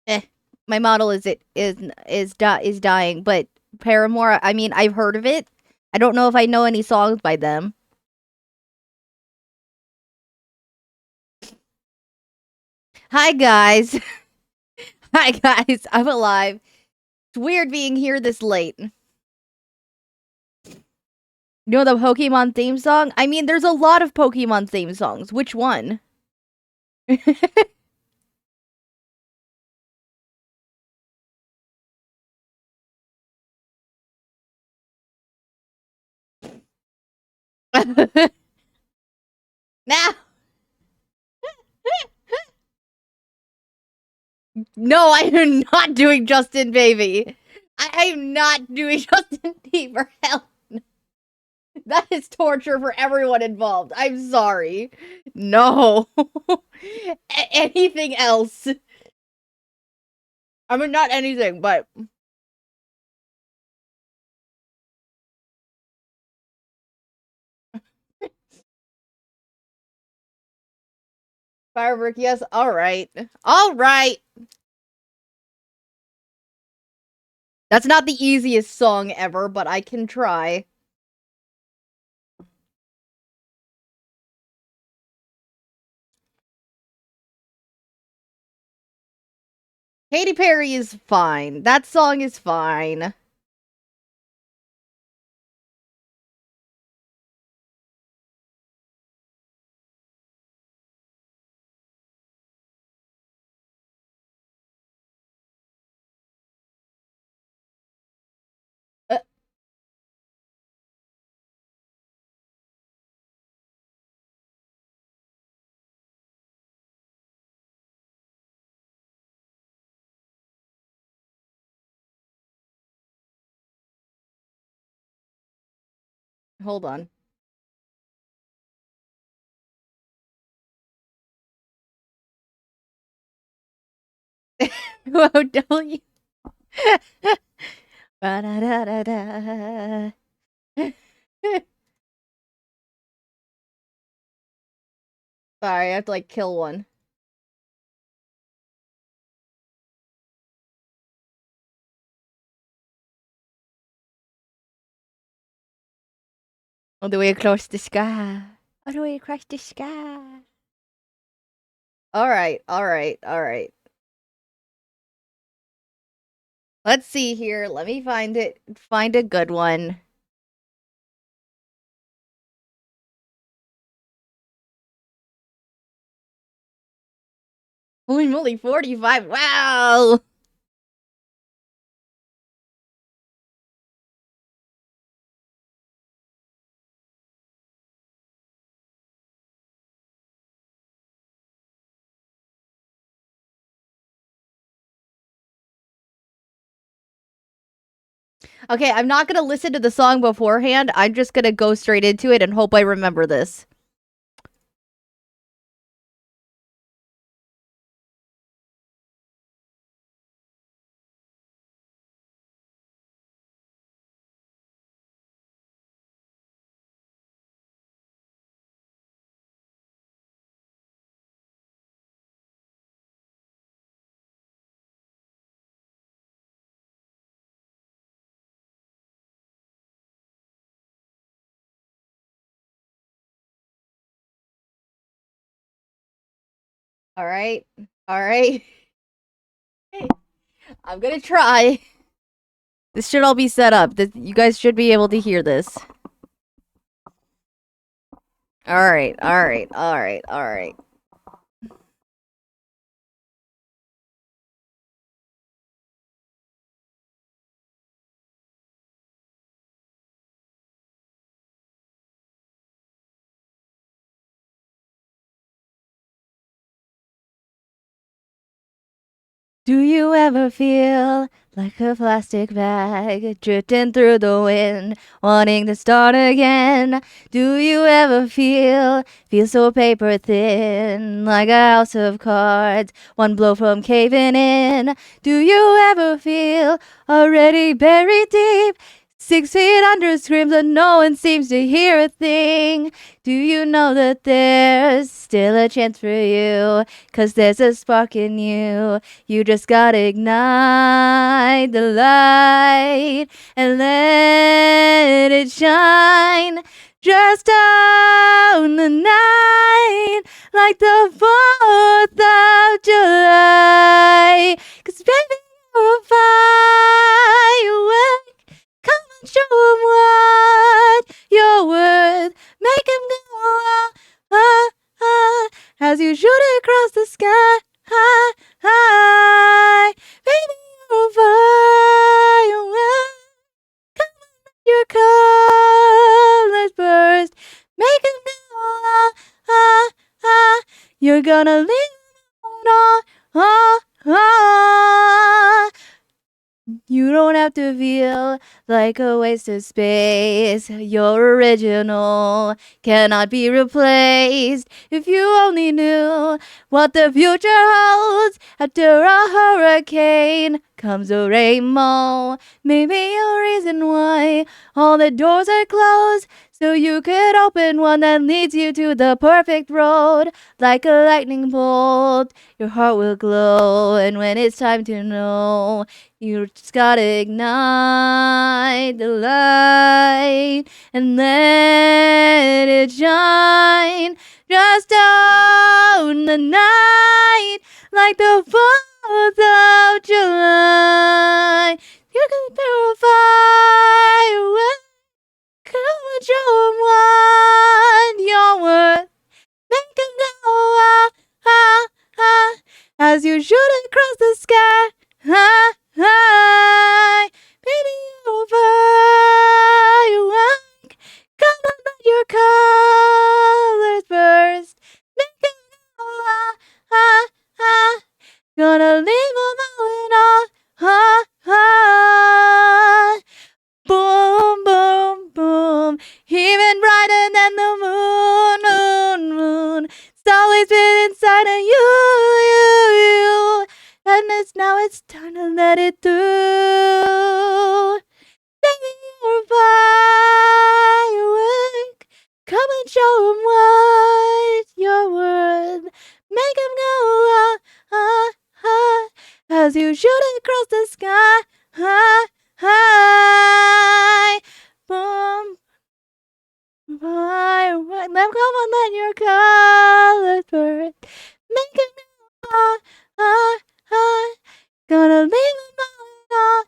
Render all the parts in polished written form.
Eh, my model is dying, but Paramore, I mean, I've heard of it. I don't know if I know any songs by them. Hi guys. Hi guys. I'm alive. It's weird being here this late. You know the Pokemon theme song? I mean, there's a lot of Pokemon theme songs. Which one? Now, no, I am not doing Justin Baby. I am not doing Justin Bieber. Hell, that is torture for everyone involved. I'm sorry. No. Anything else? I mean, not anything, but firework. Yes. All right. All right. That's not the easiest song ever, but I can try. Katy Perry is fine. That song is fine. Uh, hold on. Whoa, W. Ba-da-da-da-da. Sorry, I have to like kill one. All the way across the sky. All the way across the sky. Alright, alright, alright. Let's see here. Let me find it. Find a good one. Holy moly, 45. Wow! Okay, I'm not gonna listen to the song beforehand. I'm just gonna go straight into it and hope I remember this. All right. All right. I'm gonna try. This should all be set up. You guys should be able to hear this. All right. All right. All right. All right. Do you ever feel like a plastic bag drifting through the wind, wanting to start again? Do you ever feel so paper thin, like a house of cards, one blow from caving in? Do you ever feel already buried deep, 6 feet under screams and no one seems to hear a thing? Do you know that there's still a chance for you, 'cause there's a spark in you? You just gotta ignite the light and let it shine. Just on the night like the 4th of July. 'Cause baby, you're a firework. Come and show 'em what you're worth. Make 'em go, ah, ah, as you shoot across the sky. Hi, baby, you're a firework. Come on, let your colors burst. Make 'em go, you're gonna leave on, You don't have to feel like a waste of space. You're original, cannot be replaced. If you only knew what the future holds. After a hurricane comes a rainbow. Maybe a reason why all the doors are closed, so you could open one that leads you to the perfect road. Like a lightning bolt, your heart will glow. And when it's time to know, you just gotta ignite the light and let it shine. Just on the night like the 4th of July. You can throw a firework. Come and show 'em what you're worth. Make 'em go, as you shoot across the sky. Baby, you're a firework. Come on, let your colors burst. Make 'em go, gonna leave 'em all in awe. Boom, boom, boom. Even brighter than the moon, moon, moon. It's always been inside of you. And now it's time to let it through. Baby, you're a firework. Come and show 'em what you're worth. Make 'em go, as you shoot across the sky. High, boom, firework. Come on, let your colors burst. Make 'em go, gonna leave 'em all,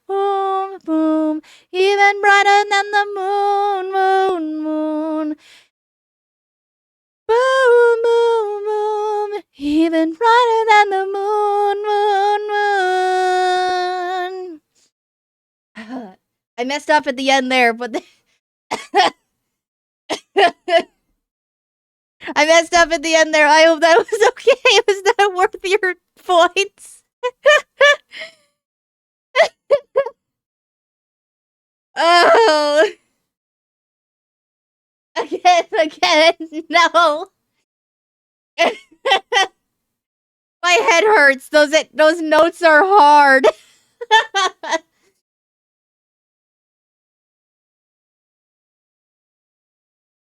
boom, boom. Even brighter than the moon, moon, moon. Boom, boom, boom. Even brighter than the moon, moon, moon. I messed up at the end there, but I messed up at the end there. I hope that was okay. Was that worth your points? Oh. Again, no. My head hurts. Those notes are hard.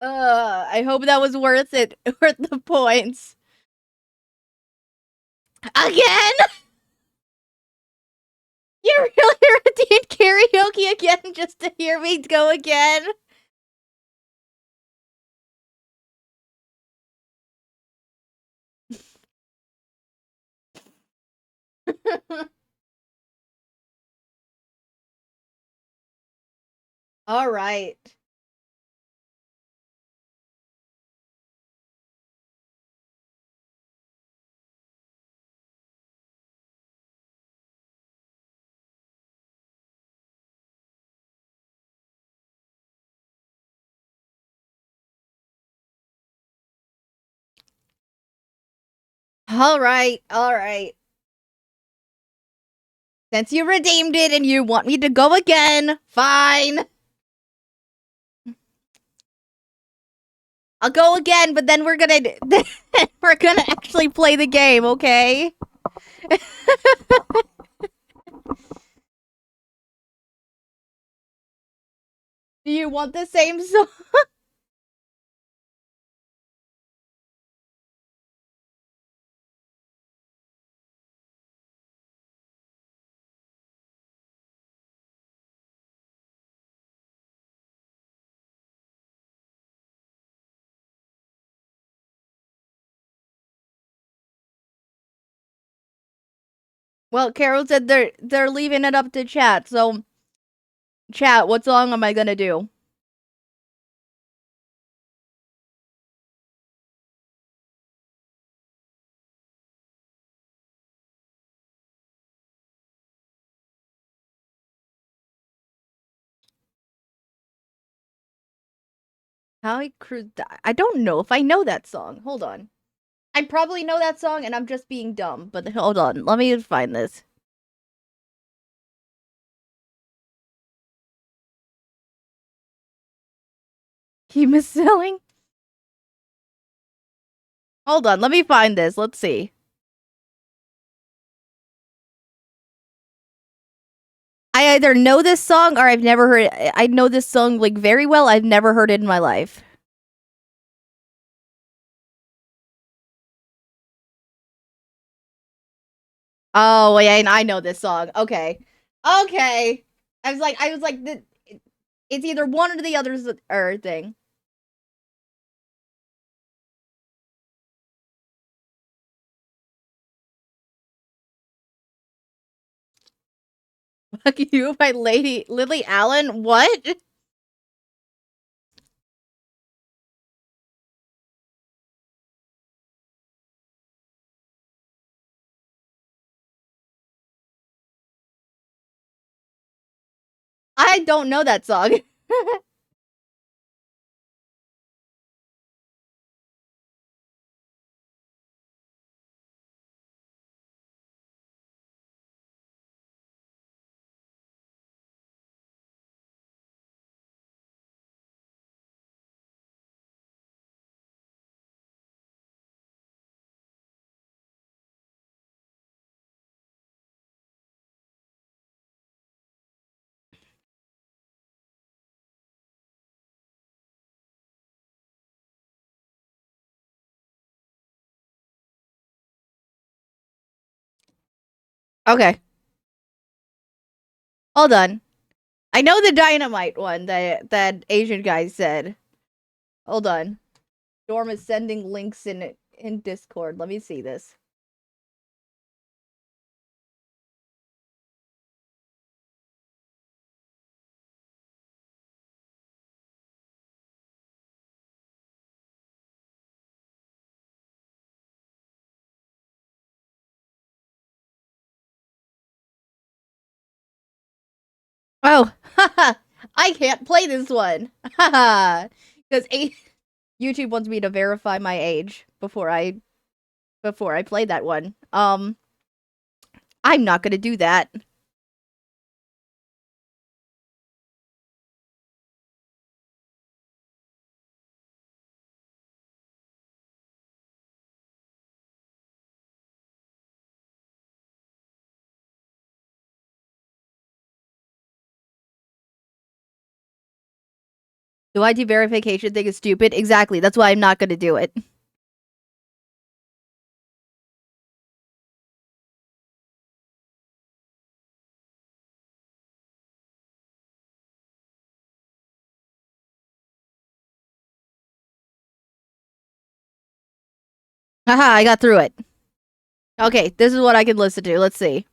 I hope that was worth it. Worth the points. Again? You really did karaoke again just to hear me go again? All right. All right. All right. Since you redeemed it and you want me to go again, fine. I'll go again, but then we're gonna we're gonna actually play the game, okay? Do you want the same song? Well, Carol said they're leaving it up to chat. So, chat, what song am I gonna do? How I cruise? I don't know if I know that song. Hold on. I probably know that song, and I'm just being dumb. But hold on, let me find this. Keep misselling. Hold on, let me find this. Let's see. I either know this song or I've never heard it. I know this song like very well. I've never heard it in my life. Oh, yeah, I know this song. Okay. Okay. I was like, it's either one or the other's or thing. Fuck you, my lady Lily Allen. What? I don't know that song. Okay. Hold on. I know the dynamite one that Asian guy said. Hold on. Storm is sending links in Discord. Let me see this. Oh, haha. I can't play this one. Haha. Because YouTube wants me to verify my age before I play that one. I'm not gonna do that. Do I do verification thing is stupid? Exactly. That's why I'm not gonna do it. Haha, I got through it. Okay, this is what I can listen to. Let's see.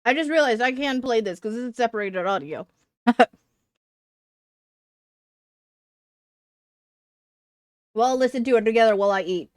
I just realized I can't play this because this is separated audio. Well, listen to it together while I eat.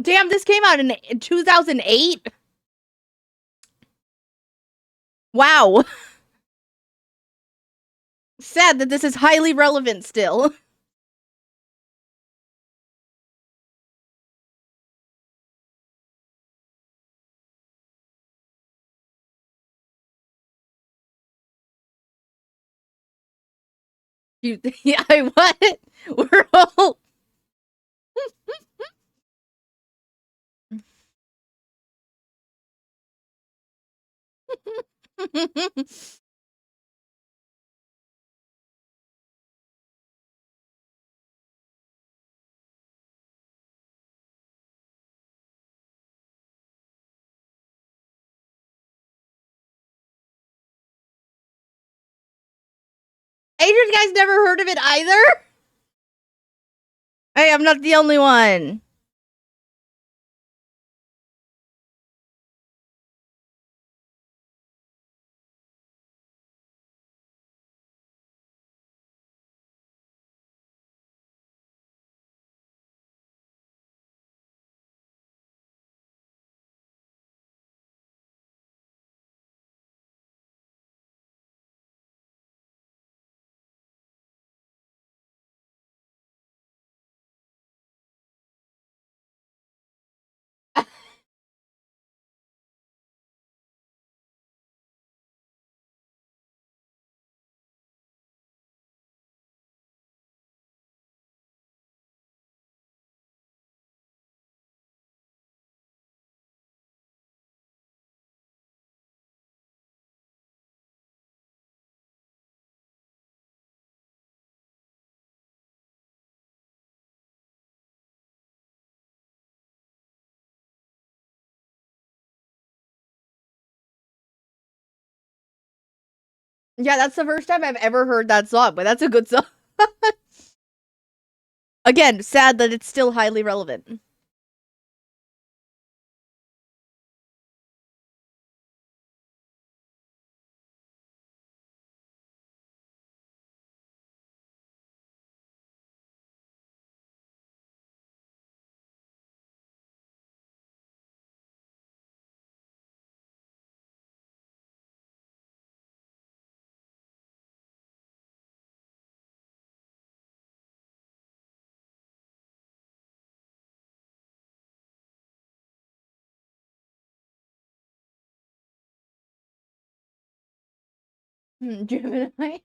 Damn, this came out in 2008? Wow. Sad that this is highly relevant still. Yeah, what? We're all. Asian guys never heard of it either? Hey, I'm not the only one. Yeah, that's the first time I've ever heard that song, but that's a good song. Again, sad that it's still highly relevant. Gemini.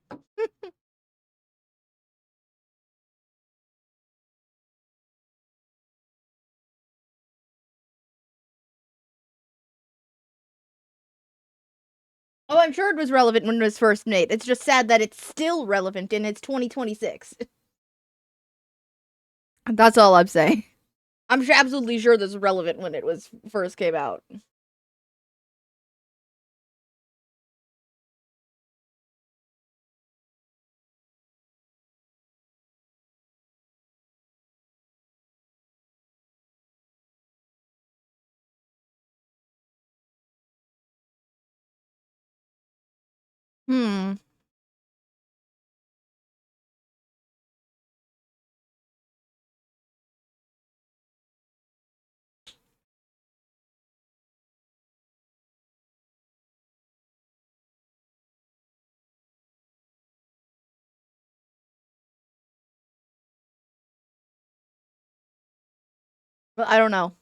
Oh, I'm sure it was relevant when it was first made. It's just sad that it's still relevant and it's 2026. That's all I'm saying. I'm absolutely sure this was relevant when it was first came out. Hmm. Well, I don't know.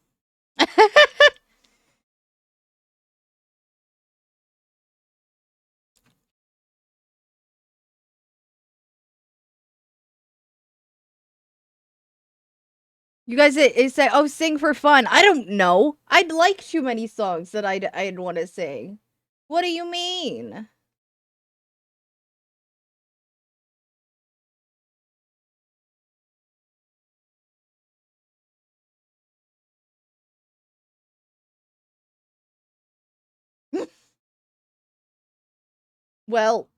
You guys say, "Oh, sing for fun." I don't know. I'd like too many songs that I'd want to sing. What do you mean? Well,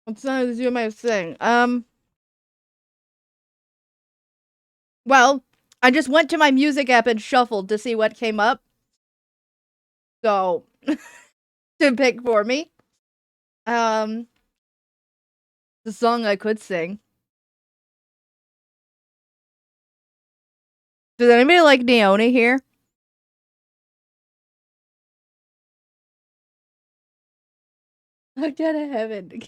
what's not as you might sing? Well, I just went to my music app and shuffled to see what came up. So to pick for me. Um, the song I could sing. Does anybody like Naomi here? Oh, dead of heaven.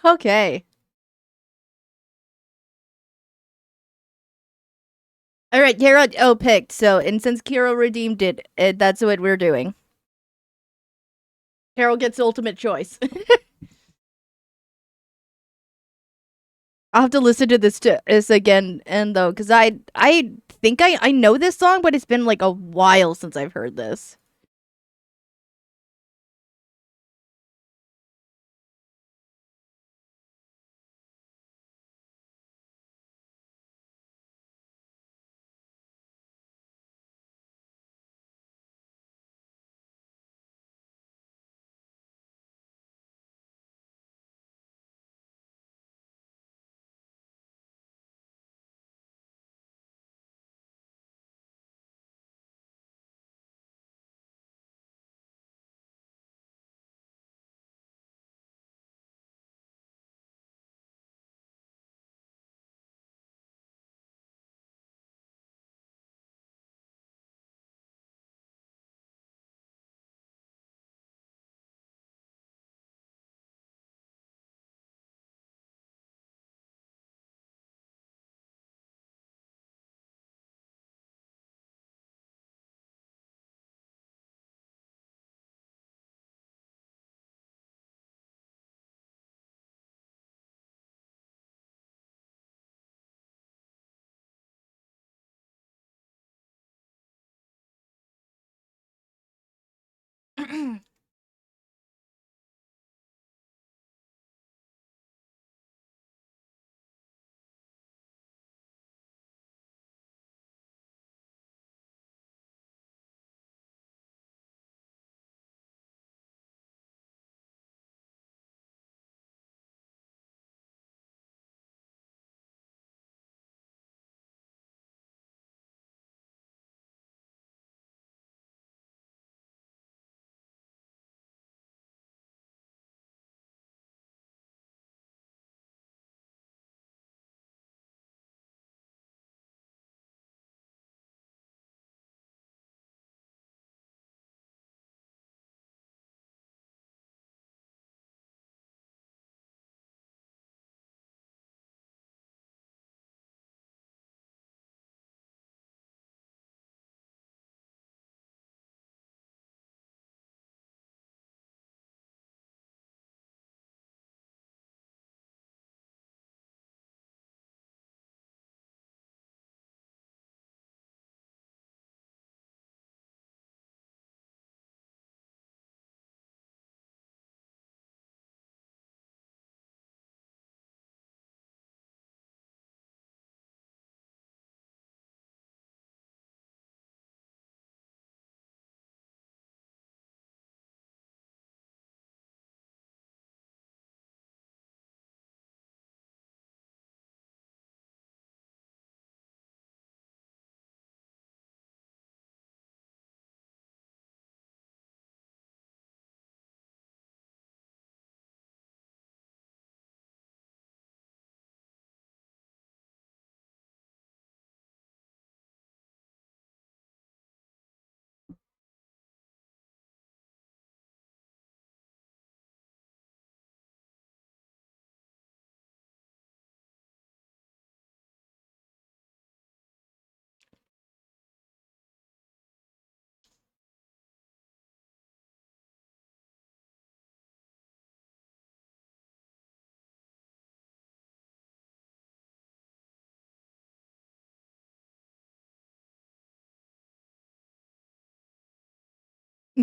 Okay. All right, Kara. Oh, picked. So, and since Kira redeemed it, that's what we're doing. Carol gets ultimate choice. I'll have to listen to this again, and though, because I think I know this song, but it's been like a while since I've heard this.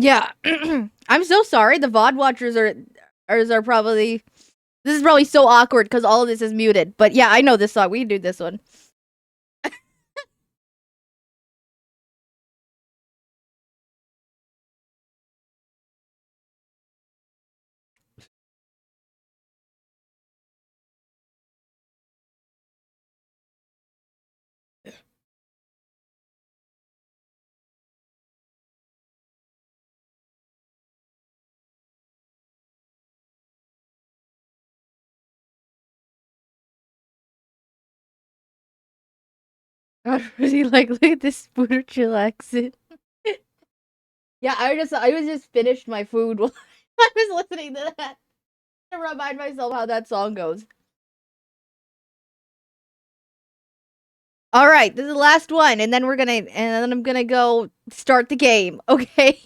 Yeah. I'm so sorry. The VOD watchers are probably. This is probably so awkward because all of this is muted. But yeah, I know this song. We can do this one. I really like look at this spiritual accent. Yeah, I was just finished my food while I was listening to that to remind myself how that song goes. All right, this is the last one, and then I'm gonna go start the game. Okay.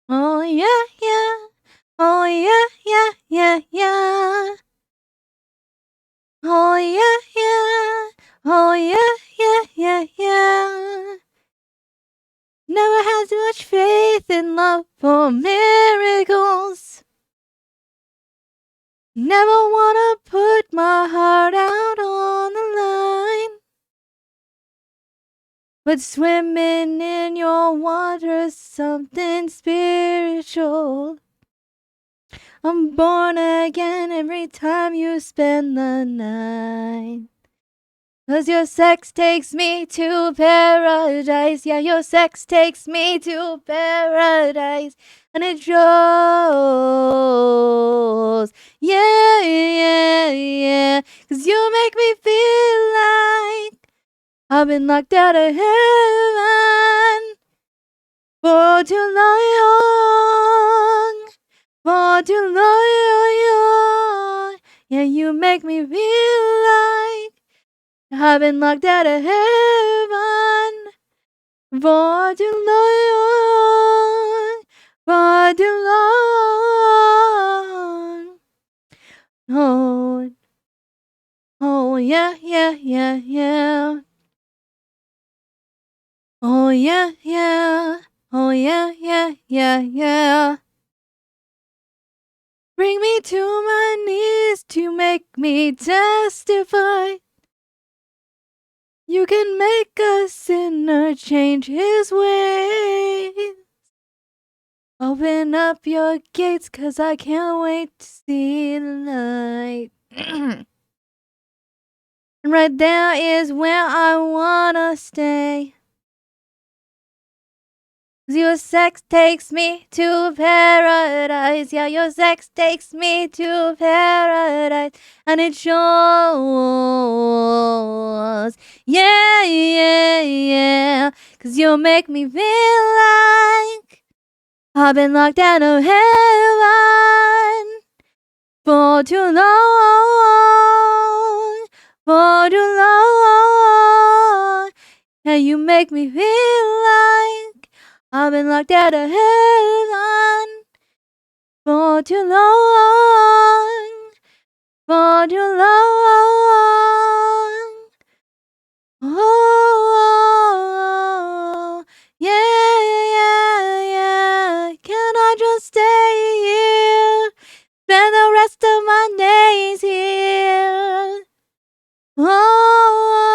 Oh yeah, yeah. Oh yeah, yeah, yeah, yeah. Oh yeah, yeah. Oh yeah, yeah, yeah, yeah. Never had too much faith in love for miracles. Never wanna put my heart out on the line. But swimming in your water's something spiritual. I'm born again every time you spend the night. 'Cause your sex takes me to paradise. Yeah, your sex takes me to paradise. And it shows. Yeah, yeah, yeah. 'Cause you make me feel like I've been locked out of heaven for too long. For too long. Yeah, you make me feel like I've been locked out of heaven for too long, for too long. Oh, oh yeah, yeah, yeah, yeah. Oh yeah, yeah. Oh yeah, yeah, yeah, yeah. Bring me to my knees to make me testify. You can make a sinner change his ways. Open up your gates, 'cause I can't wait to see the light. Right there is where I wanna stay. 'Cause your sex takes me to paradise. Yeah, your sex takes me to paradise. And it shows. Yeah, yeah, yeah. 'Cause you make me feel like I've been locked out of heaven for too long, for too long. And you make me feel like I've been locked out of heaven for too long, for too long. Oh, yeah, yeah, yeah. Can I just stay here? Spend the rest of my days here. Oh,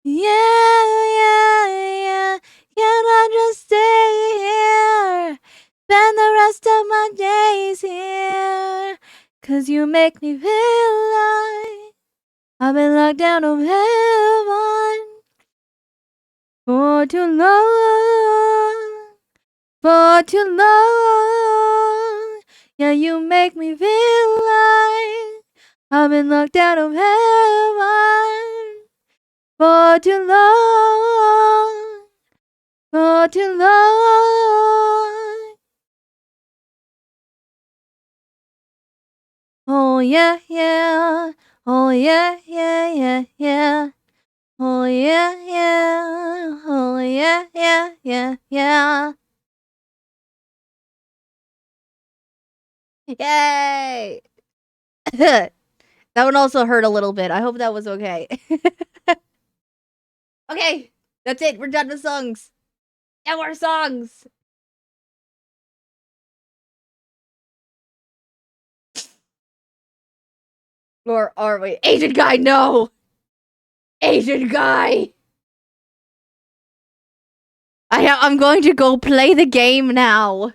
yeah, yeah, yeah. Can I just stay here? Spend the rest of my days here. 'Cause you make me feel like I've been locked out of heaven for too long, for too long. Yeah, you make me feel like I've been locked out of heaven for too long, for too long. Oh yeah, yeah. Oh yeah, yeah, yeah, yeah. Oh yeah, yeah. Oh yeah, yeah, yeah, yeah. Yay! That one also hurt a little bit. I hope that was okay. Okay, that's it. We're done with songs. No more songs. Or are we? Asian guy, no! Asian guy! I'm going to go play the game now.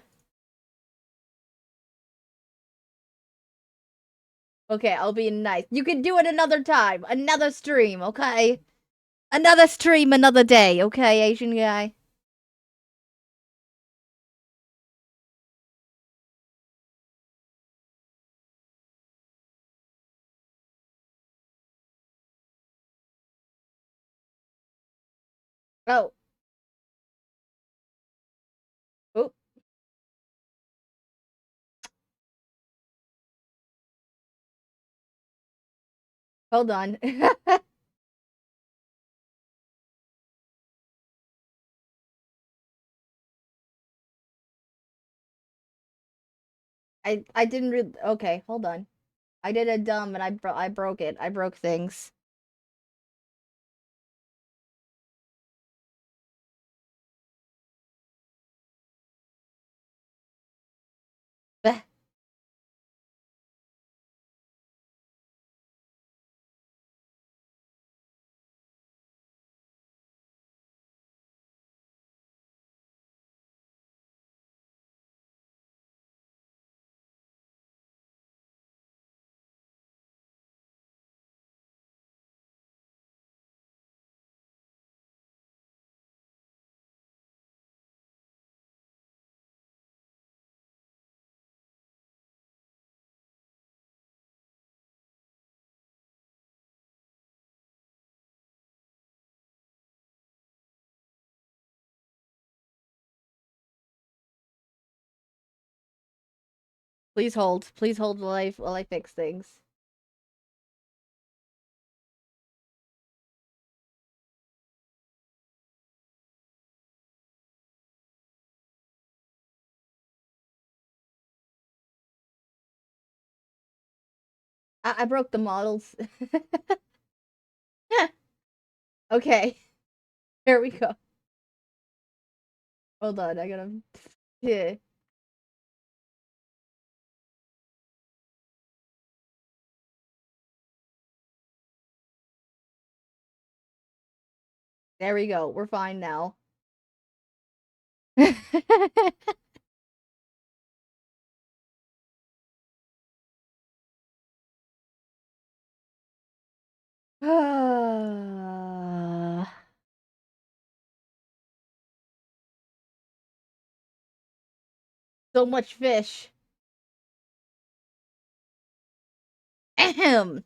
Okay, I'll be nice. You can do it another time. Another stream, okay? Another stream, another day, okay, Asian guy? Oh. Oh. Hold on. I didn't really. Okay, hold on. I did a dumb and I broke it. I broke things. Bleh. Please hold. Please hold while I fix things. I broke the models. Okay. Here we go. Hold on, I gotta. Yeah. There we go. We're fine now. So much fish. Ahem.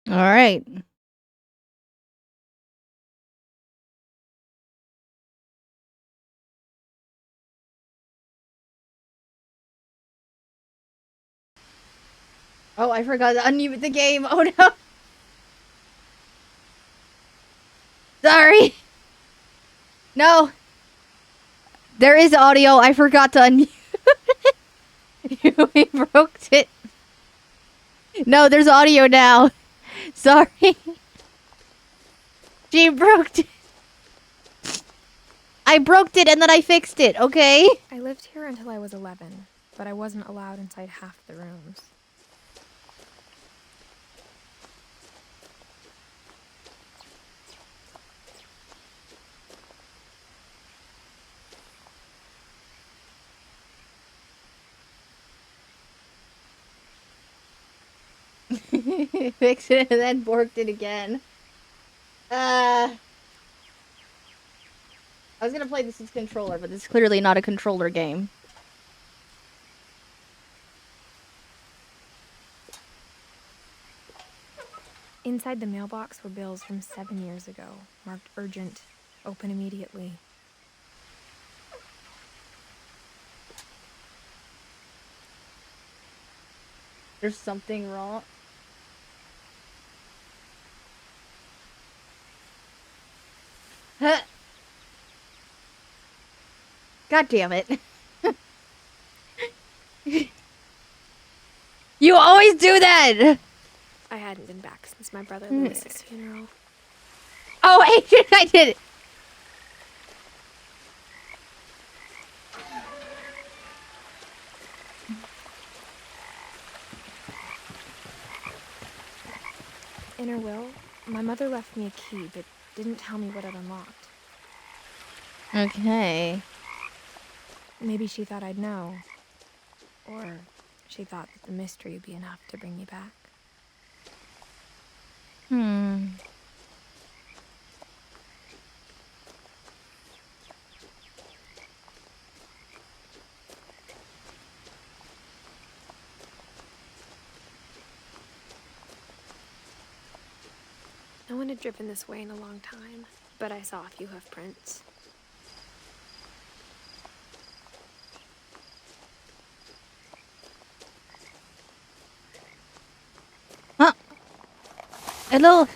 All right. Oh, I forgot to unmute the game. Oh no. Sorry. No. There is audio. I forgot to unmute. We broke it. No, there's audio now. Sorry. She broke it. I broke it and then I fixed it, okay? I lived here until I was 11, but I wasn't allowed inside half the rooms. Fixed it and then borked it again. I was gonna play this with controller, but it's clearly not a controller game. Inside the mailbox were bills from 7 years ago, marked urgent, open immediately. There's something wrong. Huh. God damn it. You always do that! I hadn't been back since my brother Lewis's funeral. Oh, Adrian, I did it! In her will, my mother left me a key, but didn't tell me what it unlocked. Okay. Maybe she thought I'd know. Or she thought that the mystery would be enough to bring me back. No one had driven this way in a long time, but I saw a few hoof prints. Huh? Hello?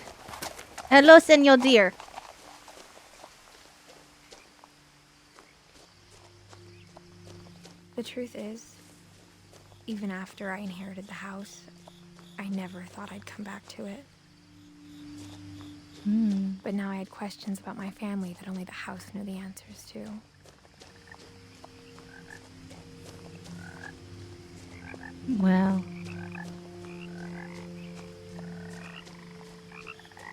Hello, senor dear. The truth is, even after I inherited the house, I never thought I'd come back to it. But now I had questions about my family that only the house knew the answers to. Wow.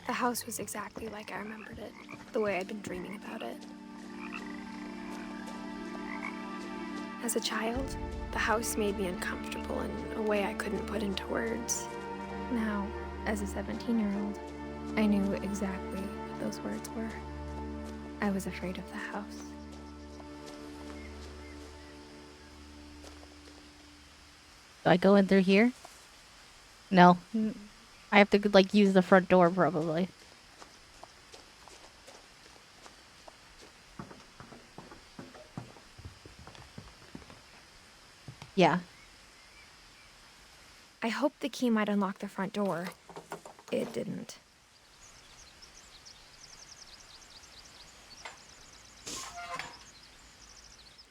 The house was exactly like I remembered it, the way I'd been dreaming about it. As a child, the house made me uncomfortable in a way I couldn't put into words. Now, as a 17-year-old, I knew exactly what those words were. I was afraid of the house. Do I go in through here? No. I have to, like, use the front door, probably. Yeah. I hoped the key might unlock the front door. It didn't.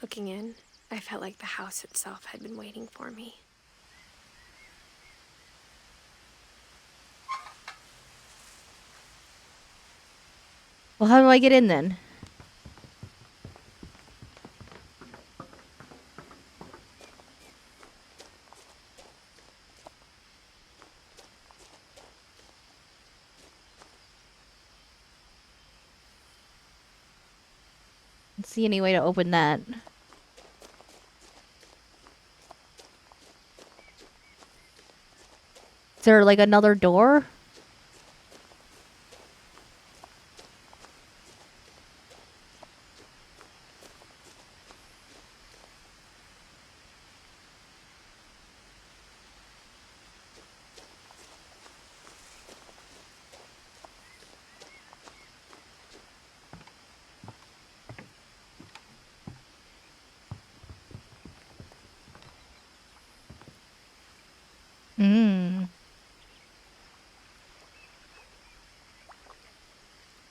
Looking in, I felt like the house itself had been waiting for me. Well, how do I get in then? Don't see any way to open that. Is there, like, another door?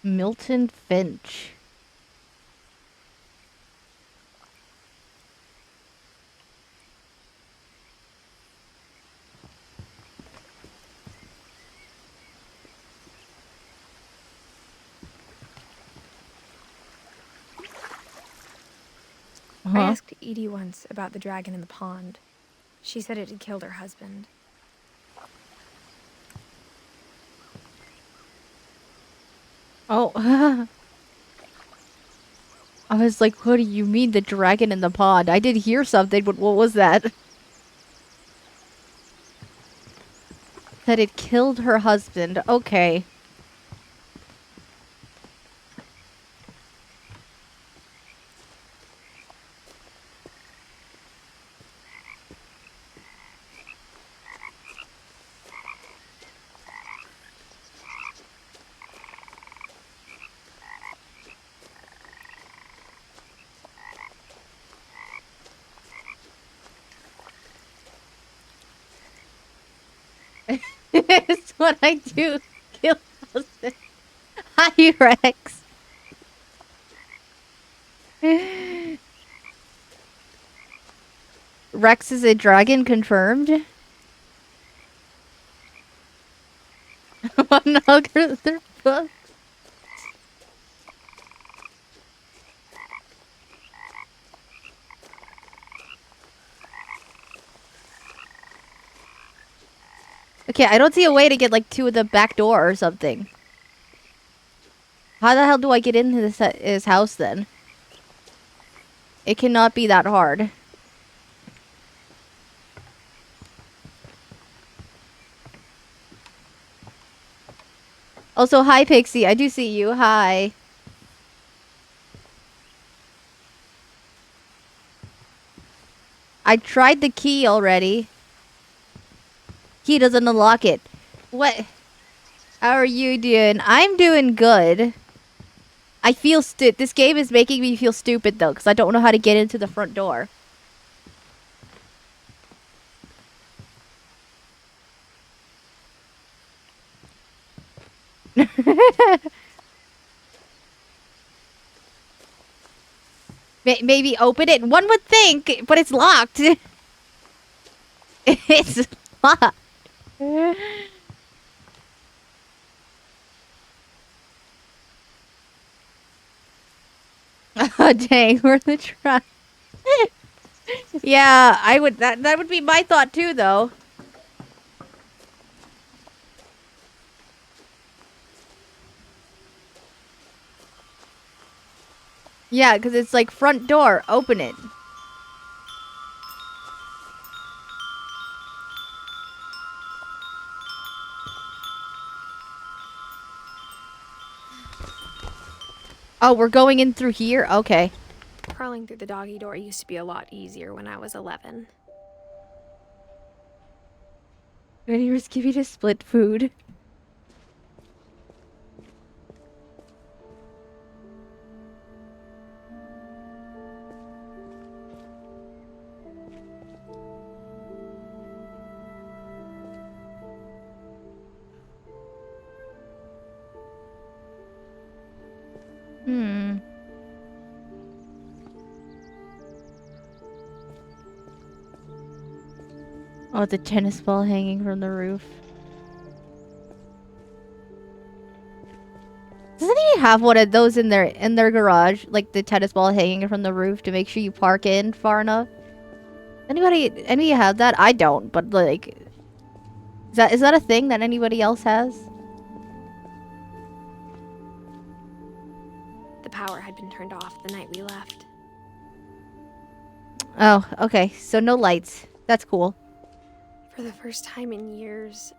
Milton Finch. I asked Edie once about the dragon in the pond. She said it had killed her husband. Oh. I was like, what do you mean, the dragon in the pond? I did hear something, but what was that? That it killed her husband. Okay. It's what I do. Kill husband. Hi, Rex. Rex is a dragon confirmed. Oh no, they're both. Okay, I don't see a way to get like to the back door or something. How the hell do I get into his house then? It cannot be that hard. Also, hi Pixie, I do see you. Hi. I tried the key already. Key doesn't unlock it. What? How are you doing? I'm doing good. I feel this game is making me feel stupid though, because I don't know how to get into the front door. Maybe open it. One would think, but it's locked. It's locked. Oh, dang, we're the try. Yeah, I would. That would be my thought too, though. Yeah, because it's like front door. Open it. Oh, we're going in through here? Okay. Crawling through the doggy door used to be a lot easier when I was 11. Ready or Skippy to split food? Hmm. Oh, the tennis ball hanging from the roof. Doesn't he have one of those in their garage, like the tennis ball hanging from the roof to make sure you park in far enough? Anybody have that? I don't, but like, is that a thing that anybody else has? The power had been turned off the night we left. Oh, okay. So no lights. That's cool. For the first time in years,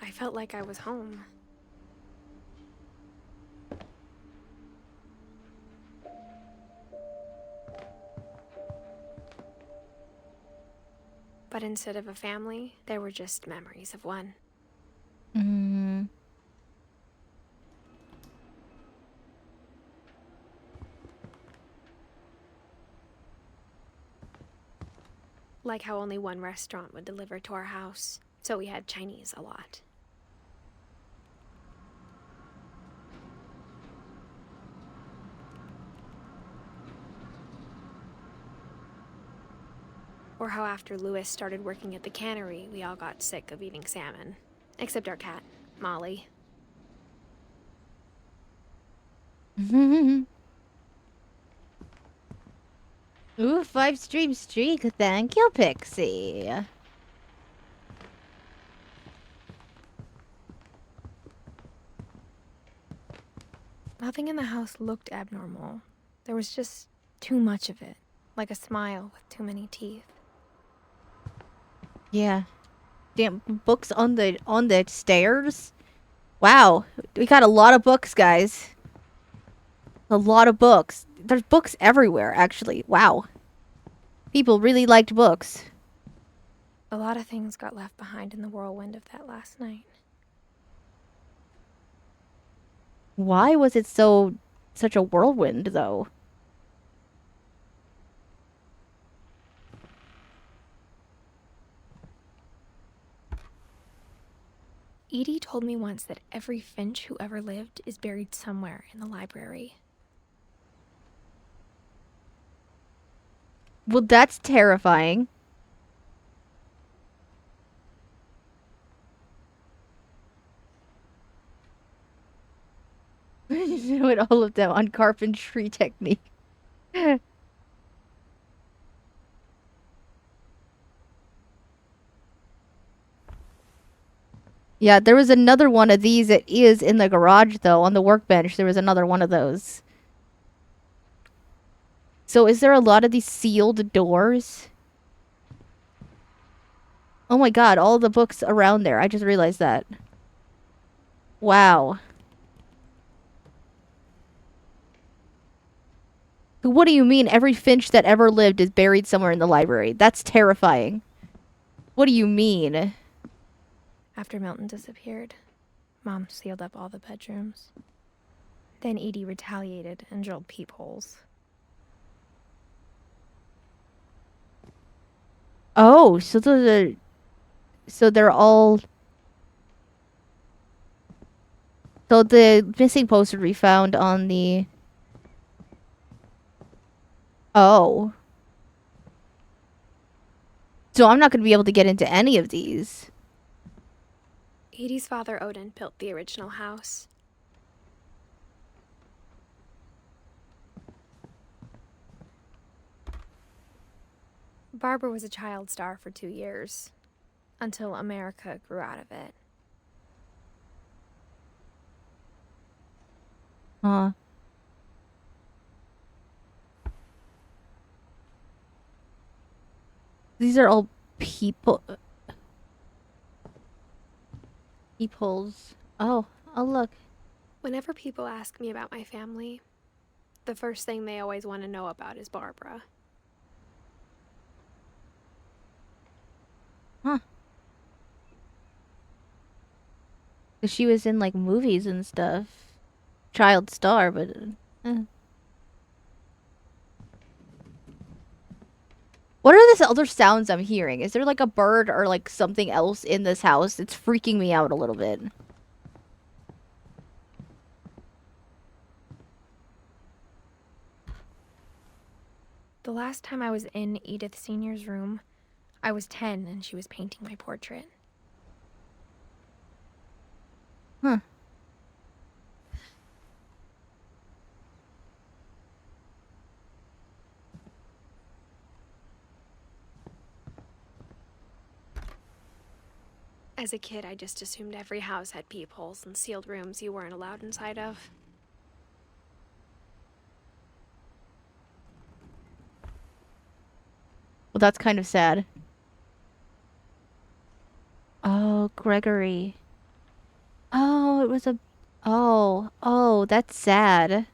I felt like I was home. But instead of a family, there were just memories of one. Mm. Like how only one restaurant would deliver to our house, so we had Chinese a lot. Or how after Lewis started working at the cannery, we all got sick of eating salmon. Except our cat, Molly. Ooh, 5-stream streak. Thank you, Pixie. Nothing in the house looked abnormal. There was just too much of it, like a smile with too many teeth. Yeah. Damn books on the stairs. Wow. We got a lot of books, guys. A lot of books. There's books everywhere, actually. Wow. People really liked books. A lot of things got left behind in the whirlwind of that last night. Why was it such a whirlwind, though? Edie told me once that every Finch who ever lived is buried somewhere in the library. Well, that's terrifying. Do it all of them on carpentry technique. Yeah, there was another one of these that is in the garage, though. On the workbench, there was another one of those. So is there a lot of these sealed doors? Oh my god, all the books around there. I just realized that. Wow. What do you mean every Finch that ever lived is buried somewhere in the library? That's terrifying. What do you mean? After Milton disappeared, Mom sealed up all the bedrooms. Then Edie retaliated and drilled peepholes. Oh, so those are... So they're all... So the missing poster we found on the... Oh. So I'm not going to be able to get into any of these. Edie's father, Odin, built the original house. Barbara was a child star for 2 years, until America grew out of it. Huh. These are all people... Peepholes. Oh, oh look. Whenever people ask me about my family, the first thing they always want to know about is Barbara. Huh. She was in, like, movies and stuff. Child star, but... What are these other sounds I'm hearing? Is there, like, a bird or, like, something else in this house? It's freaking me out a little bit. The last time I was in Edith Sr.'s room, I was 10 and she was painting my portrait. Huh. As a kid, I just assumed every house had peepholes and sealed rooms you weren't allowed inside of. Well, that's kind of sad. Oh, Gregory. Oh, it was a... Oh, oh, that's sad.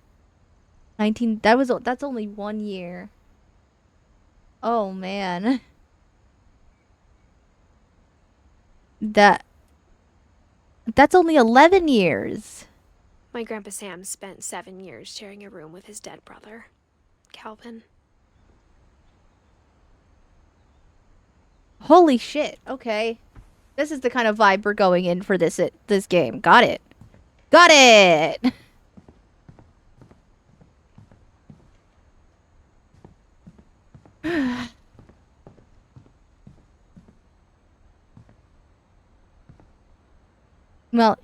19... That's only 1 year. Oh, man. That's only 11 years. My Grandpa Sam spent 7 years sharing a room with his dead brother, Calvin. Holy shit. Okay. This is the kind of vibe we're going in for this game. Got it. Got it! Well,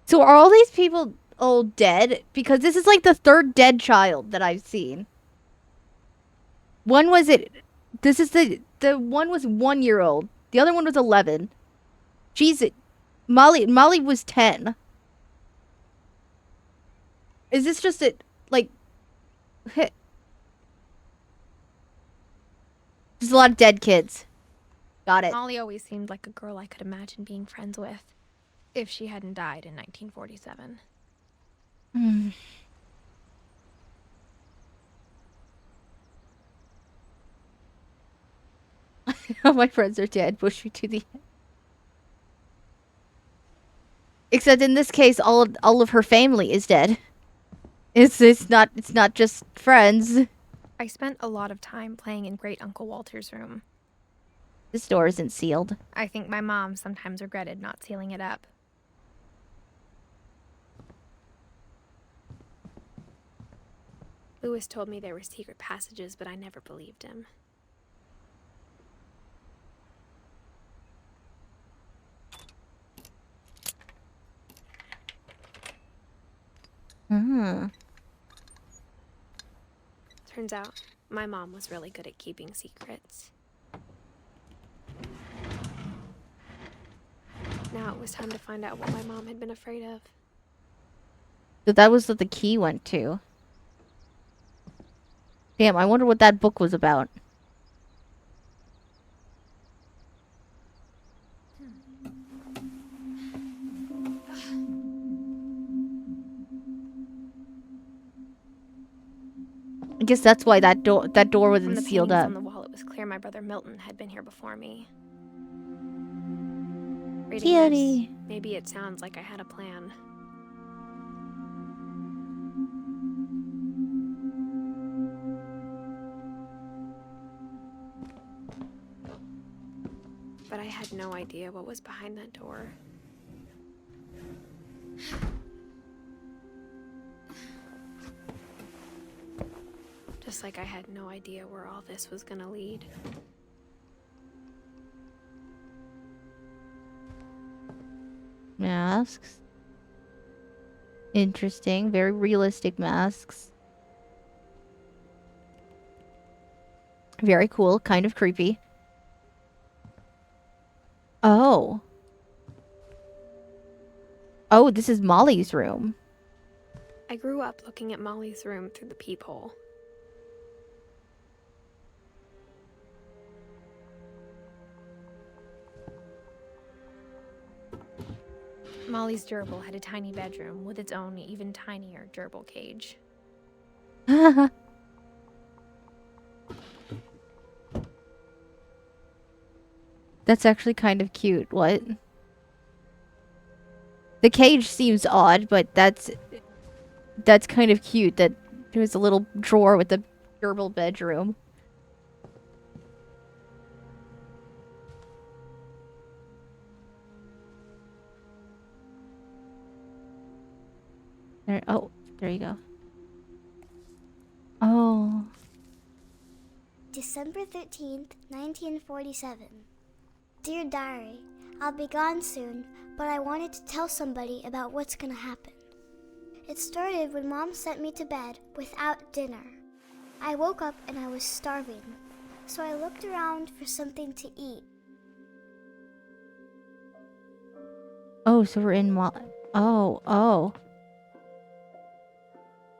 so are all these people all dead? Because this is like the third dead child that I've seen. One was it... This is the one was 1 year old. The other one was 11. Jeez, Molly was 10. Is this just it? Like, there's a lot of dead kids. Got it. Molly always seemed like a girl I could imagine being friends with, if she hadn't died in 1947. Hmm. All my friends are dead. Push me to the end. Except in this case, all of her family is dead. It's not just friends. I spent a lot of time playing in Great Uncle Walter's room. This door isn't sealed. I think my mom sometimes regretted not sealing it up. Lewis told me there were secret passages, but I never believed him. Turns out, my mom was really good at keeping secrets. Now it was time to find out what my mom had been afraid of. So that was what the key went to. Damn, I wonder what that book was about. I guess that's why that door wasn't sealed up. From the paintings on the wall, it was clear my brother Milton had been here before me. Reading Kitty. this, maybe it sounds like I had a plan. But I had no idea what was behind that door. Just like I had no idea where all this was gonna lead. Masks. Interesting. Very realistic masks. Very cool. Kind of creepy. Oh. Oh, this is Molly's room. I grew up looking at Molly's room through the peephole. Molly's gerbil had a tiny bedroom with its own even tinier gerbil cage. That's actually kind of cute. What? The cage seems odd, but that's kind of cute that there's a little drawer with a gerbil bedroom. There, oh, there you go. Oh. December 13th, 1947. Dear Diary, I'll be gone soon, but I wanted to tell somebody about what's gonna happen. It started when Mom sent me to bed without dinner. I woke up and I was starving, so I looked around for something to eat. Oh, so we're in Oh, oh.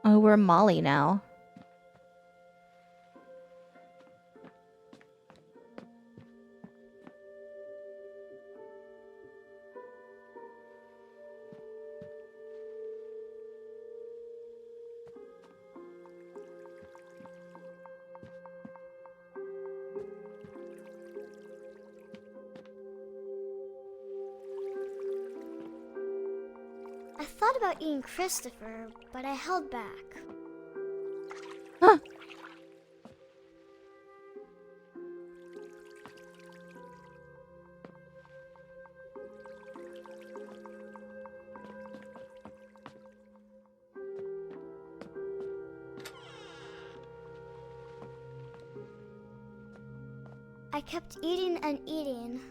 Oh, we're Molly now. I thought about eating Christopher, but I held back. Huh. I kept eating and eating.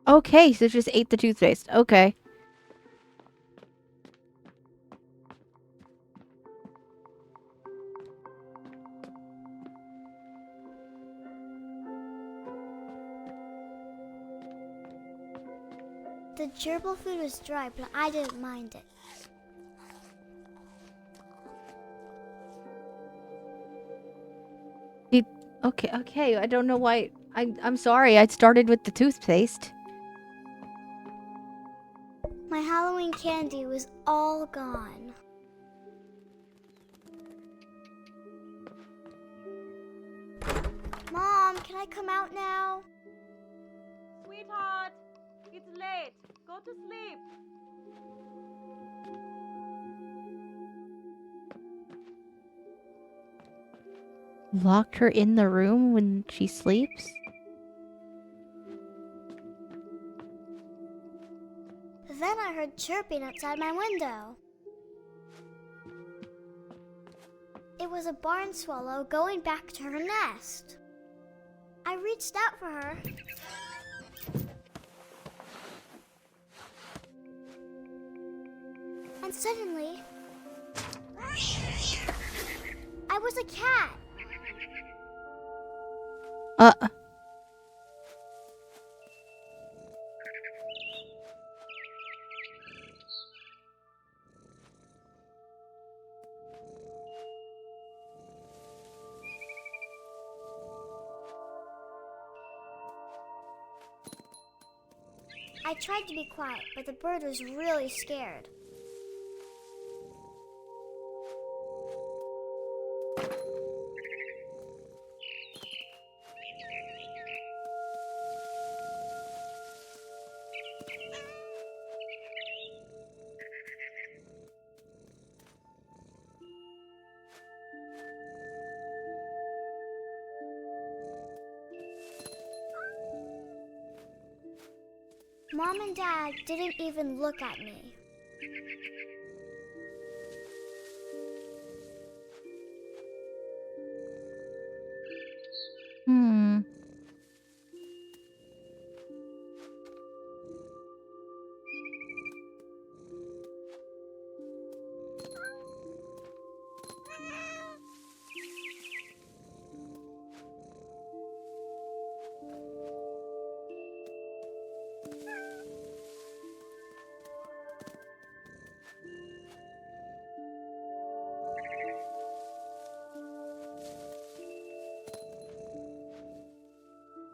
Okay, so just ate the toothpaste. Okay. The The gerbil food was dry, but I didn't mind it. Okay, I don't know why. I'm sorry, I started with the toothpaste. My Halloween candy was all gone. Mom, can I come out now? Sweetheart, it's late. Go to sleep. Locked her in the room when she sleeps? Then I heard chirping outside my window. It was a barn swallow going back to her nest. I reached out for her. And suddenly, I was a cat. I tried to be quiet, but the bird was really scared. Mom and Dad didn't even look at me.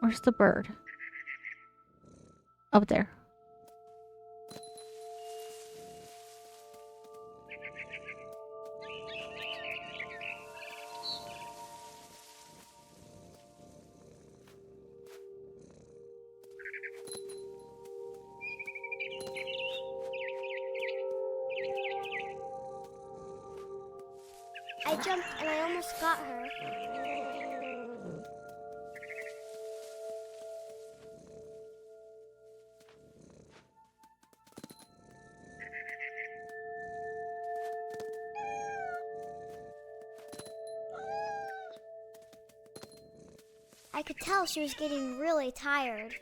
Where's the bird? Up there. I jumped and I almost got her. I could tell she was getting really tired.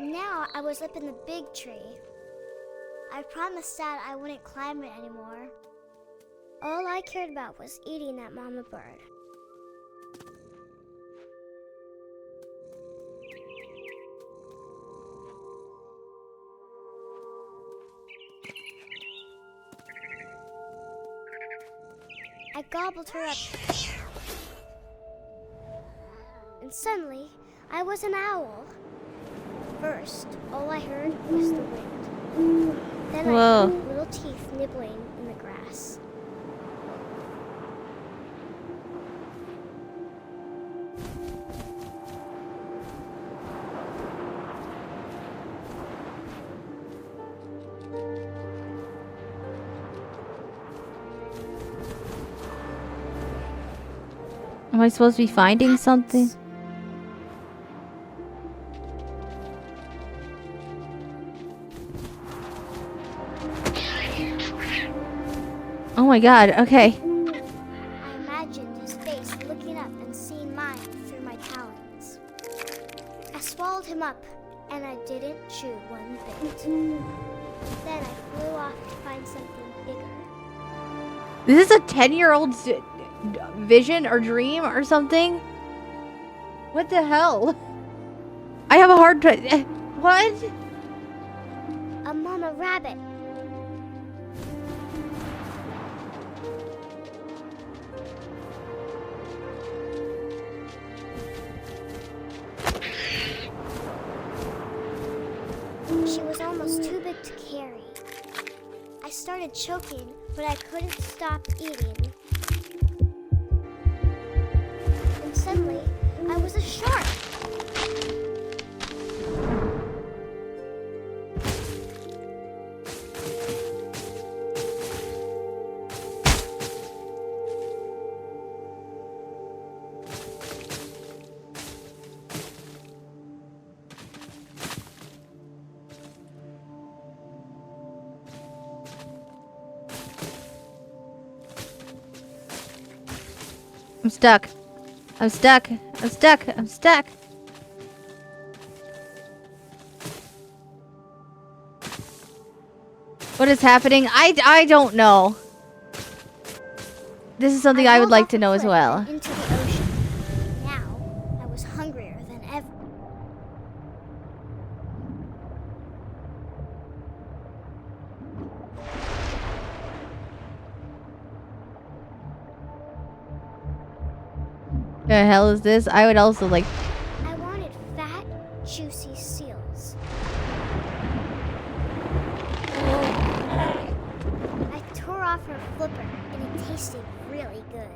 Now I was up in the big tree. I promised Dad I wouldn't climb it anymore. All I cared about was eating that mama bird. I gobbled her up. And suddenly, I was an owl. First, all I heard was the wind. Then I heard little teeth nibbling in the grass. Am I supposed to be finding something? Oh my god, okay. I imagined his face looking up and seeing mine through my talons. I swallowed him up, and I didn't chew one bit. Then I flew off to find something bigger. This is a 10-year-old's vision or dream or something? What the hell? I have a hard time. What? A mama rabbit. She was almost too big to carry. I started choking, but I couldn't stop eating. And suddenly, I was a shark. I'm stuck. I'm stuck. I'm stuck. I'm stuck. What is happening? I don't know. This is something I would rolled like off to a know as cliff well. and into the ocean. Now, I was hungrier than ever. The hell is this? I would also like. I wanted fat, juicy seals. I tore off her flipper, and it tasted really good.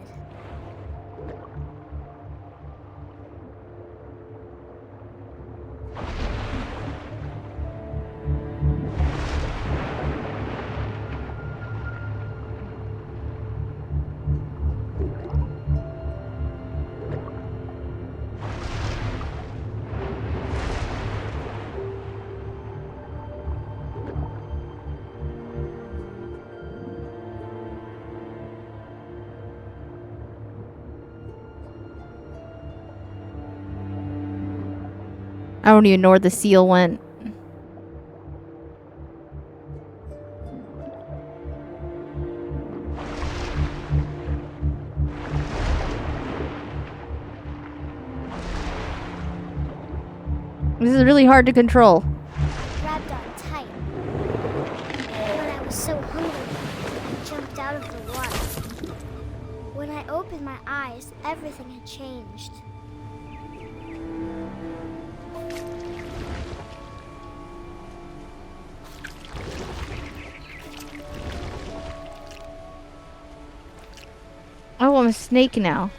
I don't even know where the seal went. This is really hard to control. I grabbed on tight. When I was so hungry, I jumped out of the water. When I opened my eyes, everything had changed. Oh, I'm a snake now.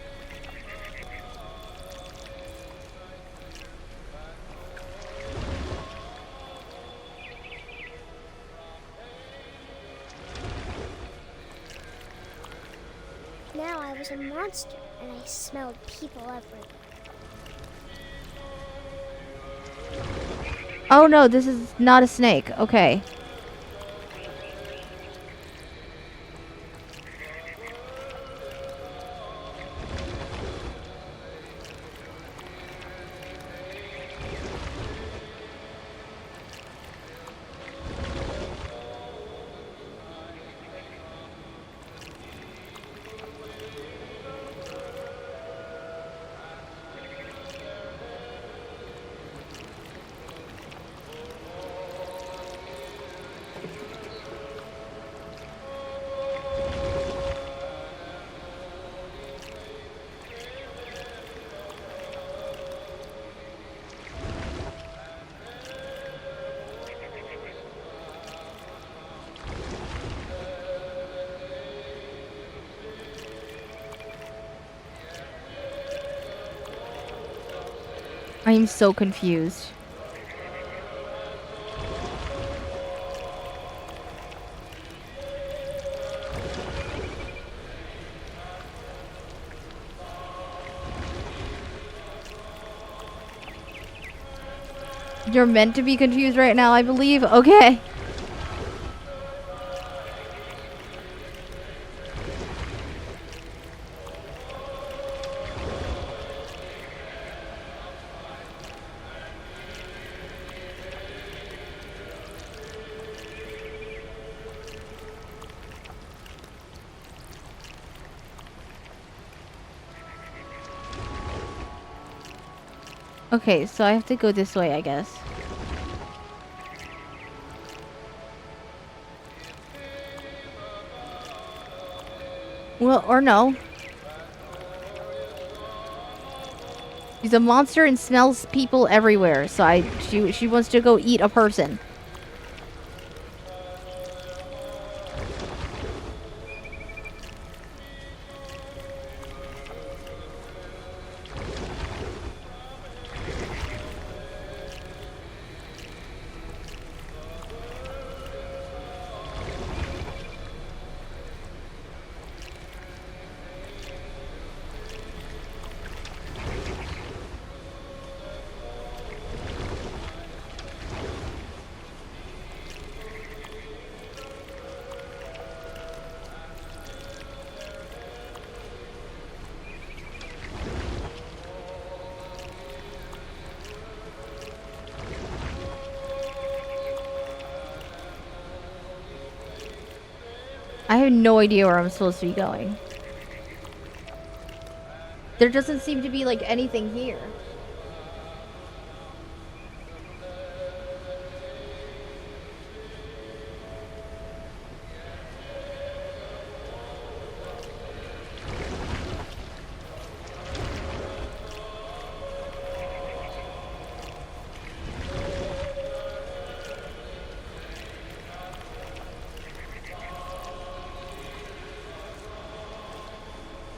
Now I was a monster, and I smelled people everywhere. Oh no, this is not a snake. Okay. I am so confused. You're meant to be confused right now, I believe. Okay. Okay, so I have to go this way, I guess. Well, or no. She's a monster and smells people everywhere, so she wants to go eat a person. I have no idea where I'm supposed to be going. There doesn't seem to be, like, anything here.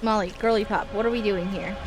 Molly, girly pop, what are we doing here?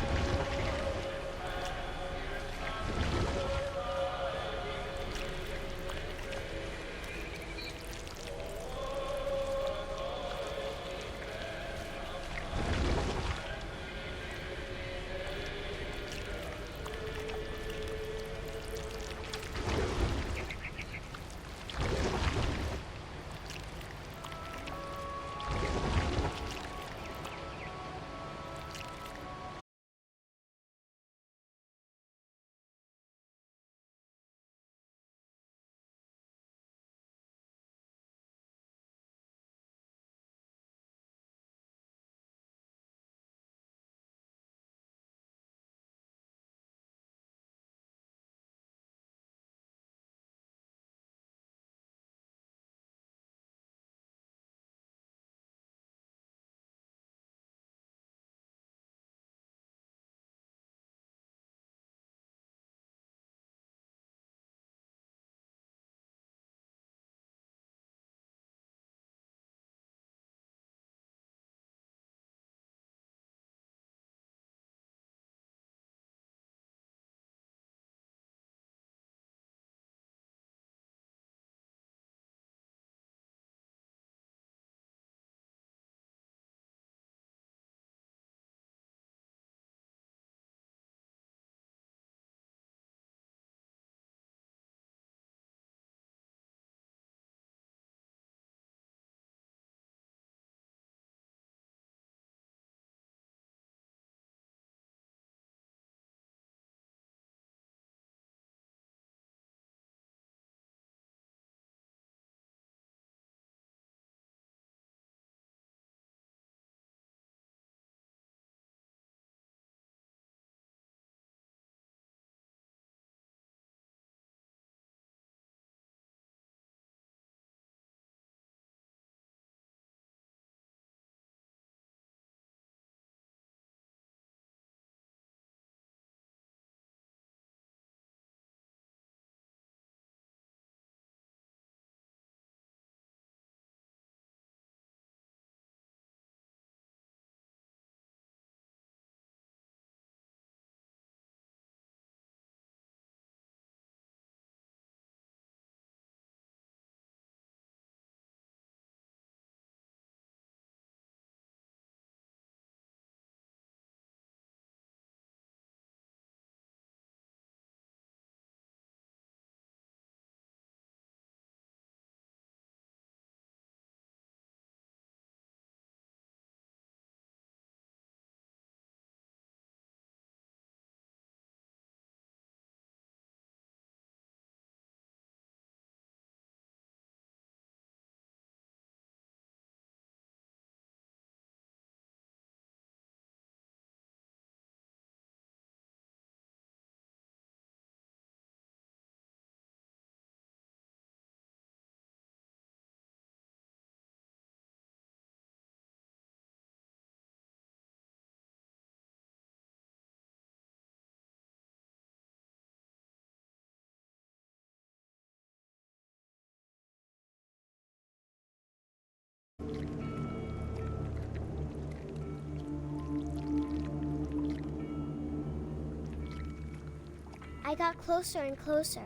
I got closer and closer.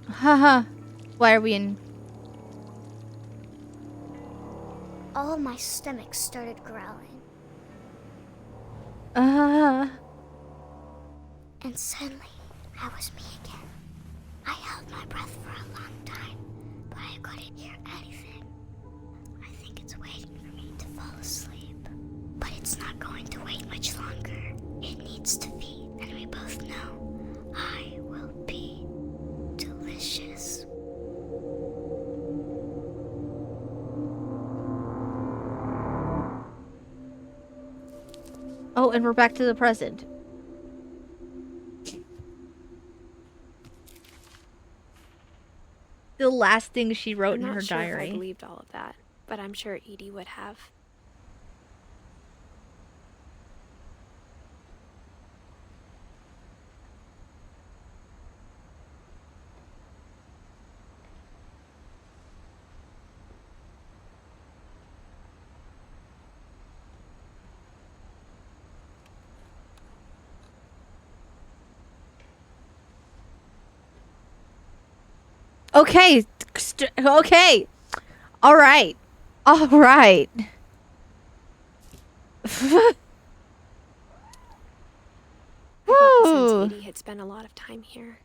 Haha. Why are we in? All of my stomach started growling. And suddenly, I was me again. I held my breath for a long time, but I couldn't hear anything. I think it's waiting for me to fall asleep. But it's not going to wait much longer. It needs to feed, and we both know I will be delicious. Oh, and we're back to the present. The last thing she wrote in her I'm not sure if I diary. believed all of that, but I'm sure Edie would have. Okay. Okay. All right. All right. I thought the Woo. sense Edie had spent a lot of time here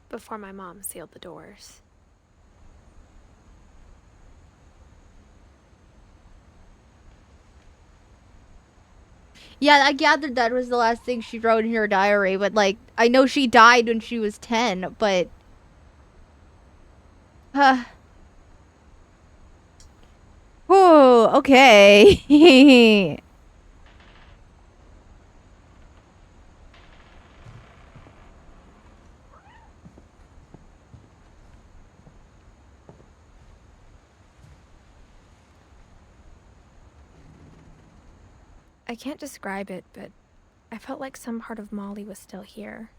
before my mom sealed the doors. Yeah, I gathered that was the last thing she wrote in her diary, but like, I know she died when she was 10, but whoa, okay. I can't describe it, but I felt like some part of Molly was still here.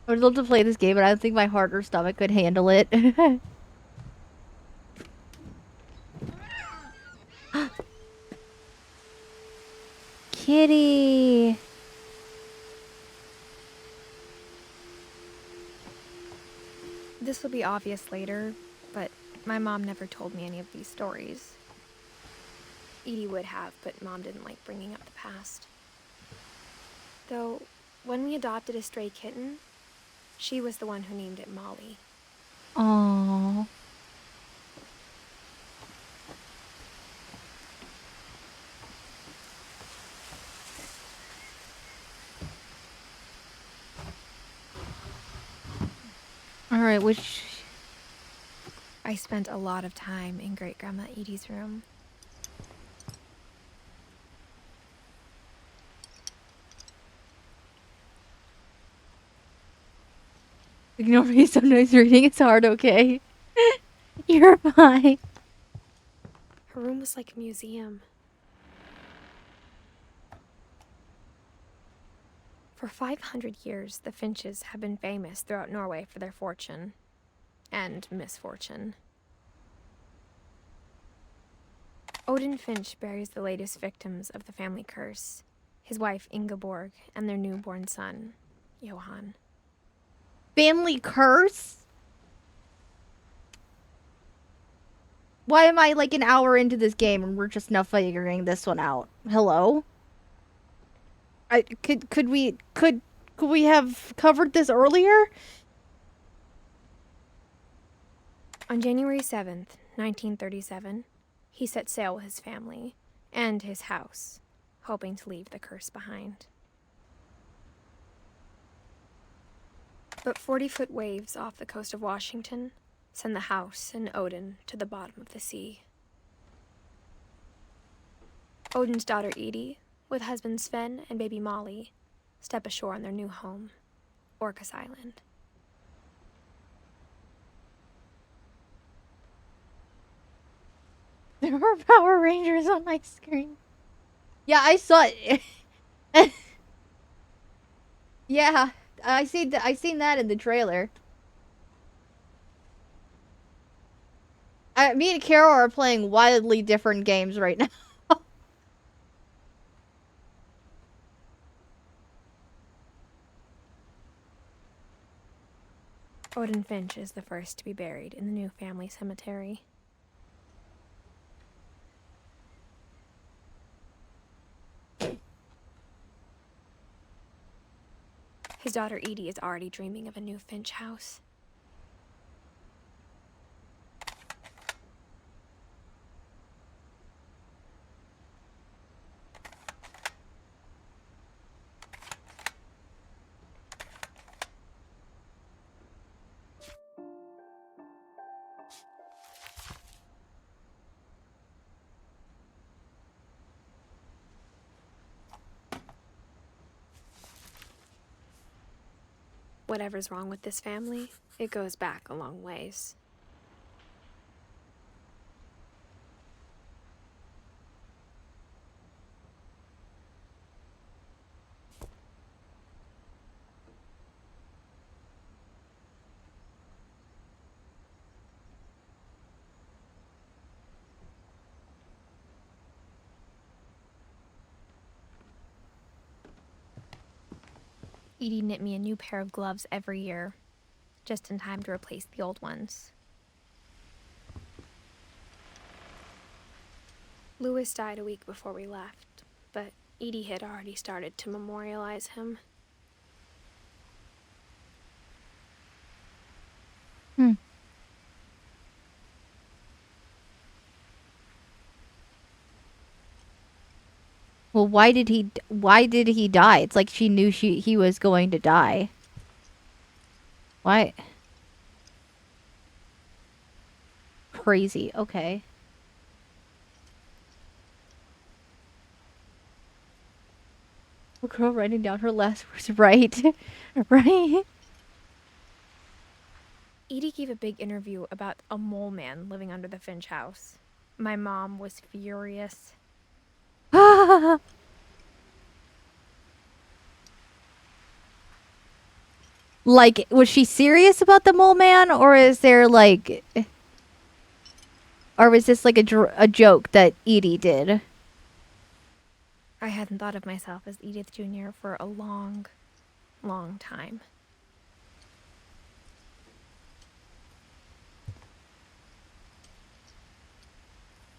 I would love to play this game, but I don't think my heart or stomach could handle it. Kitty. This will be obvious later, but my mom never told me any of these stories. Edie would have, but Mom didn't like bringing up the past. Though, when we adopted a stray kitten, she was the one who named it Molly. Aww. Alright, which... I spent a lot of time in Great-Grandma Edie's room. Ignore me, sometimes reading is hard, okay? You're fine. Her room was like a museum. For 500 years, the Finches have been famous throughout Norway for their fortune. And misfortune. Odin Finch buries the latest victims of the family curse, his wife Ingeborg and their newborn son, Johan. Family curse? Why am I like an hour into this game and we're just now figuring this one out? Hello? Could we have covered this earlier? On January 7th, 1937, he set sail with his family and his house, hoping to leave the curse behind. But 40-foot waves off the coast of Washington send the house and Odin to the bottom of the sea. Odin's daughter Edie with husband Sven and baby Molly, step ashore on their new home, Orcas Island. There are Power Rangers on my screen. Yeah, I saw it. Yeah, I seen that in the trailer. Me and Carol are playing wildly different games right now. Odin Finch is the first to be buried in the new family cemetery. His daughter Edie is already dreaming of a new Finch house. Whatever's wrong with this family, it goes back a long ways. Edie knit me a new pair of gloves every year, just in time to replace the old ones. Louis died a week before we left, but Edie had already started to memorialize him. Well, why did he die? It's like she knew he was going to die. Why? Crazy. Okay. A girl writing down her last words. Right. Right. Edie gave a big interview about a mole man living under the Finch house. My mom was furious. Like, was she serious about the mole man, or is there like, or was this like a joke that Edie did? I hadn't thought of myself as Edith Jr. for a long, long time.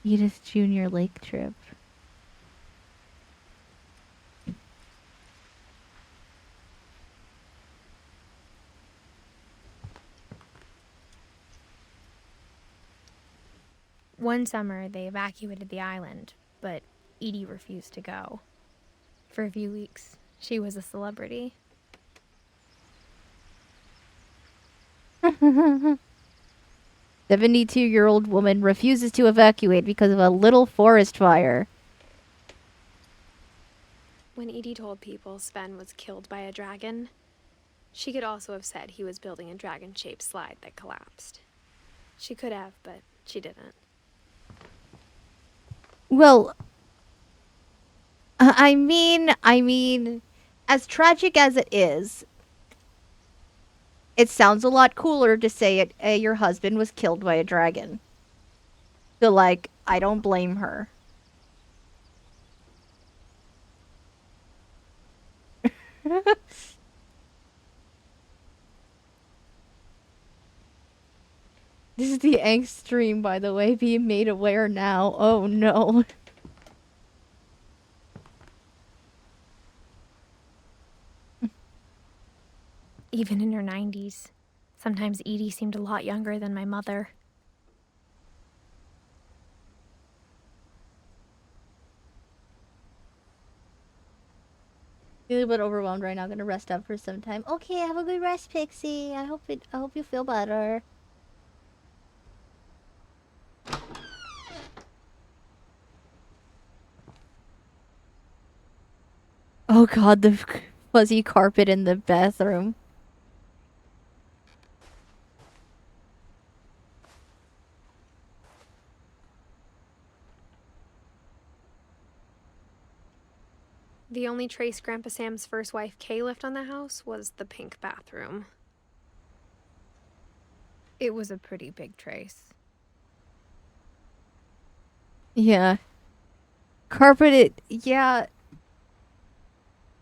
Edith Jr. lake trip. One summer, they evacuated the island, but Edie refused to go. For a few weeks, she was a celebrity. "72-year-old woman refuses to evacuate because of a little forest fire." When Edie told people Sven was killed by a dragon, she could also have said he was building a dragon-shaped slide that collapsed. She could have, but she didn't. Well, I mean, as tragic as it is, it sounds a lot cooler to say your husband was killed by a dragon. So, like, I don't blame her. This is the angst stream, by the way, being made aware now. Oh no. Even in her 90s, sometimes Edie seemed a lot younger than my mother. Feeling a bit overwhelmed right now. Gonna rest up for some time. Okay, have a good rest, Pixie. I hope you feel better. Oh god, the fuzzy carpet in the bathroom. The only trace Grandpa Sam's first wife, Kay, left on the house was the pink bathroom. It was a pretty big trace. Yeah. Carpeted, yeah.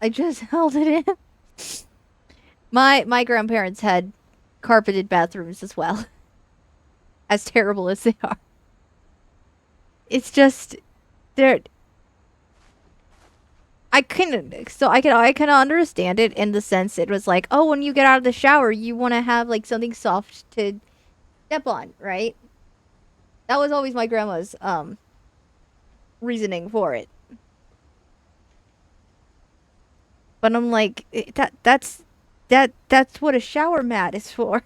I just held it in. My grandparents had carpeted bathrooms as well. As terrible as they are. It's just they're I can understand it in the sense it was like, oh, when you get out of the shower, you want to have like something soft to step on, right? That was always my grandma's reasoning for it. But I'm like, that's what a shower mat is for.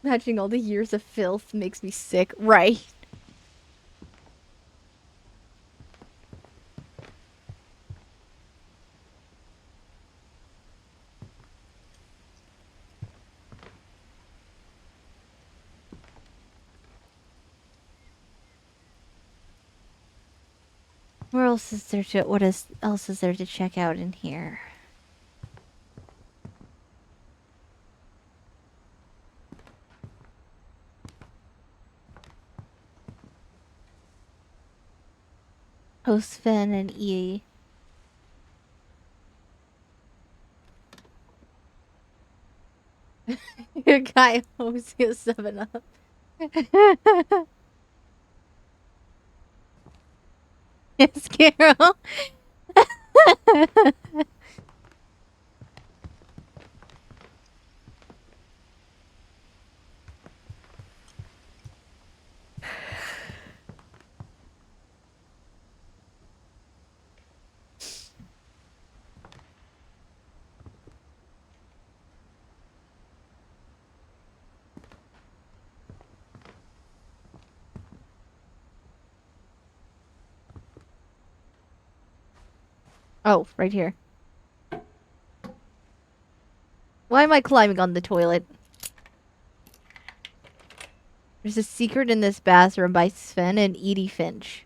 Imagining all the years of filth makes me sick, right? Where else is there to else is there to check out in here? Host Finn and E. Your guy owes you 7-Up. Yes, Carol. Oh, right here. Why am I climbing on the toilet? There's a secret in this bathroom by Sven and Edith Finch.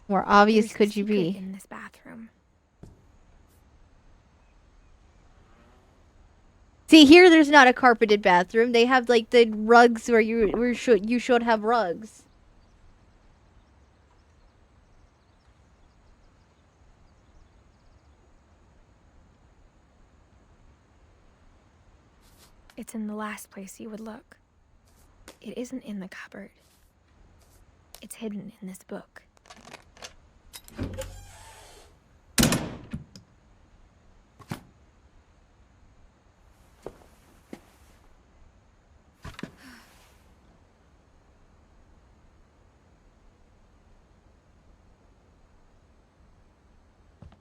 More obvious There's could a you secret be? in this bathroom. See, here there's not a carpeted bathroom. They have like the rugs where you should have rugs. It's in the last place you would look. It isn't in the cupboard. It's hidden in this book.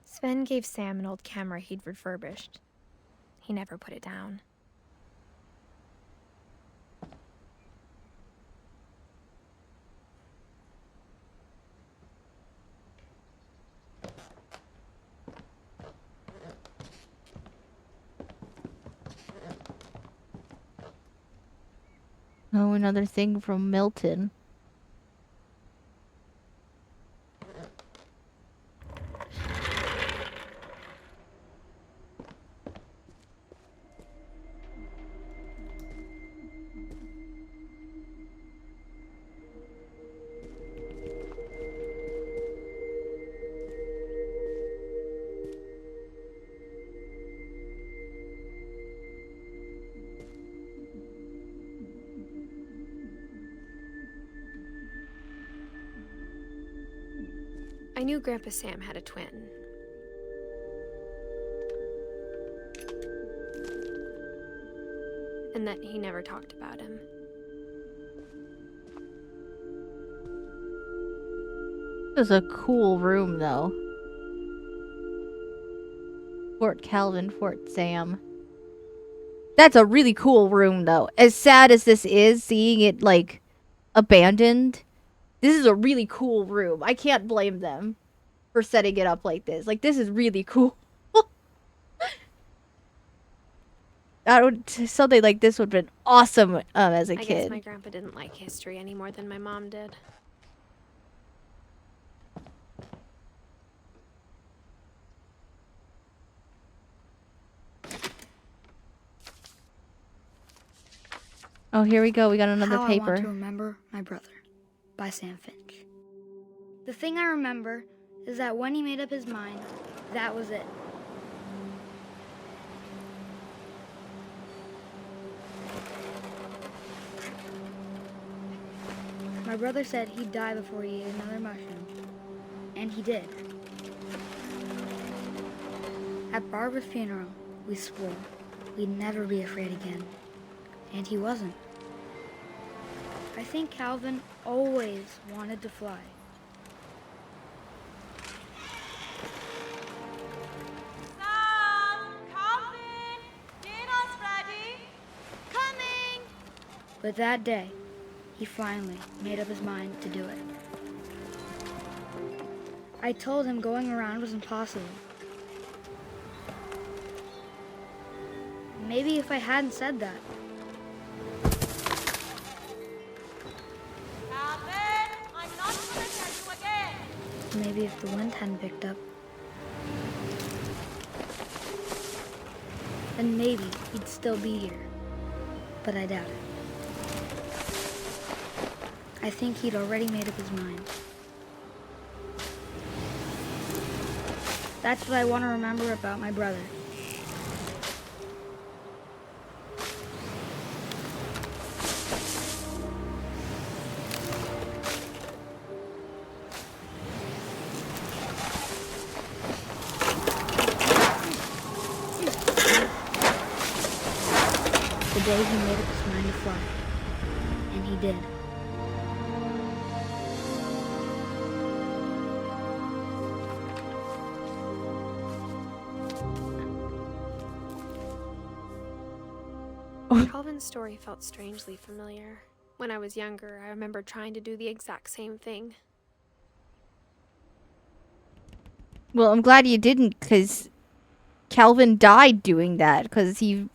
Sven gave Sam an old camera he'd refurbished. He never put it down. Oh, another thing from Milton. I knew Grandpa Sam had a twin. And that he never talked about him. This is a cool room, though. Fort Calvin, Fort Sam. That's a really cool room, though. As sad as this is, seeing it, like, abandoned, this is a really cool room. I can't blame them for setting it up like this. Like, this is really cool. Something like this would have been awesome as a I kid. guess my grandpa didn't like history any more than my mom did. Oh, here we go. We got another How paper. I Want to Remember My Brother by Sam Finch. The thing I remember is that when he made up his mind, that was it. My brother said he'd die before he ate another mushroom, and he did. At Barbara's funeral, we swore we'd never be afraid again, and he wasn't. I think Calvin always wanted to fly. Sam! Calvin! Dinner's ready! Coming! But that day, he finally made up his mind to do it. I told him going around was impossible. Maybe if I hadn't said that, Calvin! I'm not gonna tell you again! maybe if the wind hadn't picked up, then maybe he'd still be here. But I doubt it. I think he'd already made up his mind. That's what I want to remember about my brother. The day he made up his mind to fly. And he did. Calvin's story felt strangely familiar. When I was younger, I remember trying to do the exact same thing. Well, I'm glad you didn't, because Calvin died doing that, because he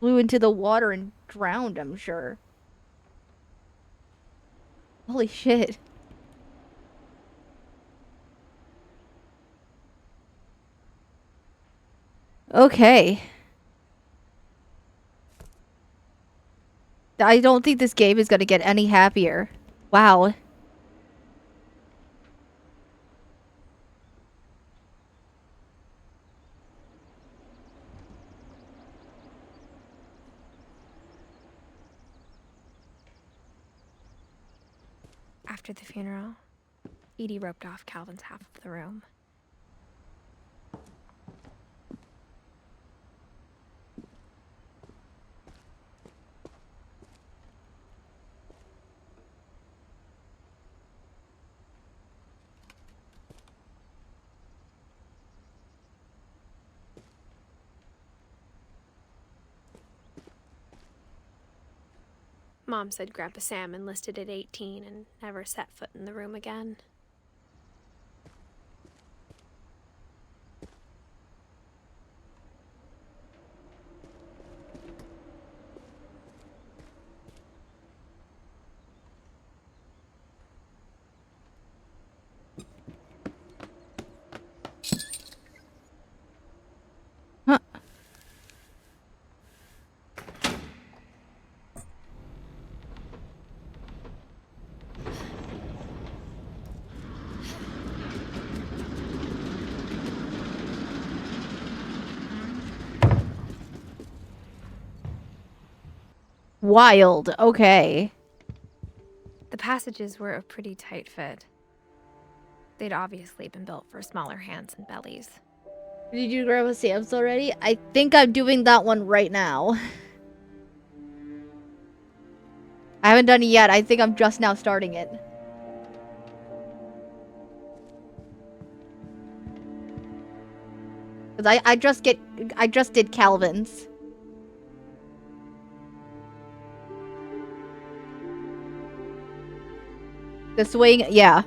flew into the water and drowned, I'm sure. Holy shit. Okay. I don't think this game is going to get any happier. Wow. After the funeral, Edie roped off Calvin's half of the room. Mom said Grandpa Sam enlisted at 18 and never set foot in the room again. Huh. Wild. Okay. The passages were a pretty tight fit. They'd obviously been built for smaller hands and bellies. Did you grab a Sam's already? I think I'm doing that one right now. I haven't done it yet. I think I'm just now starting it. Cause I just did Calvin's. The swing, yeah.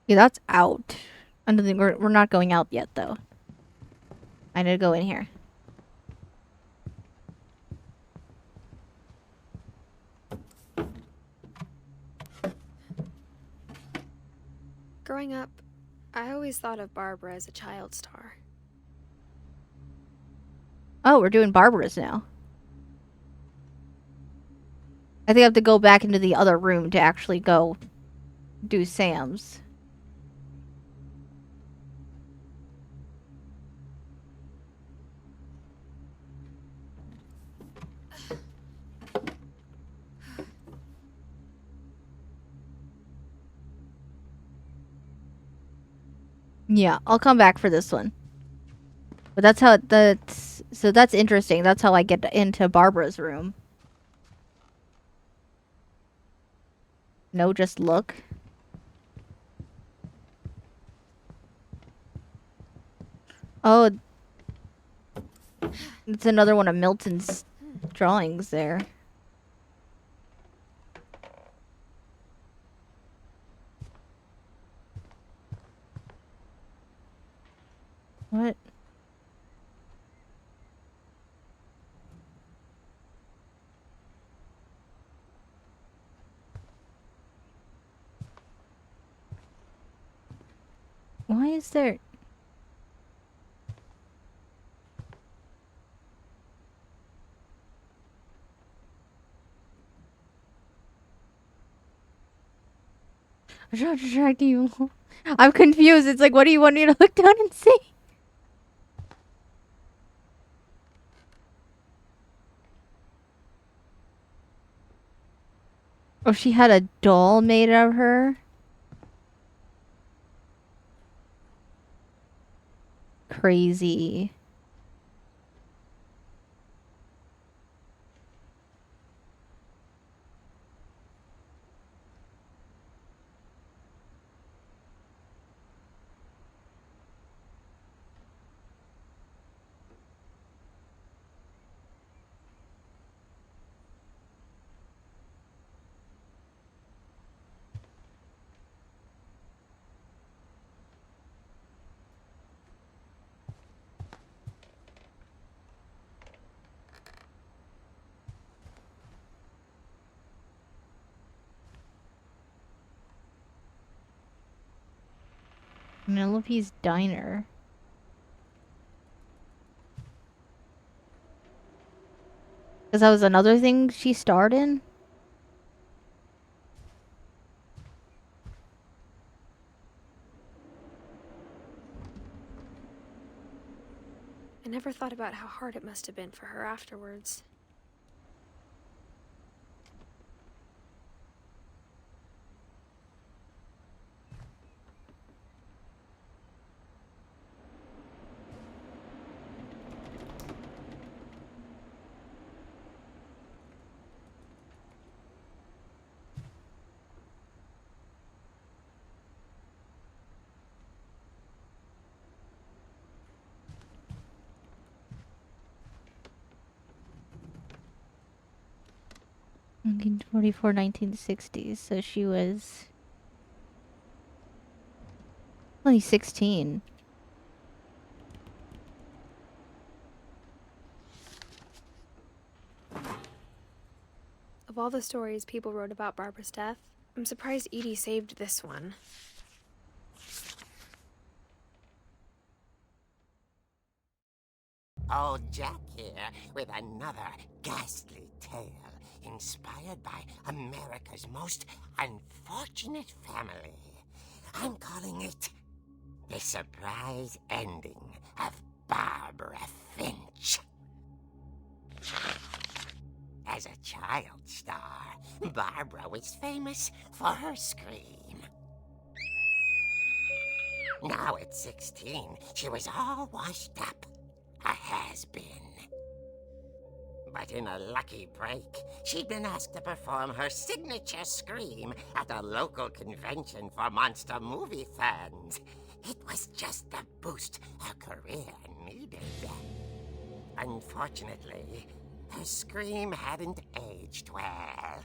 Yeah, that's out. I don't think we're not going out yet though. I need to go in here. Growing up, I always thought of Barbara as a child star. Oh, we're doing Barbara's now. I think I have to go back into the other room to actually go do Sam's. Yeah, I'll come back for this one. But that's how so that's interesting. That's how I get into Barbara's room. No, just look. Oh, it's another one of Milton's drawings there. What? Why is there... I'm trying to distract you. I'm confused. It's like, what do you want me to look down and see? Oh, she had a doll made of her? Crazy. Penelope's Diner. Because that was another thing she starred in? I never thought about how hard it must have been for her afterwards. Nineteen 1960s. So she was only 16. Of all the stories people wrote about Barbara's death, I'm surprised Edie saved this one. Old Jack here with another ghastly tale inspired by America's most unfortunate family. I'm calling it The Surprise Ending of Barbara Finch. Finch. As a child star, Barbara was famous for her scream. Now at 16, she was all washed up, a has-been. But in a lucky break, she'd been asked to perform her signature scream at a local convention for monster movie fans. It was just the boost her career needed. Unfortunately, her scream hadn't aged well.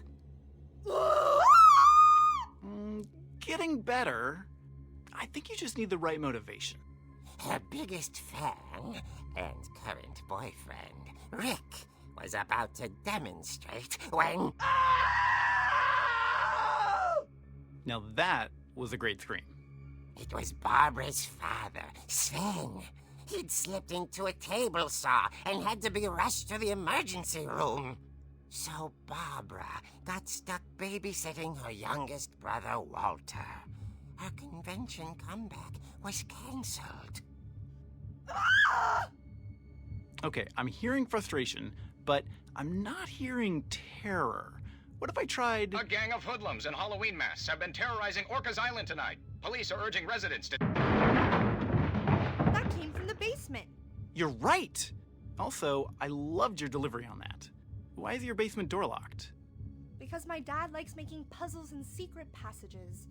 Getting better. I think you just need the right motivation. Her biggest fan and current boyfriend, Rick, was about to demonstrate when... Now that was a great scream. It was Barbara's father, Sven. He'd slipped into a table saw and had to be rushed to the emergency room. So Barbara got stuck babysitting her youngest brother, Walter. Her convention comeback was cancelled. Okay, I'm hearing frustration, but I'm not hearing terror. What if I tried... A gang of hoodlums in Halloween masks have been terrorizing Orcas Island tonight. Police are urging residents to... That came from the basement. You're right! Also, I loved your delivery on that. Why is your basement door locked? Because my dad likes making puzzles and secret passages.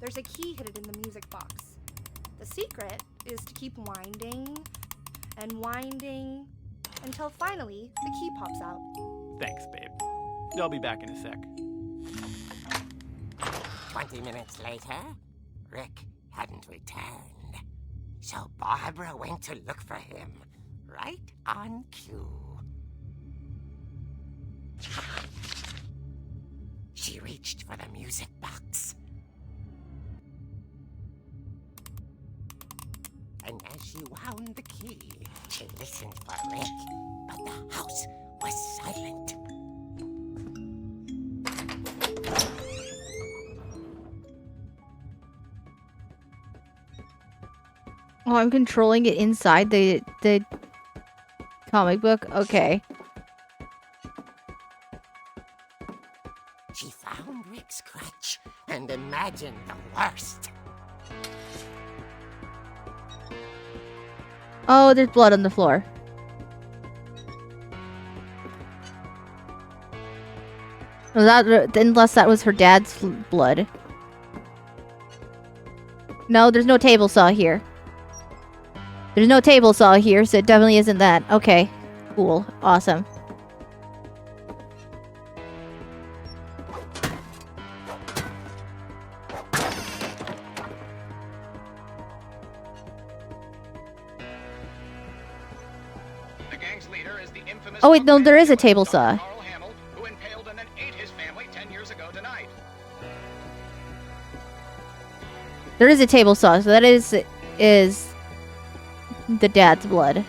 There's a key hidden in the music box. The secret is to keep winding and winding until finally the key pops out. Thanks, babe. I'll be back in a sec. 20 minutes later, Rick hadn't returned. So Barbara went to look for him, right on cue. She reached for the music box. And as she wound the key, she listened for Rick, but the house was silent. Oh, I'm controlling it inside the comic book? Okay. She found Rick's crutch and imagined the worst. Oh, there's blood on the floor. Was that, unless that was her dad's blood. No, there's no table saw here. There's no table saw here, so it definitely isn't that. Okay. Cool. Awesome. The gang's leader is the infamous... Oh wait, no, there is a table saw. Carl Hamill, who impaled and then ate his family 10 years ago tonight. There is a table saw, so that is the dad's blood.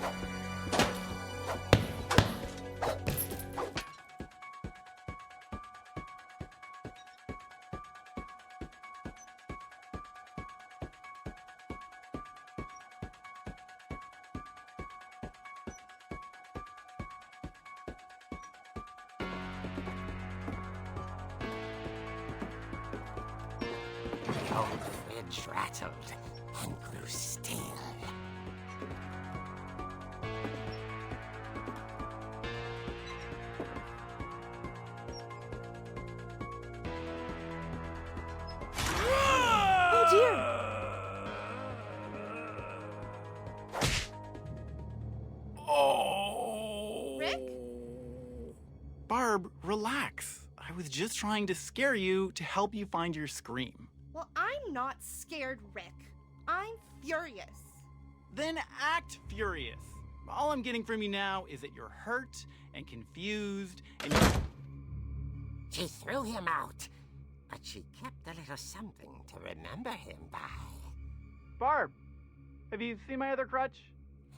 The old fridge rattled and grew still. Oh dear! Oh! Rick? Barb, relax. I was just trying to scare you to help you find your scream. Well, I'm not scared, Rick. I'm furious. Then act furious. All I'm getting from you now is that you're hurt and confused and She threw him out, but she kept a little something to remember him by. Barb, have you seen my other crutch?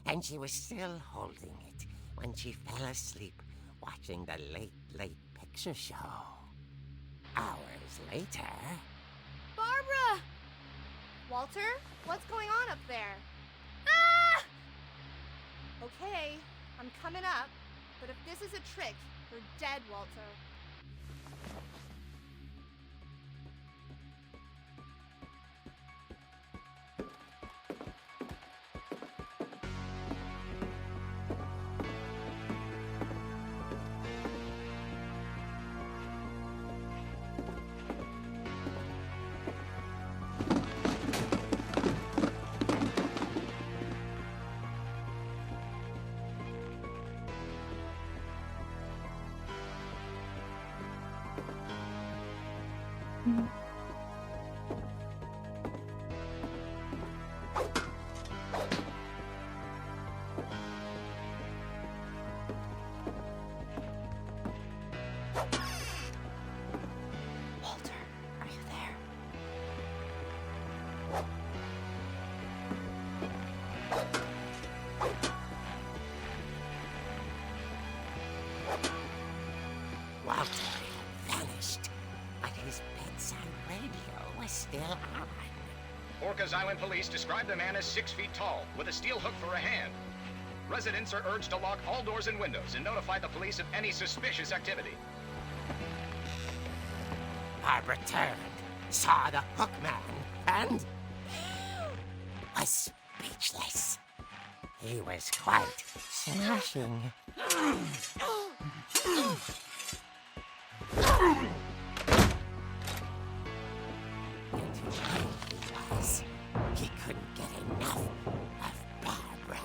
And she was still holding it when she fell asleep watching the late picture show. Hours later... Barbara! Walter, what's going on up there? Ah! Okay, I'm coming up, but if this is a trick, you're dead, Walter. Walter, are you there? Walter had vanished, but his bedside radio was still on. Orcas Island police describe the man as 6 feet tall, with a steel hook for a hand. Residents are urged to lock all doors and windows and notify the police of any suspicious activity. Barbara turned, saw the hook man, and was speechless. He was quite smashing. He couldn't get enough of Barbara.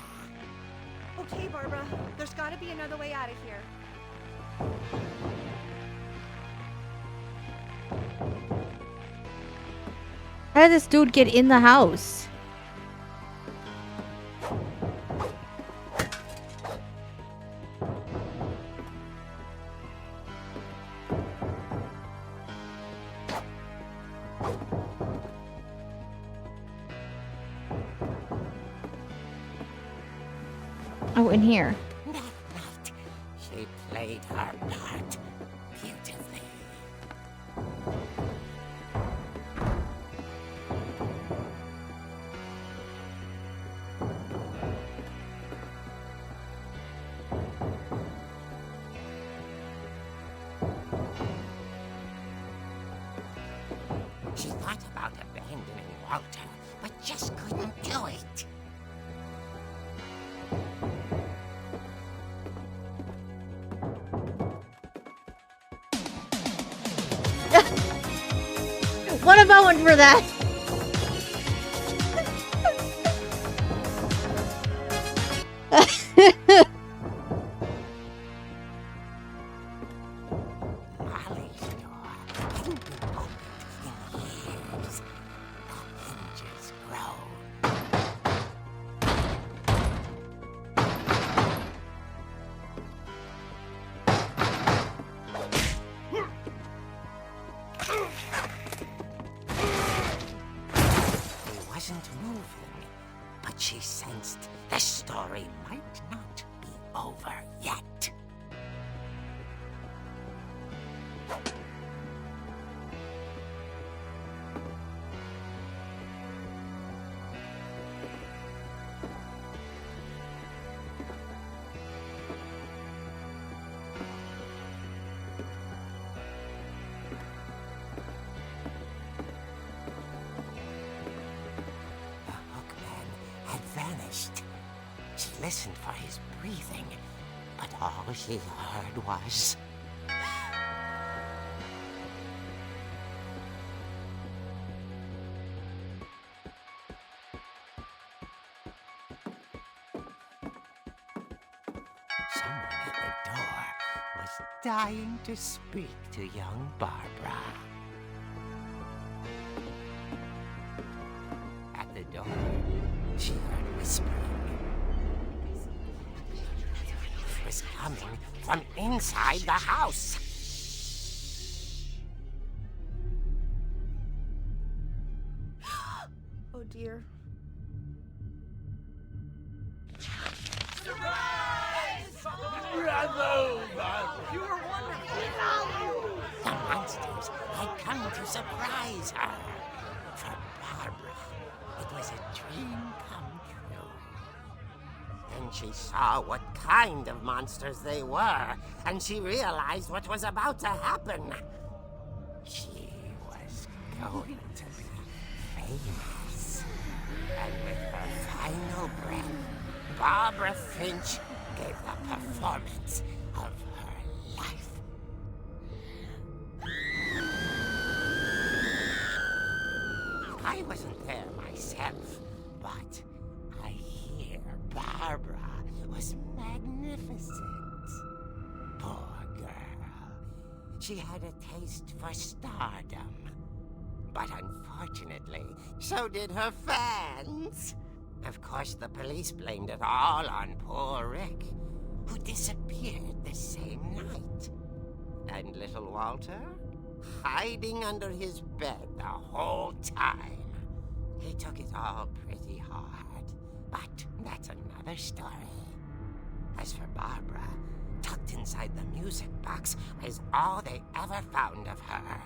Okay, Barbara, there's gotta be another way out of here. How did this dude get in the house? Oh, in here. That night, she played her part beautifully. She thought about abandoning Walter, but just couldn't do it. What a moment for that! Molly's door hadn't been opened in years. The hinges groaned. He wasn't moving, but she sensed the story might not be over yet. The hookman had vanished. She listened for his breathing, but all she heard was... someone at the door was dying to speak to young Barbara. At the door, she heard whispering. It was coming from inside the house. Oh dear. The monsters had come to surprise her. For Barbara, it was a dream come true. Then she saw what kind of monsters they were, and she realized what was about to happen. She was going to be famous. And with her final breath, Barbara Finch gave the performance of her life. I wasn't there myself, but I hear Barbara was magnificent. Poor girl. She had a taste for stardom. But unfortunately, so did her fans. Of course, the police blamed it all on poor Rick, who disappeared the same night. And little Walter? Hiding under his bed the whole time. He took it all pretty hard, but that's another story. As for Barbara, tucked inside the music box was all they ever found of her.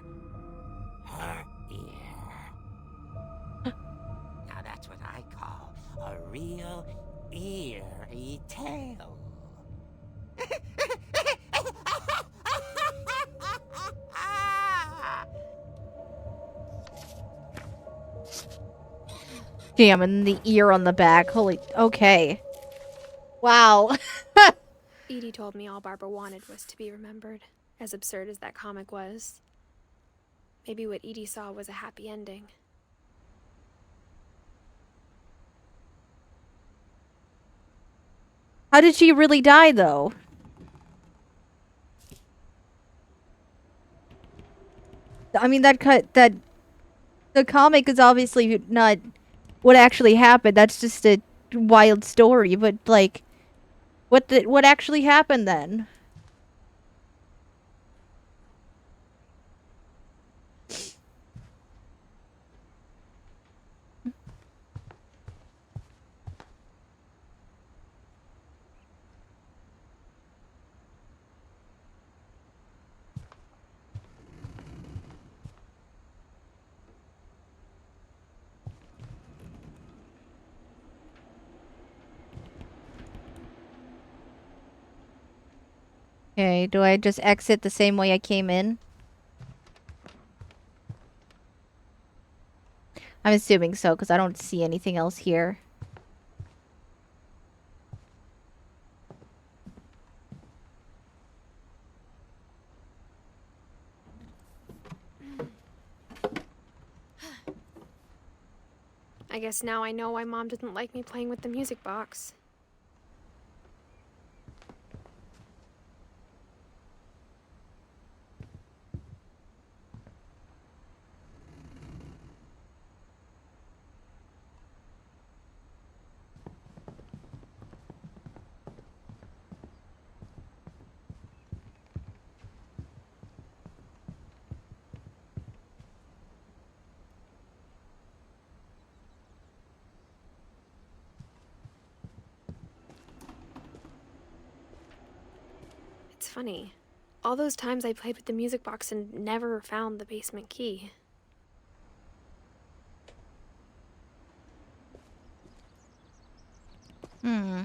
Her ear. Now that's what I call a real eerie tale. Damn, and the ear on the back. Holy... Okay. Wow. Edie told me all Barbara wanted was to be remembered, as absurd as that comic was. Maybe what Edie saw was a happy ending. How did she really die, though? I mean, that the comic is obviously not what actually happened. That's just a wild story. But like, what actually happened then? Okay, do I just exit the same way I came in? I'm assuming so, because I don't see anything else here. I guess now I know why Mom didn't like me playing with the music box. It's funny. All those times I played with the music box and never found the basement key. Hmm.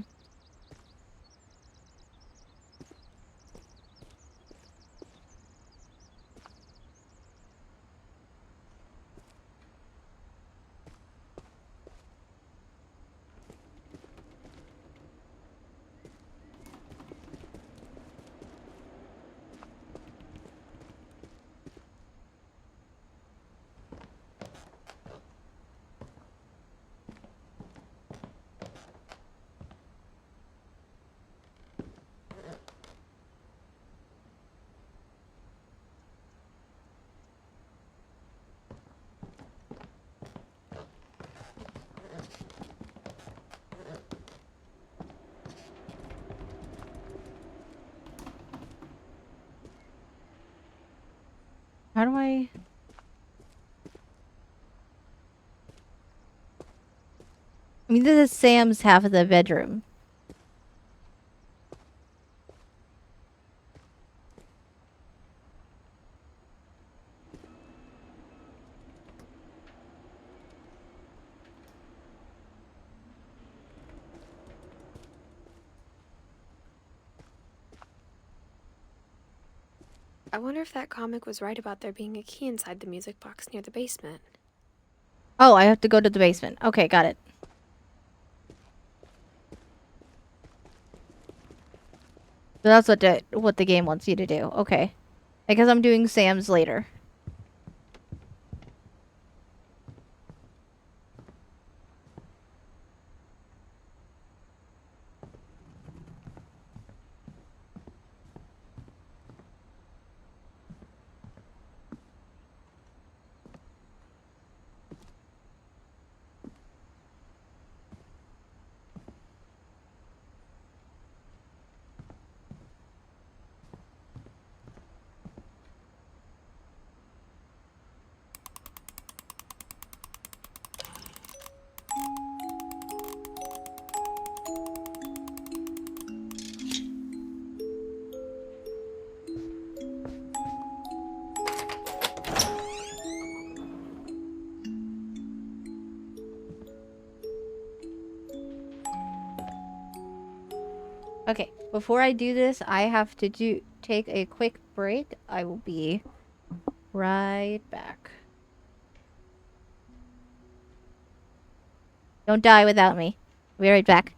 How do I... I mean, this is Sam's half of the bedroom. I wonder if that comic was right about there being a key inside the music box near the basement. Oh, I have to go to the basement. Okay, got it. So that's what the game wants you to do. Okay. I guess I'm doing Sam's later. Okay, before I do this, I have to take a quick break. I will be right back. Don't die without me. I'll be right back.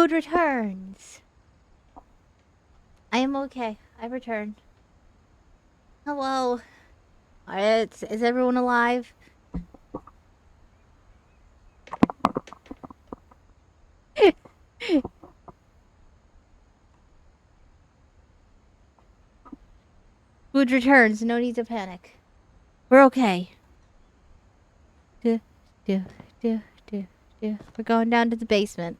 Food returns. I am okay. I returned. Hello. Is everyone alive? Food returns. No need to panic. We're okay. Do, do, do, do, do. We're going down to the basement.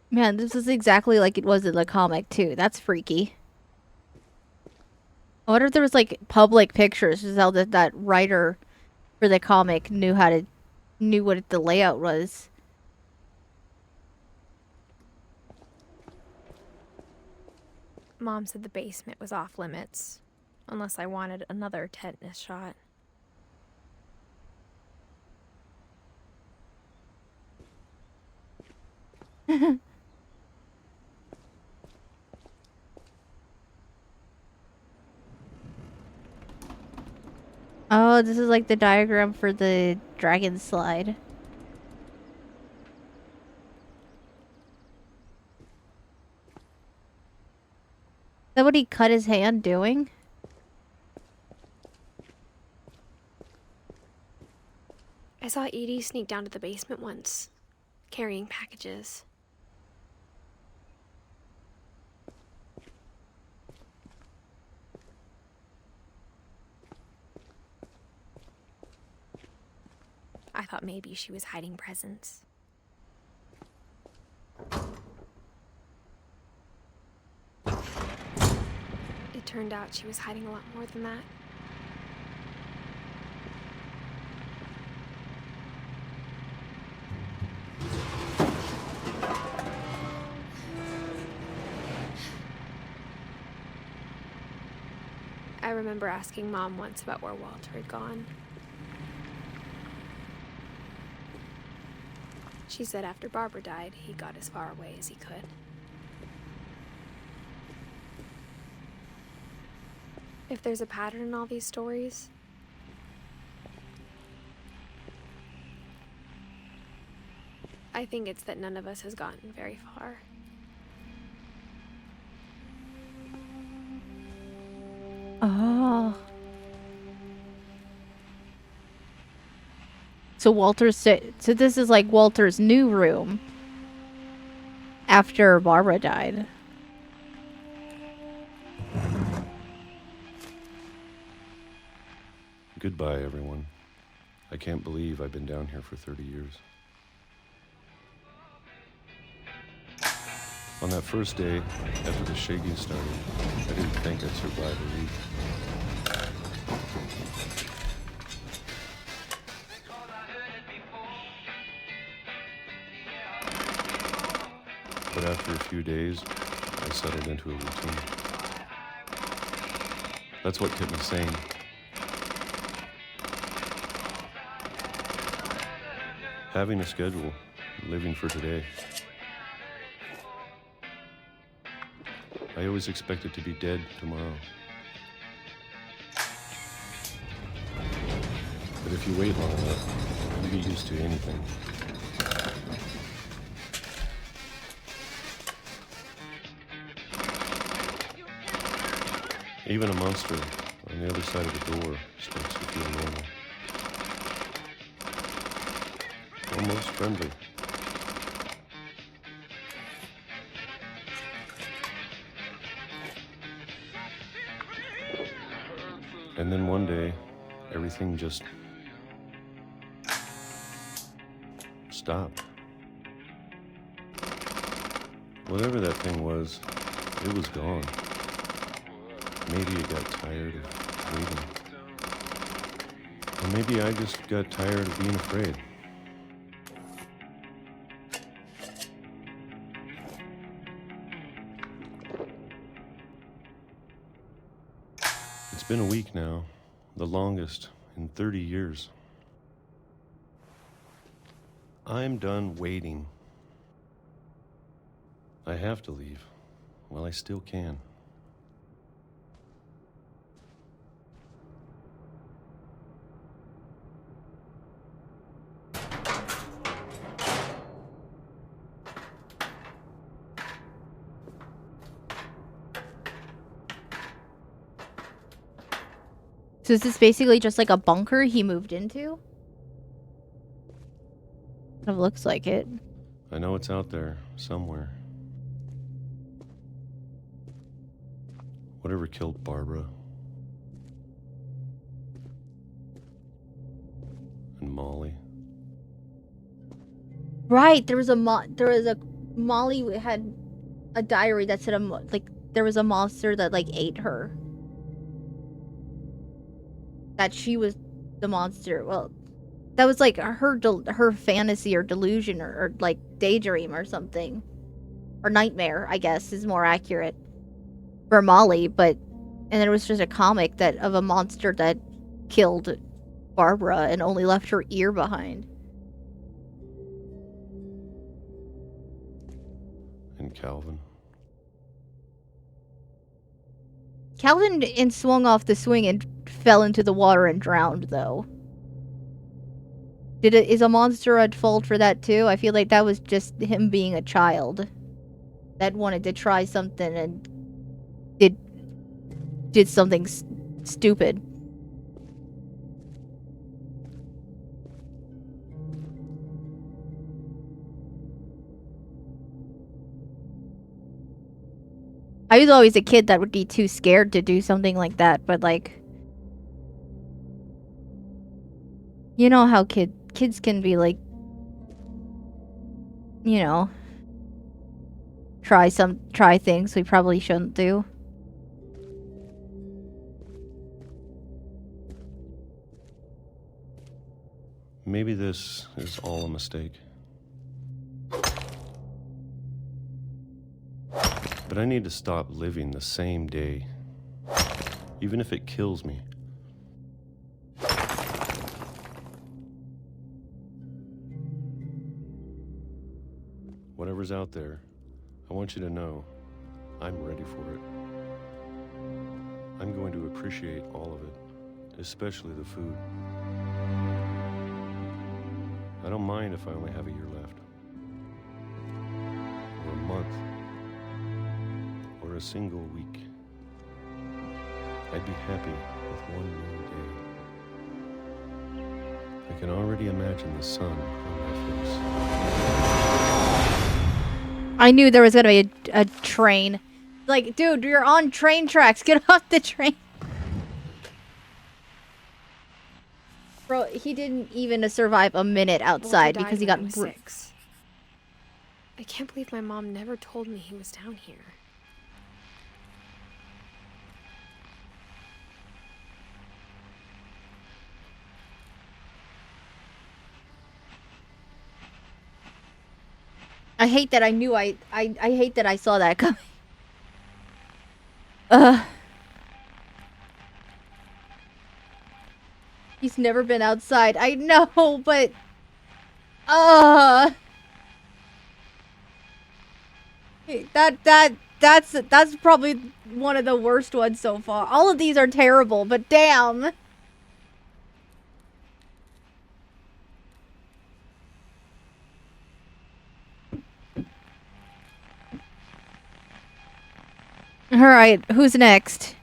Man, this is exactly like it was in the comic, too. That's freaky. I wonder if there was, like, public pictures, just how that writer for the comic knew what the layout was. Mom said the basement was off limits, unless I wanted another tetanus shot. Oh, this is like the diagram for the dragon slide. Is that what he cut his hand doing? I saw Edie sneak down to the basement once, carrying packages. I thought maybe she was hiding presents. It turned out she was hiding a lot more than that. I remember asking Mom once about where Walter had gone. She said after Barbara died, he got as far away as he could. If there's a pattern in all these stories, I think it's that none of us has gotten very far. Oh. So so this is like Walter's new room after Barbara died. Goodbye, everyone. I can't believe I've been down here for 30 years. On that first day, after the shaking started, I didn't think I'd survive a week. But after a few days, I settled into a routine. That's what kept me sane. Having a schedule, living for today. I always expected to be dead tomorrow. But if you wait long enough, you get used to anything. Even a monster on the other side of the door starts to feel normal. Almost friendly. And then one day, everything just stopped. Whatever that thing was, it was gone. Maybe it got tired of waiting. Or maybe I just got tired of being afraid. It's been a week now, the longest in 30 years. I'm done waiting. I have to leave. Well, I still can. So is this basically just like a bunker he moved into? It looks like it. I know it's out there, somewhere. Whatever killed Barbara. And Molly. Right, there was a Molly had a diary that said there was a monster that like ate her. That she was the monster. Well, that was like her fantasy or delusion or like daydream or something. Or nightmare, I guess, is more accurate for Molly, but and there was just a comic that of a monster that killed Barbara and only left her ear behind. And Calvin. Calvin swung off the swing and fell into the water and drowned, though. Is a monster at fault for that too? I feel like that was just him being a child that wanted to try something and did something stupid. I was always a kid that would be too scared to do something like that, but like, you know how kids can be like, you know, try things we probably shouldn't do. Maybe this is all a mistake. But I need to stop living the same day, even if it kills me. Whatever's out there, I want you to know I'm ready for it. I'm going to appreciate all of it, especially the food. I don't mind if I only have a year left, or a month, or a single week. I'd be happy with one new day. I can already imagine the sun on my face. I knew there was gonna be a train. Like, dude, you're on train tracks. Get off the train. Bro, he didn't even survive a minute outside Walter because he died got when I was 6. I can't believe my mom never told me he was down here. I hate that I knew I hate that I saw that coming. He's never been outside. I know, but that's probably one of the worst ones so far. All of these are terrible, but damn. All right, who's next?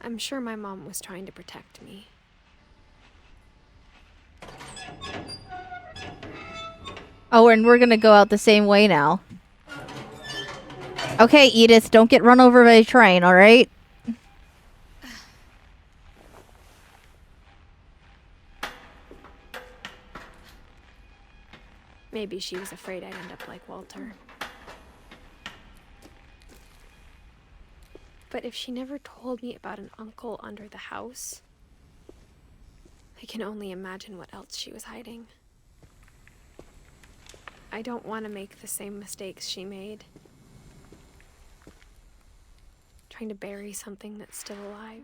I'm sure my mom was trying to protect me. Oh, and we're gonna go out the same way now. Okay, Edith, don't get run over by a train, alright? Maybe she was afraid I'd end up like Walter. But if she never told me about an uncle under the house, I can only imagine what else she was hiding. I don't want to make the same mistakes she made. trying to bury something that's still alive.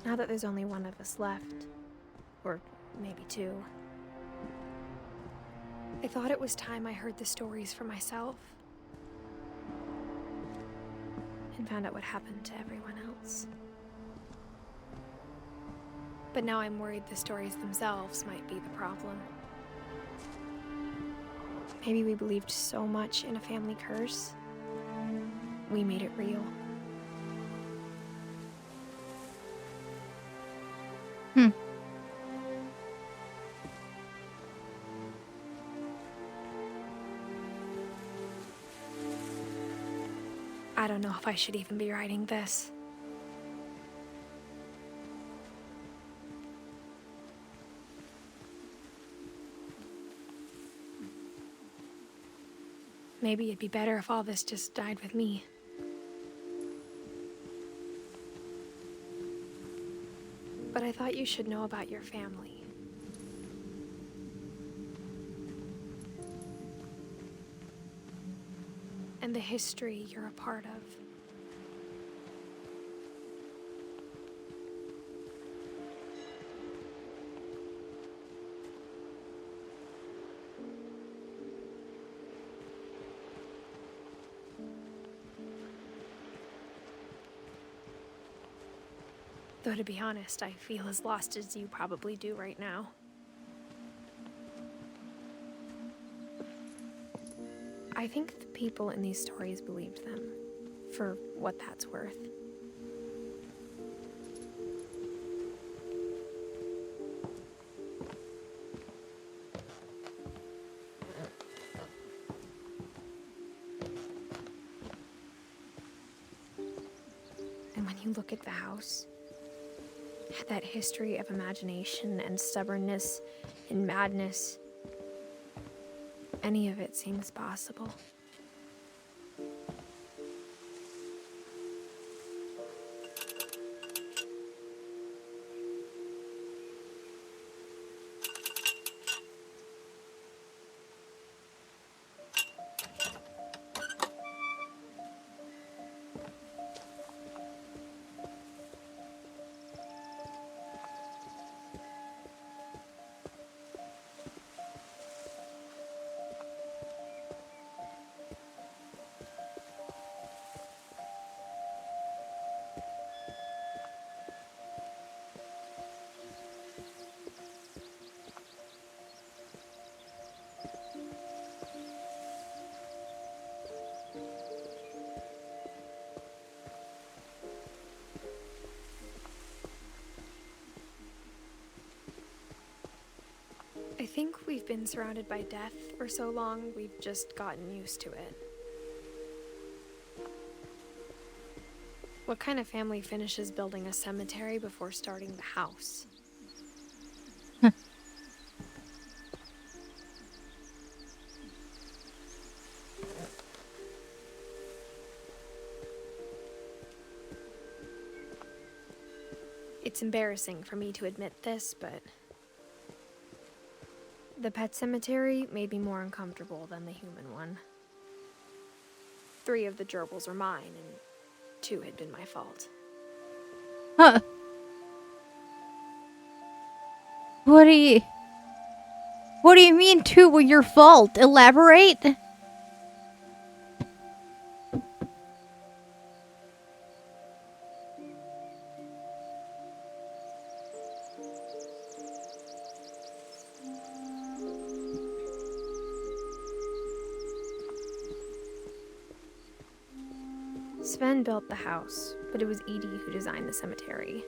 Now that there's only one of us left, or maybe two, I thought it was time I heard the stories for myself and found out what happened to everyone else. But now I'm worried the stories themselves might be the problem. Maybe we believed so much in a family curse, we made it real. I don't know if I should even be writing this. Maybe it'd be better if all this just died with me. But I thought you should know about your family. And the history you're a part of. Though to be honest, I feel as lost as you probably do right now. I think the people in these stories believed them, for what that's worth. And when you look at the house, that history of imagination and stubbornness and madness, any of it seems possible. I think we've been surrounded by death for so long, we've just gotten used to it. What kind of family finishes building a cemetery before starting the house? It's embarrassing for me to admit this, but the pet cemetery made me more uncomfortable than the human one. 3 of the gerbils were mine, and 2 had been my fault. Huh. What do you mean 2 were your fault? Elaborate? Sven built the house, but it was Edie who designed the cemetery.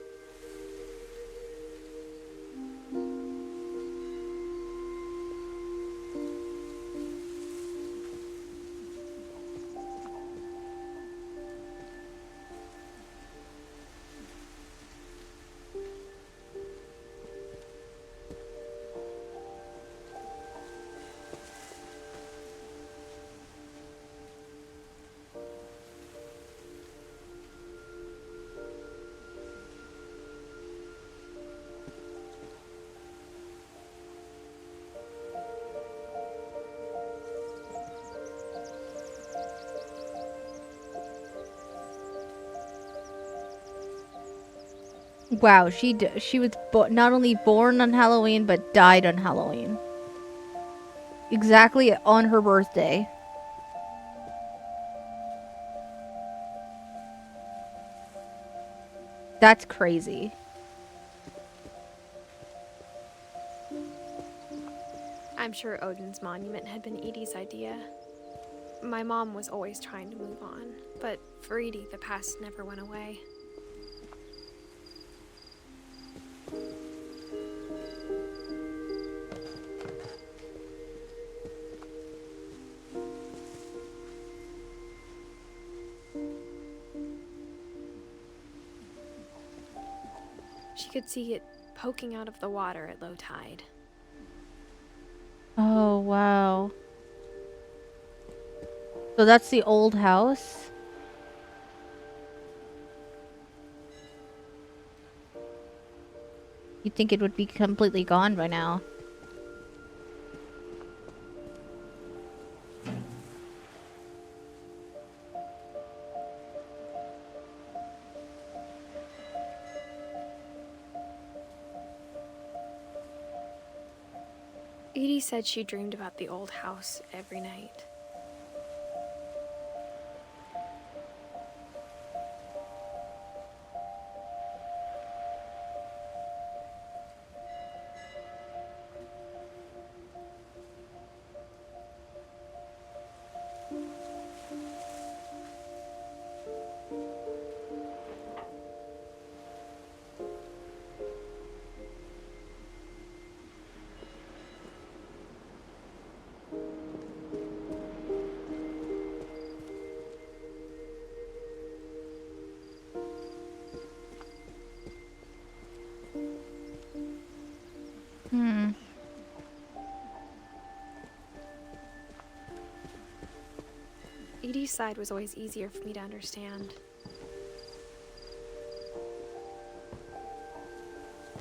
Wow, she was not only born on Halloween, but died on Halloween. Exactly on her birthday. That's crazy. I'm sure Odin's monument had been Edie's idea. My mom was always trying to move on, but for Edie, the past never went away. She could see it poking out of the water at low tide. Oh, wow. So that's the old house? You'd think it would be completely gone by now. Edie said she dreamed about the old house every night. Edie's side was always easier for me to understand.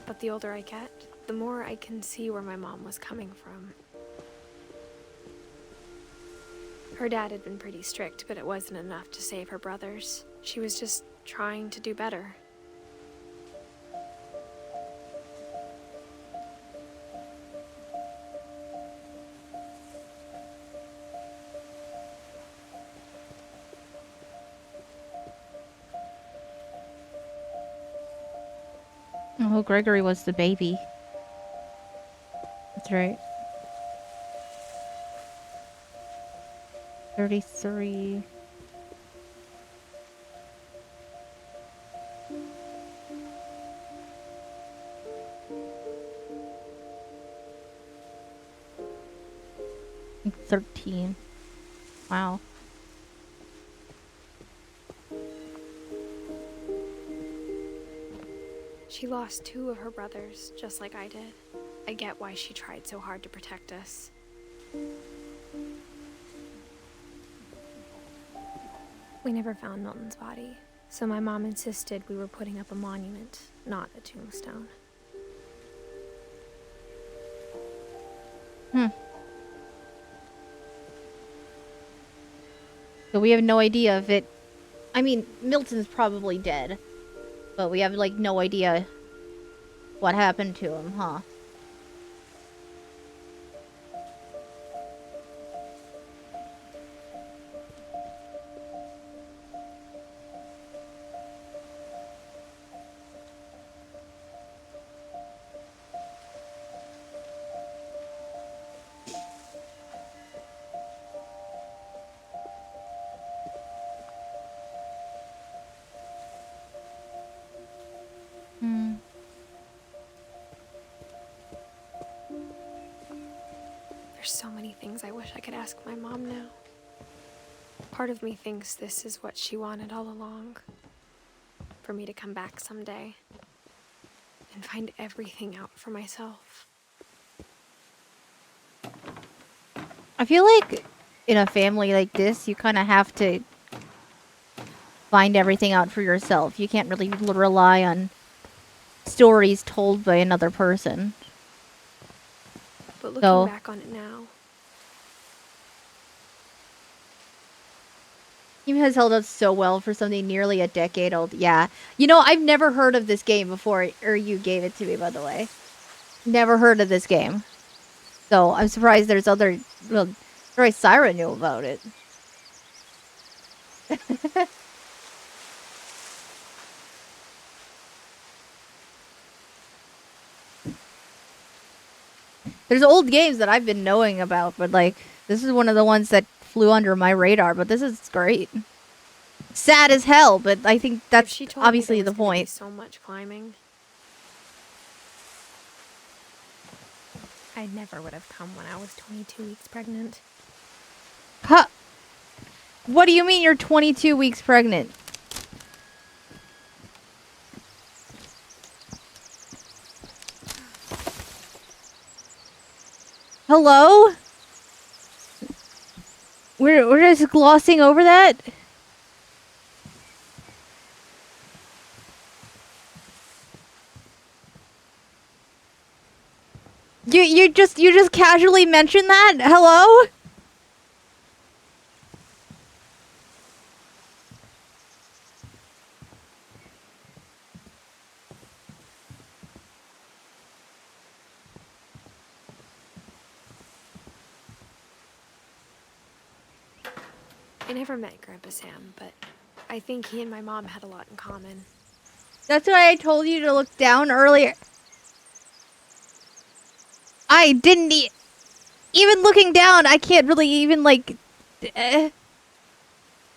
But the older I get, the more I can see where my mom was coming from. Her dad had been pretty strict, but it wasn't enough to save her brothers. She was just trying to do better. Oh, Gregory was the baby. That's right. 33. I think 13. Wow. She lost 2 of her brothers, just like I did. I get why she tried so hard to protect us. We never found Milton's body, so my mom insisted we were putting up a monument, not a tombstone. So we have no idea if it... I mean, Milton's probably dead. But we have, like, no idea what happened to him, huh? There's so many things I wish I could ask my mom now. Part of me thinks this is what she wanted all along. For me to come back someday and find everything out for myself. I feel like in a family like this, you kind of have to find everything out for yourself. You can't really rely on stories told by another person. But looking back on it now, Game has held up so well for something nearly a decade old. Yeah. You know, I've never heard of this game before, or you gave it to me, by the way. Never heard of this game. So, I'm surprised there's other... Well, surprised Syra knew about it. There's old games that I've been knowing about, but, like, this is one of the ones that flew under my radar, but this is great. Sad as hell, but I think that's If she told me obviously there the was gonna be point. so much climbing, I never would have come when I was 22 weeks pregnant. Huh. What do you mean you're 22 weeks pregnant? Hello? We're just glossing over that? You just casually mentioned that? Hello? I never met Grandpa Sam, but I think he and my mom had a lot in common. That's why I told you to look down earlier. I didn't even looking down, I can't really even, like... I'm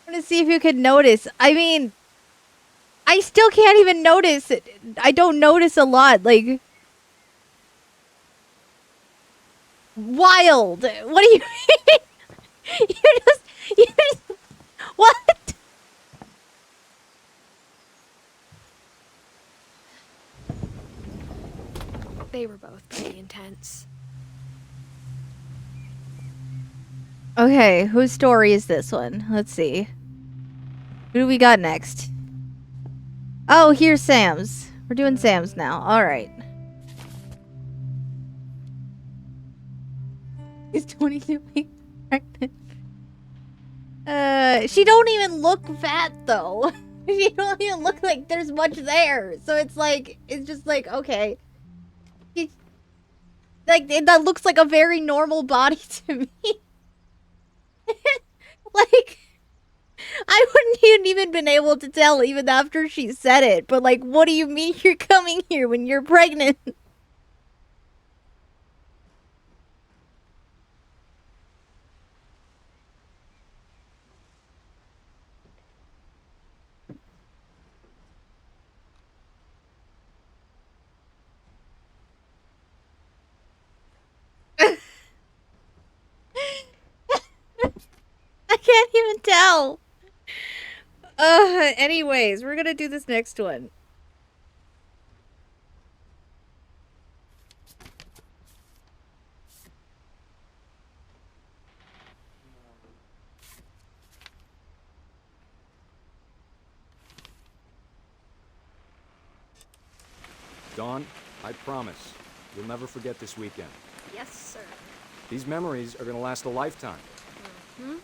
gonna see if you could notice. I mean... I still can't even notice it. I don't notice a lot, like... Wild! What do you mean? You just... What? They were both pretty intense. Okay, whose story is this one? Let's see. Who do we got next? Oh, here's Sam's. We're doing Sam's now. Alright. He's 22 weeks pregnant. She don't even look fat, though. She don't even look like there's much there. So it's like, it's just like, okay. Like, that looks like a very normal body to me. Like, I wouldn't even been able to tell even after she said it. But, like, what do you mean you're coming here when you're pregnant? I can't even tell. Anyways, we're gonna do this next one. Dawn, I promise, you'll never forget this weekend. Yes, sir. These memories are gonna last a lifetime. Hmm?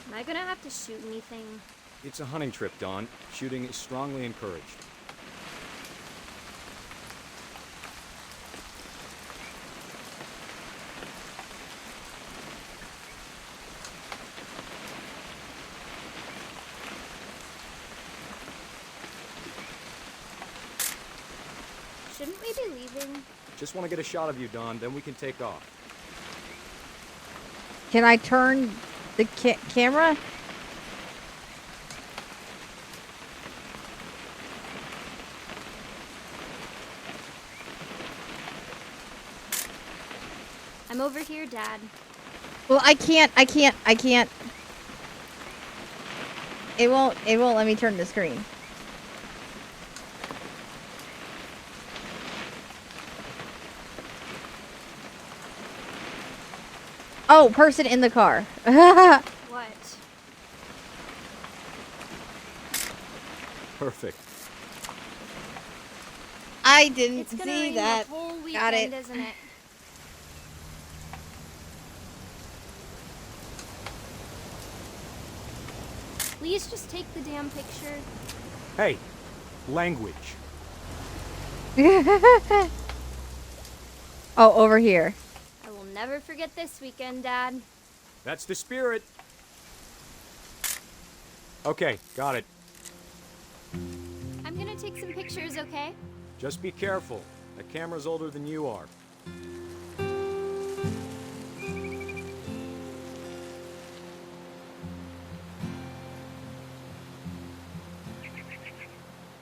Am I gonna have to shoot anything? It's a hunting trip, Dawn. Shooting is strongly encouraged. Shouldn't we be leaving? Just want to get a shot of you, Dawn, then we can take off. Can I turn the camera? I'm over here, Dad. Well, I can't. It won't let me turn the screen. Oh, person in the car. What? Perfect. I didn't It's gonna see rain that. the whole weekend, Got it. isn't it? Please just take the damn picture. Hey, language. Oh, over here. I will never forget this weekend, Dad. That's the spirit. Okay, got it. I'm gonna take some pictures, okay? Just be careful. That camera's older than you are.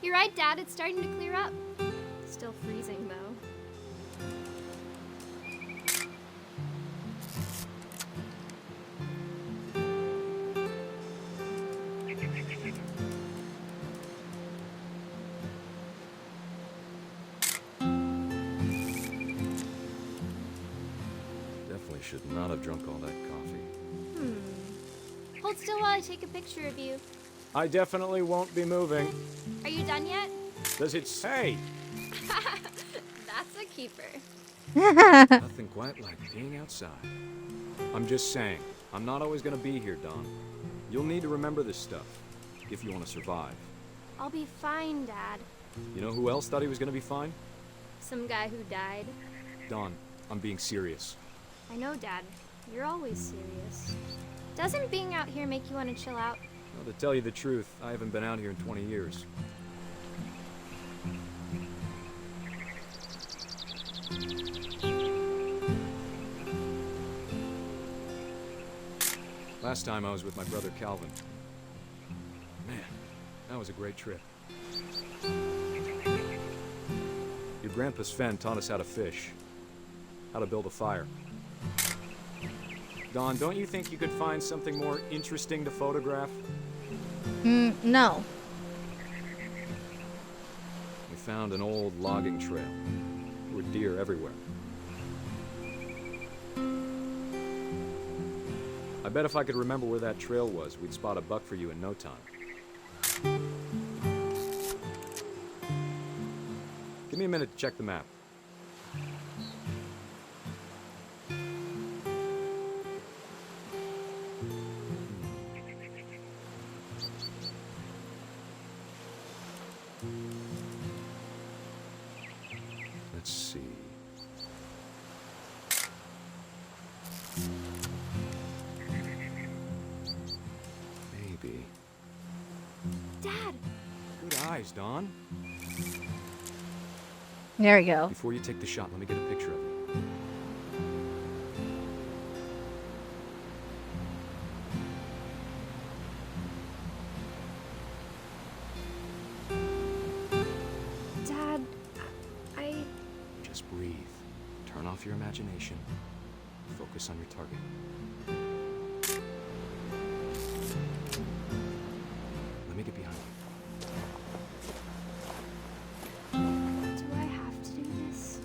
You're right, Dad. It's starting to clear up. Still freezing, though. Definitely should not have drunk all that coffee. Hold still while I take a picture of you. I definitely won't be moving. Are you done yet? Does it say? That's a keeper. Nothing quite like being outside. I'm just saying, I'm not always gonna be here, Don. You'll need to remember this stuff, if you want to survive. I'll be fine, Dad. You know who else thought he was gonna be fine? Some guy who died. Don, I'm being serious. I know, Dad. You're always serious. Doesn't being out here make you want to chill out? Well, to tell you the truth, I haven't been out here in 20 years. Last time I was with my brother Calvin. Man, that was a great trip. Your grandpa Sven taught us how to fish, how to build a fire. Don, don't you think you could find something more interesting to photograph? No. We found an old logging trail. There were deer everywhere. I bet if I could remember where that trail was, we'd spot a buck for you in no time. Give me a minute to check the map. Let's see. Maybe. Dad! Good eyes, Don. There we go. Before you take the shot, let me get a picture of you. Dad, I... Just breathe. Turn off your imagination. Focus on your target. Let me get behind you. Do I have to do this?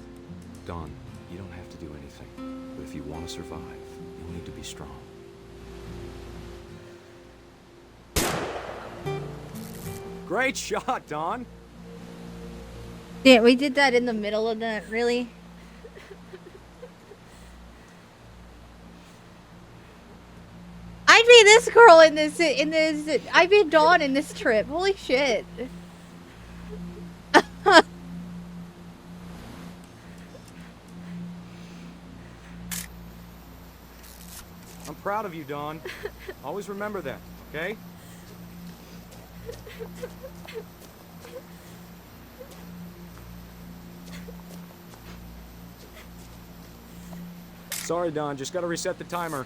Don, you don't have to do anything. But if you want to survive, you'll need to be strong. Great shot, Don! Yeah, we did that in the middle of that, really? I'd be this girl in this, I'd be Dawn in this trip. Holy shit. I'm proud of you, Don. Always remember that, okay? Sorry, Don. Just gotta reset the timer.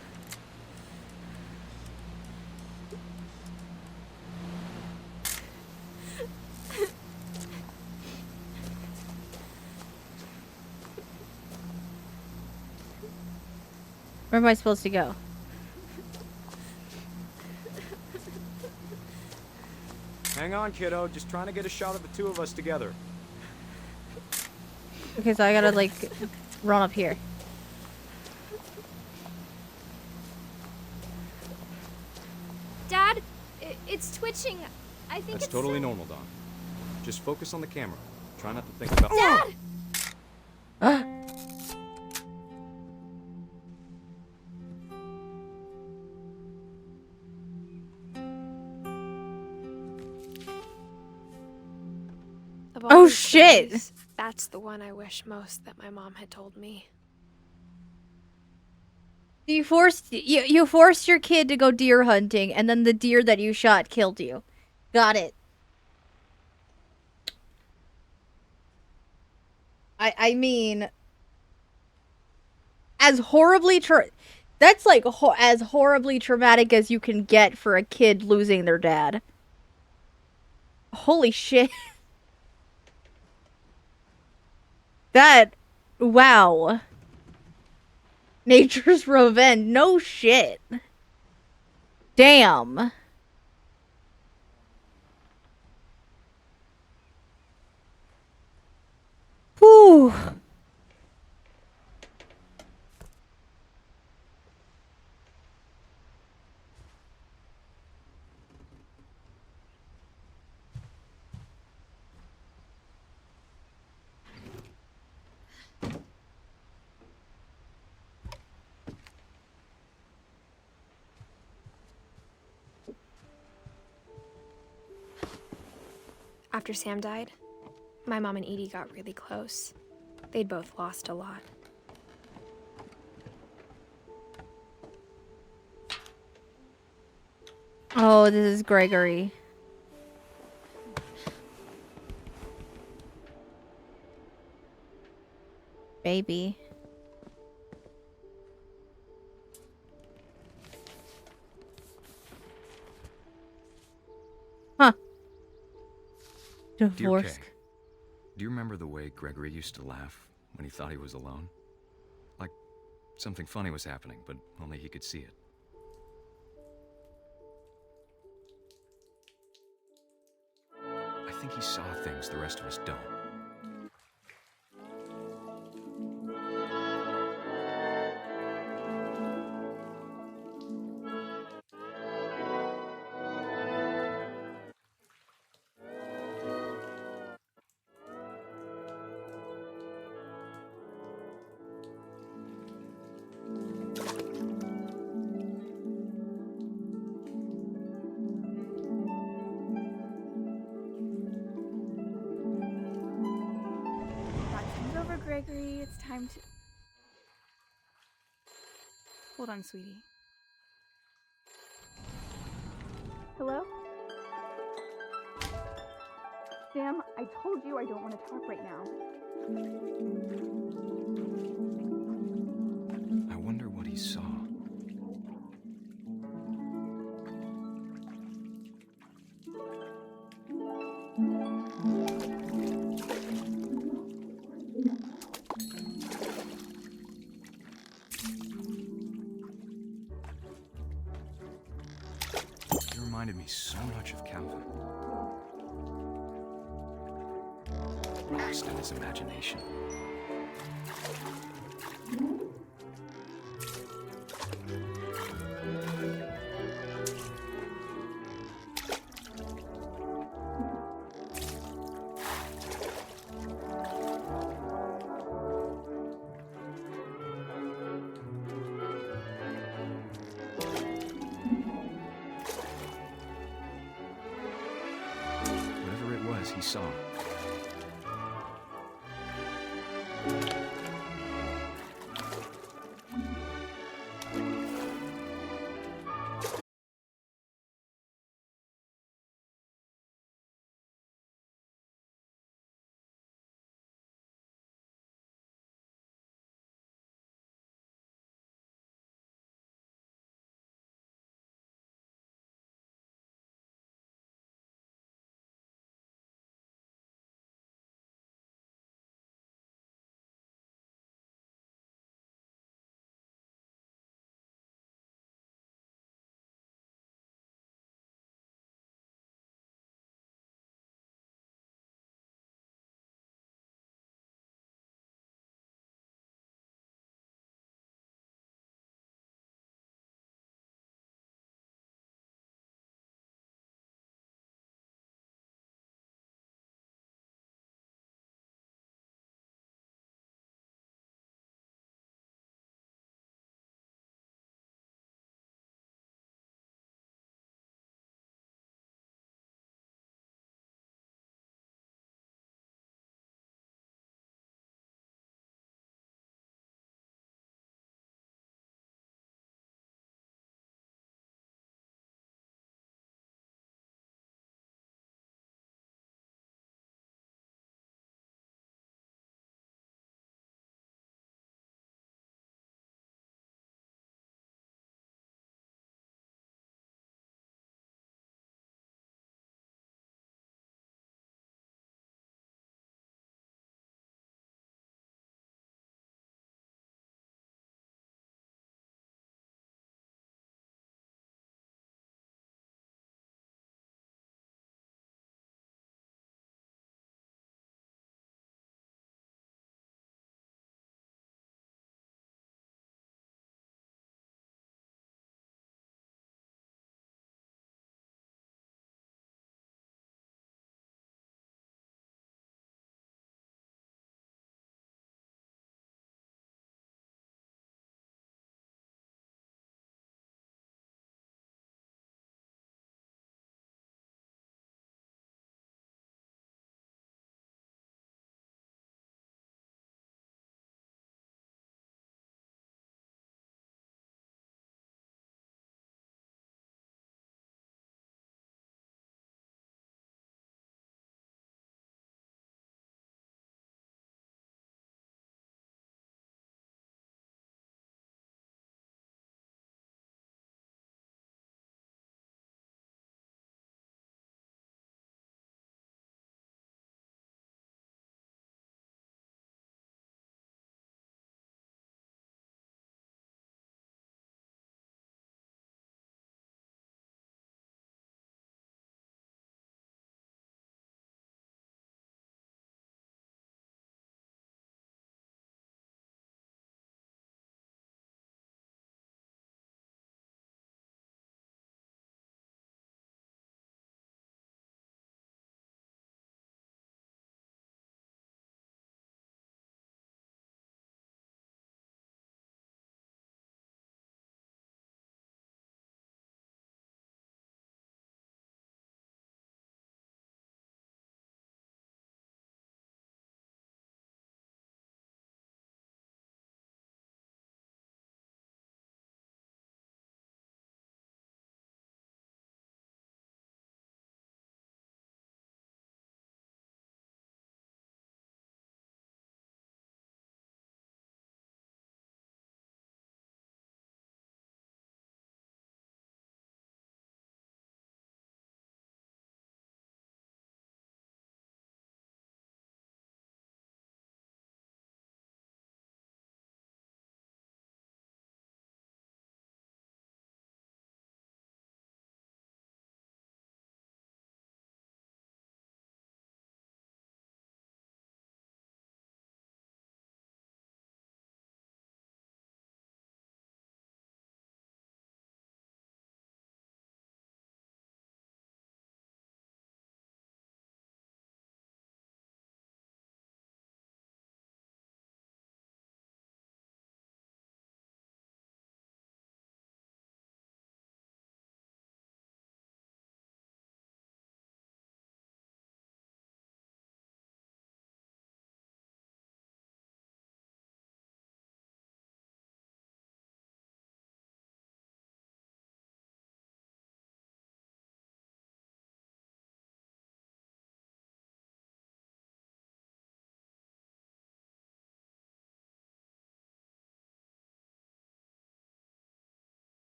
Where am I supposed to go? Hang on, kiddo. Just trying to get a shot of the two of us together. Okay, so I gotta, like, run up here. Dad, it's twitching. I think That's it's totally normal, Don. Just focus on the camera. Try not to think about... Dad! Of all Oh, these shit. stories, that's the one I wish most that my mom had told me. You forced your kid to go deer hunting, and then the deer that you shot killed you. Got it. I mean, as horribly that's like as horribly traumatic as you can get for a kid losing their dad. Holy shit. That, wow. Nature's revenge. No shit. Damn. Whew. After Sam died, my mom and Edie got really close. They'd both lost a lot. Oh, this is Gregory. Baby. Huh. Dear Divorce. Kay, do you remember the way Gregory used to laugh when he thought he was alone? Like something funny was happening, but only he could see it. I think he saw things the rest of us don't. That's over, Gregory. It's time to... Hold on, sweetie. Hello? Sam, I told you I don't want to talk right now. I wonder what he saw. He reminded me so much of Calvin. Lost in his imagination. Whatever it was, he saw.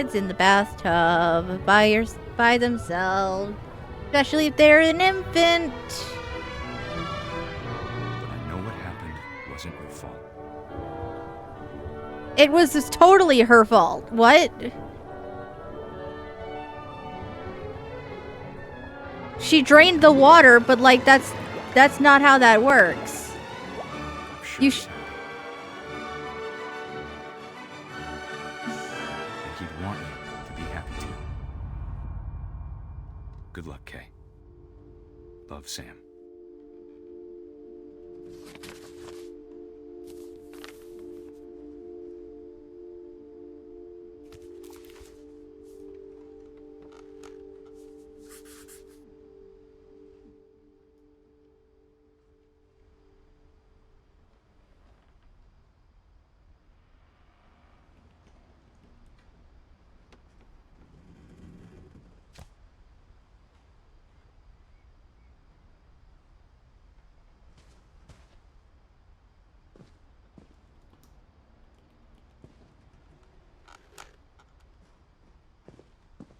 kids in the bathtub by themselves, especially if they're an infant. But I know what happened wasn't your fault. It was just totally her fault. What? She drained the water, but like that's not how that works. You And he'd want you to be happy too. Good luck, Kay. Love, Sam.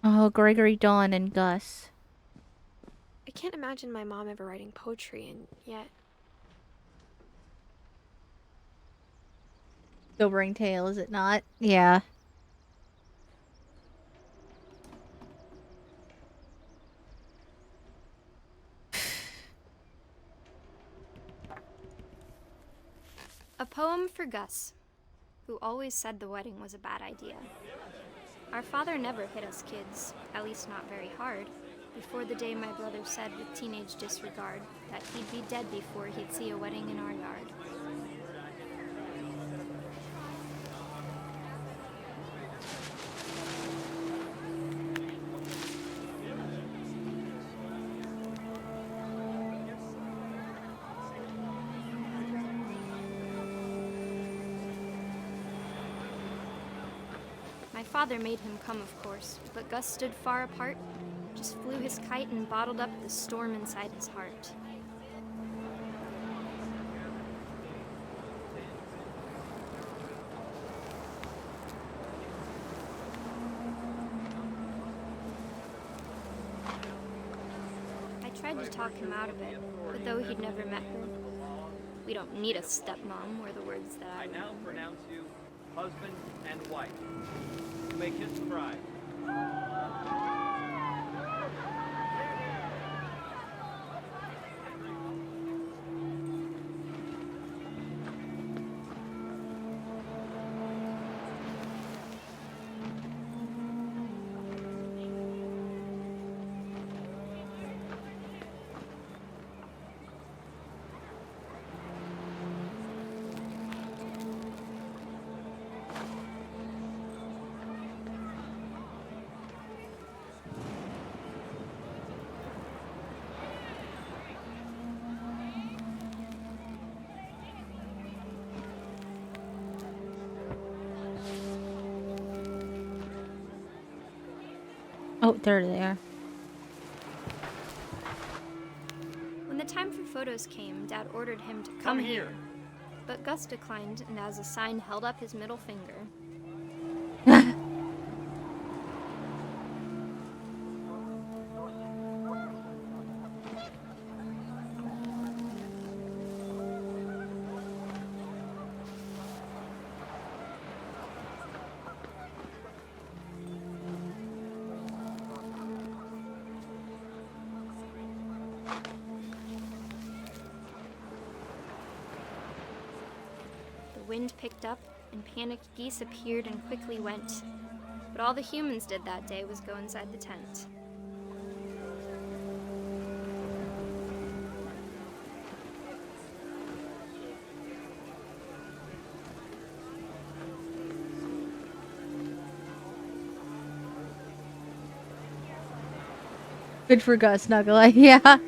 Oh, Gregory, Dawn, and Gus. I can't imagine my mom ever writing poetry, and yet... Sobering tale, is it not? Yeah. A poem for Gus, who always said the wedding was a bad idea. Our father never hit us kids, at least not very hard, before the day my brother said with teenage disregard that he'd be dead before he'd see a wedding in our yard. My father made him come, of course, but Gus stood far apart, just flew his kite and bottled up the storm inside his heart. I tried to talk him out of it, but though he'd never met her, we don't need a stepmom, were the words that I now pronounce you husband and wife. You may kiss the bride. Oh, there they are. When the time for photos came, Dad ordered him to come here. But Gus declined and as a sign held up his middle finger. The wind picked up, and panicked geese appeared and quickly went. But all the humans did that day was go inside the tent. Good for Gus, not gonna lie. Yeah.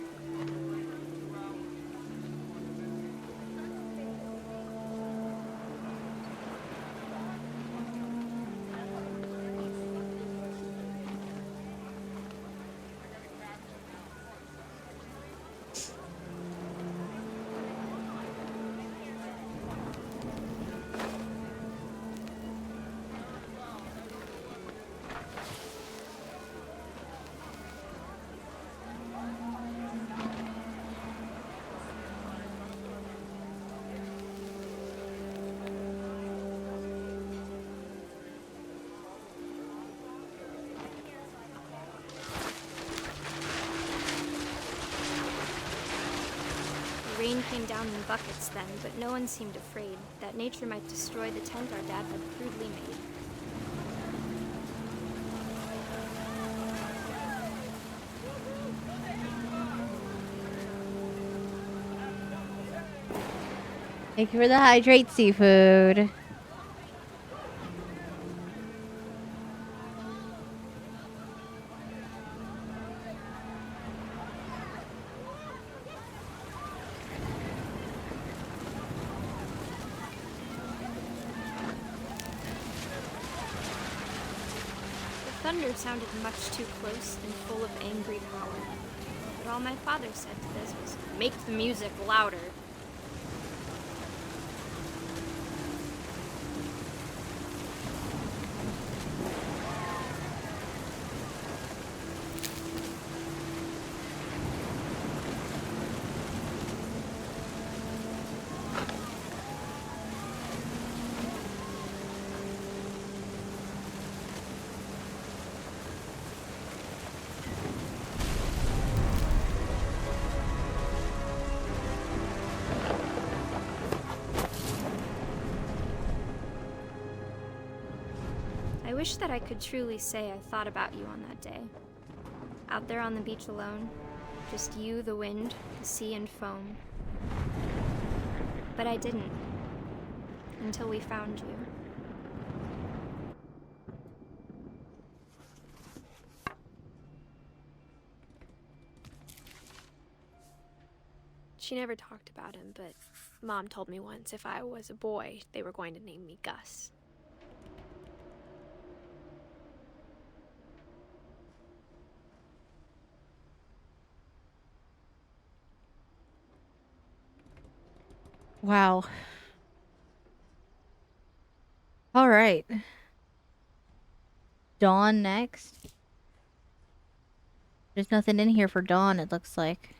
rain came down in buckets then, but no one seemed afraid that nature might destroy the tent our dad had crudely made. Thank you for the hydrate seafood. The thunder sounded much too close and full of angry power. But all my father said to this was, "Make the music louder." I wish that I could truly say I thought about you on that day. Out there on the beach alone, just you, the wind, the sea, and foam. But I didn't. Until we found you. She never talked about him, but Mom told me once if I was a boy, they were going to name me Gus. Wow. All right. Dawn next. There's nothing in here for Dawn, it looks like.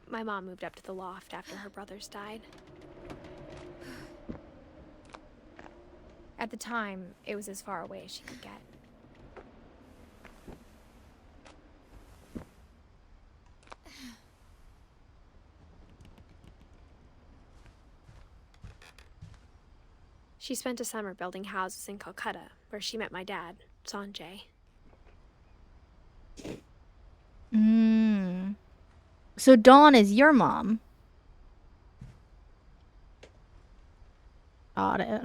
My mom moved up to the loft after her brothers died. At the time, it was as far away as she could get. She spent a summer building houses in Calcutta, where she met my dad, Sanjay. So Dawn is your mom. Got it.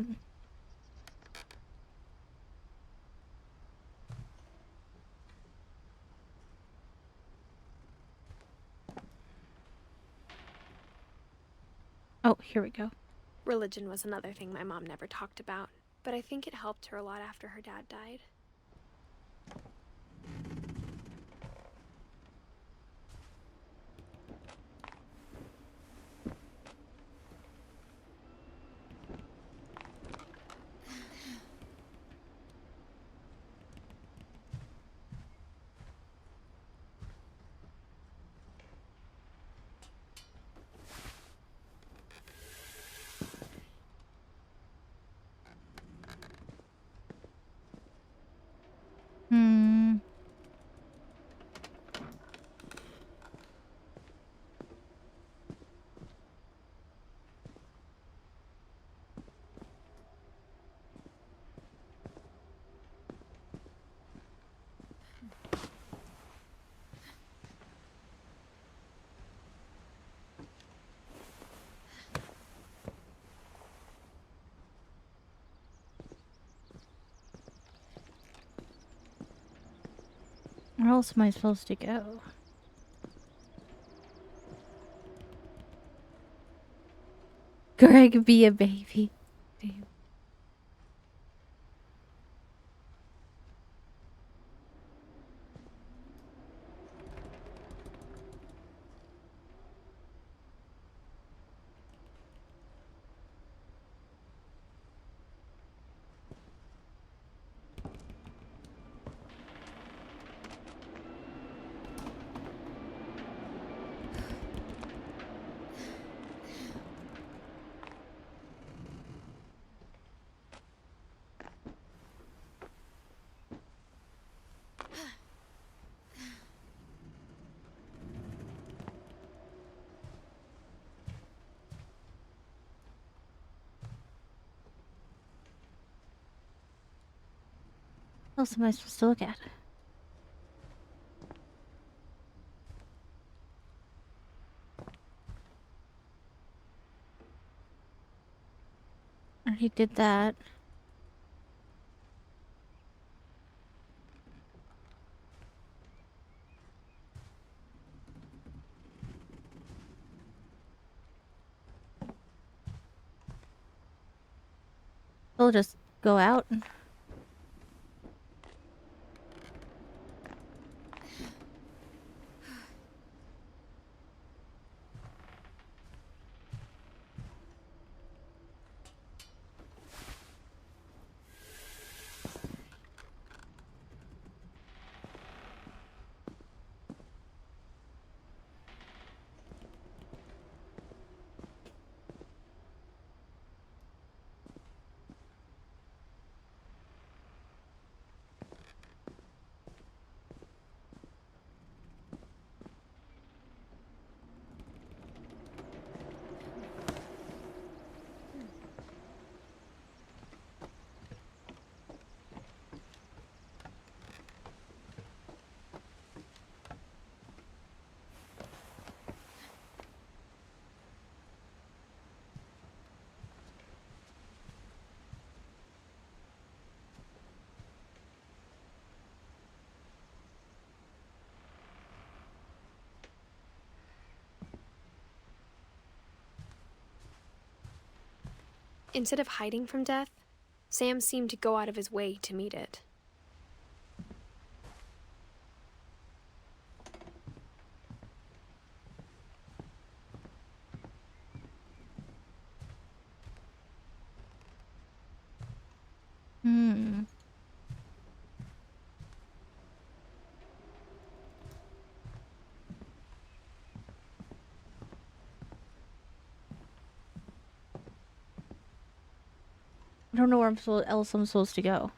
Oh, here we go. Religion was another thing my mom never talked about, but I think it helped her a lot after her dad died. Where else am I supposed to go? Greg, be a baby. Damn. What else am I supposed to look at? I already did that. We'll just go out. Instead of hiding from death, Sam seemed to go out of his way to meet it. I don't know where else I'm supposed to go.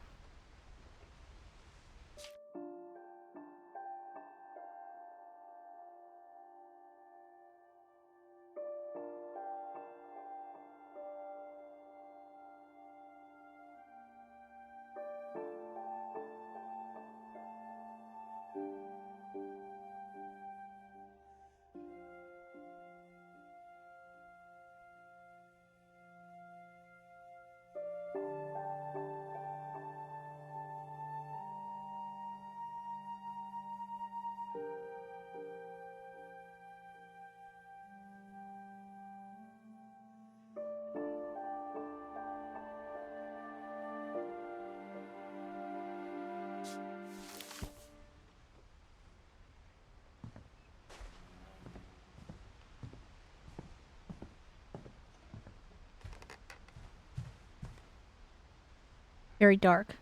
Very dark.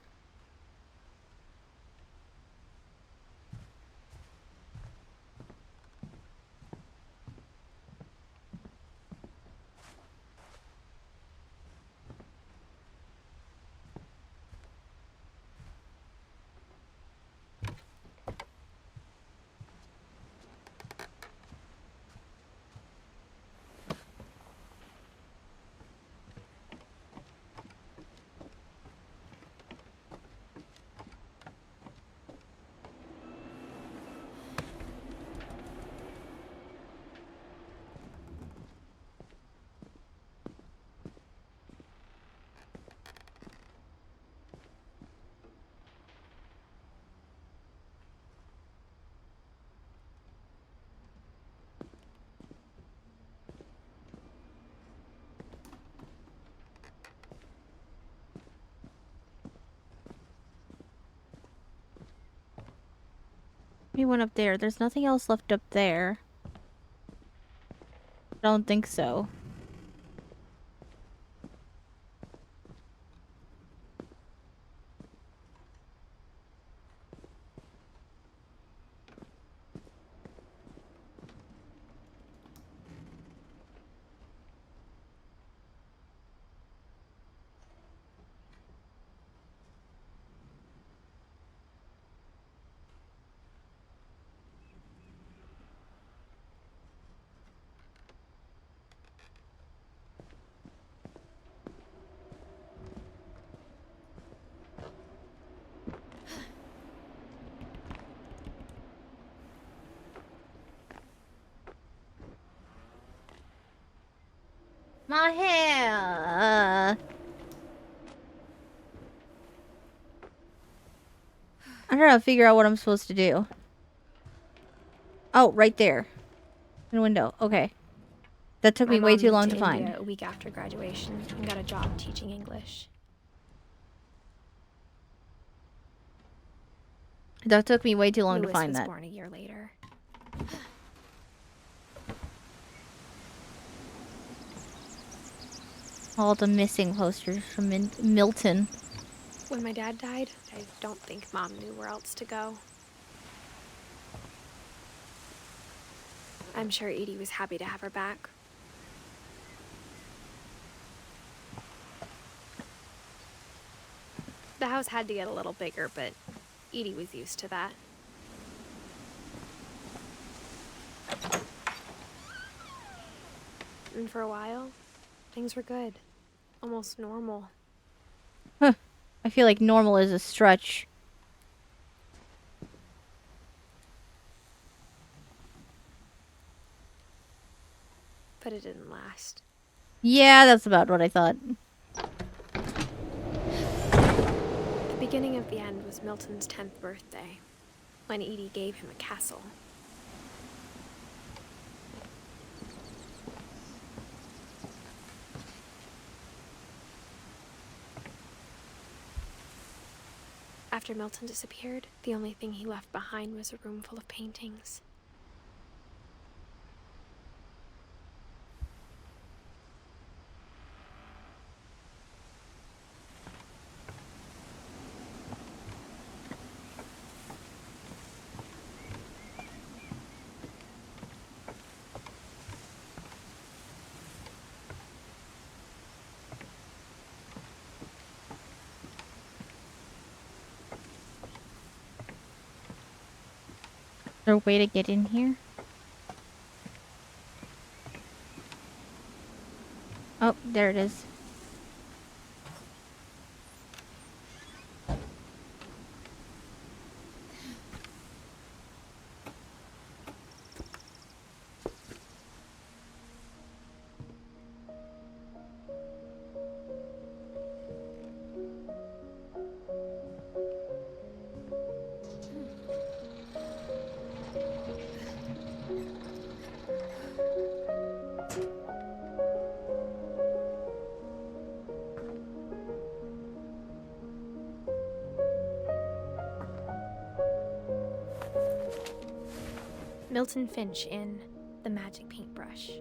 We went up there. There's nothing else left up there. I don't think so. My hair. I don't know how to figure out what I'm supposed to do. Oh, right there. In the window. Okay. That took me My way mom too moved long to to India find. a week after graduation and got a job teaching English. That took me way too long to Louis find was that. born a year later. All the missing posters from Milton. When my dad died, I don't think Mom knew where else to go. I'm sure Edie was happy to have her back. The house had to get a little bigger, but Edie was used to that. And for a while, things were good. Almost normal. Huh. I feel like normal is a stretch. But it didn't last. Yeah, that's about what I thought. The beginning of the end was Milton's 10th birthday, when Edie gave him a castle. After Milton disappeared, the only thing he left behind was a room full of paintings. Is there a way to get in here? Oh, there it is. Milton Finch in The Magic Paintbrush.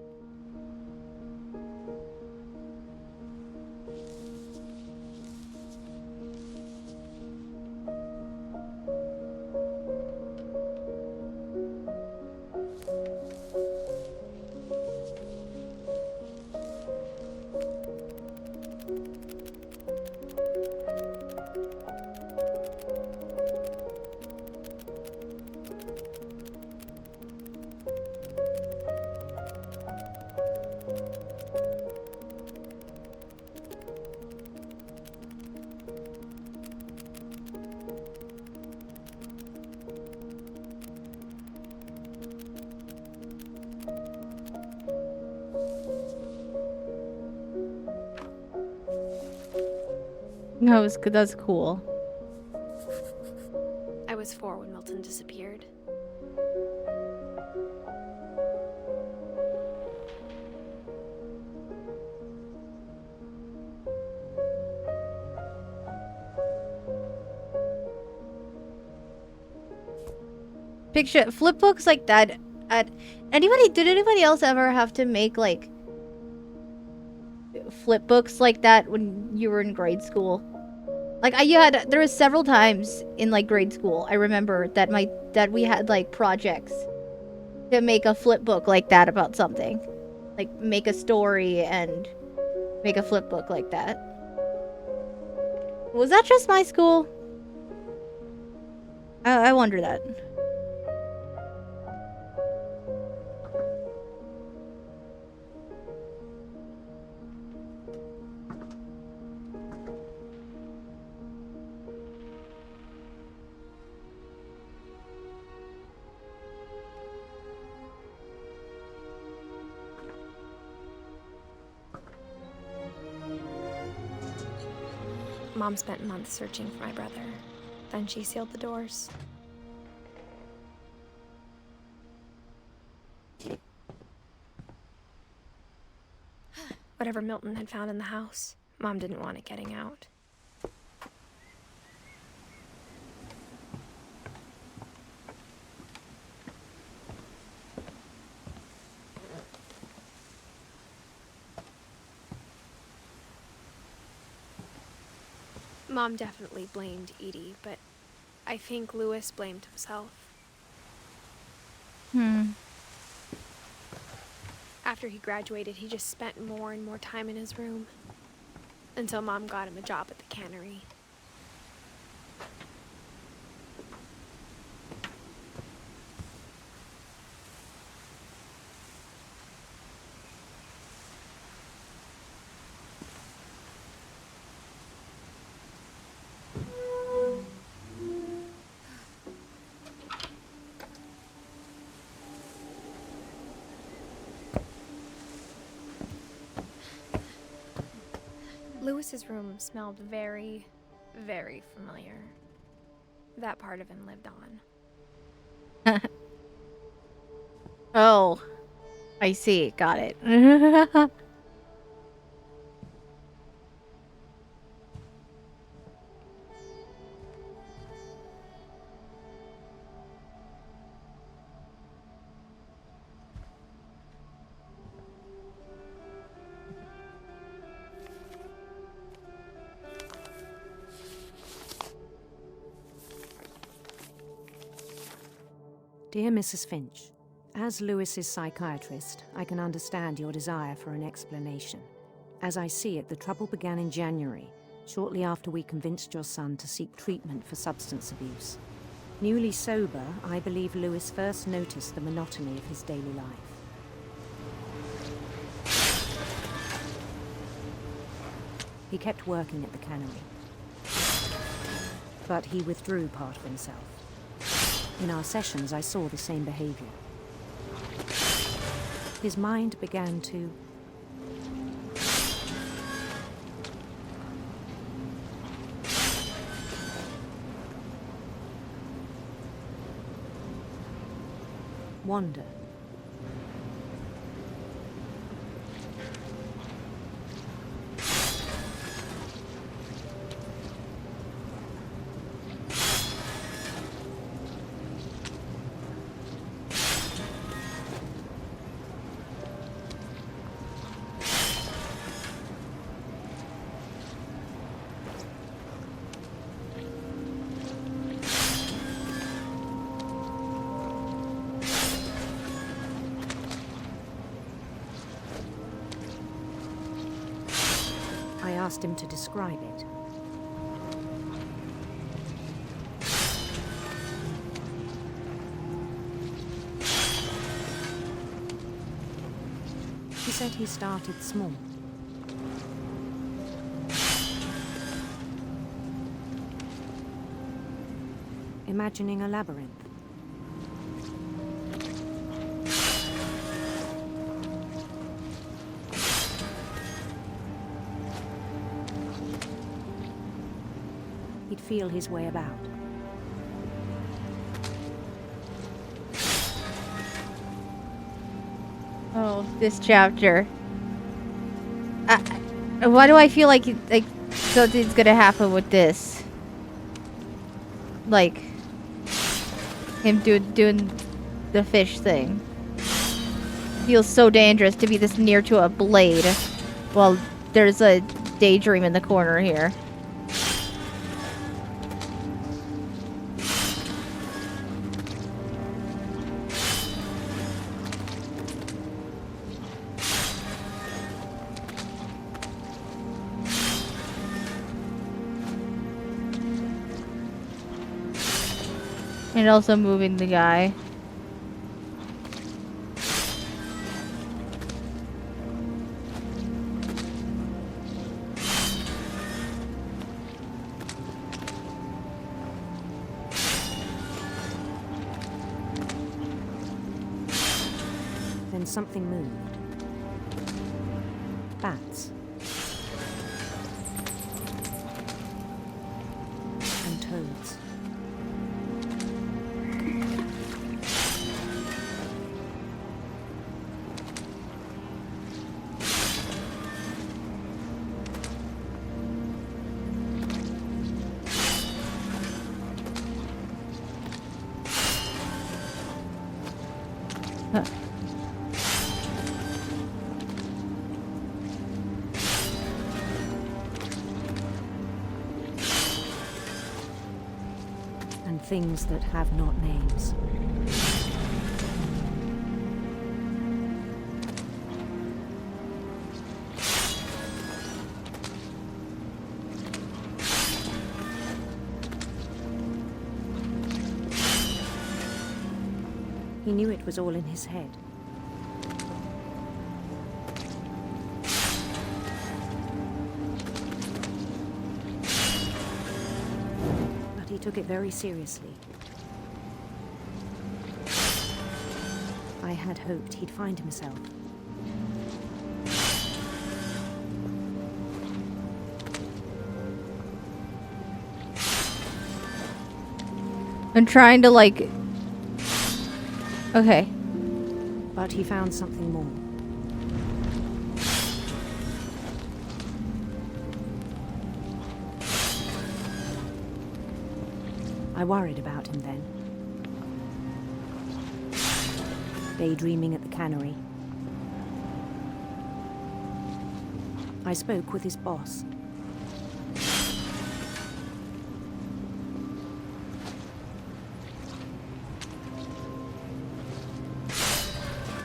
That was good. That's cool. I was 4 when Milton disappeared. Picture flip books like that. Did anybody else ever have to make like flip books like that when you were in grade school? Like there was several times in like grade school. I remember that we had like projects to make a flip book like that about something. Like make a story and make a flip book like that. Was that just my school? I wonder that. Mom spent months searching for my brother. Then she sealed the doors. Whatever Milton had found in the house, Mom didn't want it getting out. Mom definitely blamed Edie, but I think Louis blamed himself. After he graduated, he just spent more and more time in his room. Until Mom got him a job at the cannery. Louis's room smelled very, very familiar. That part of him lived on. Oh, I see. Got it. Dear Mrs. Finch, as Louis's psychiatrist, I can understand your desire for an explanation. As I see it, the trouble began in January, shortly after we convinced your son to seek treatment for substance abuse. Newly sober, I believe Louis first noticed the monotony of his daily life. He kept working at the cannery, but he withdrew part of himself. In our sessions, I saw the same behavior. His mind began to wander. I asked him to describe it. He said he started small. Imagining a labyrinth. He'd feel his way about. Oh, this chapter. Why do I feel like something's gonna happen with this? Like him doing the fish thing. Feels so dangerous to be this near to a blade. Well, there's a daydream in the corner here. And also moving the guy. Then something moved. Bats. And things that have not names. He knew it was all in his head. But he took it very seriously. I had hoped he'd find himself. I'm trying to like... Okay. But he found something more. I worried about him then. Daydreaming at the cannery. I spoke with his boss.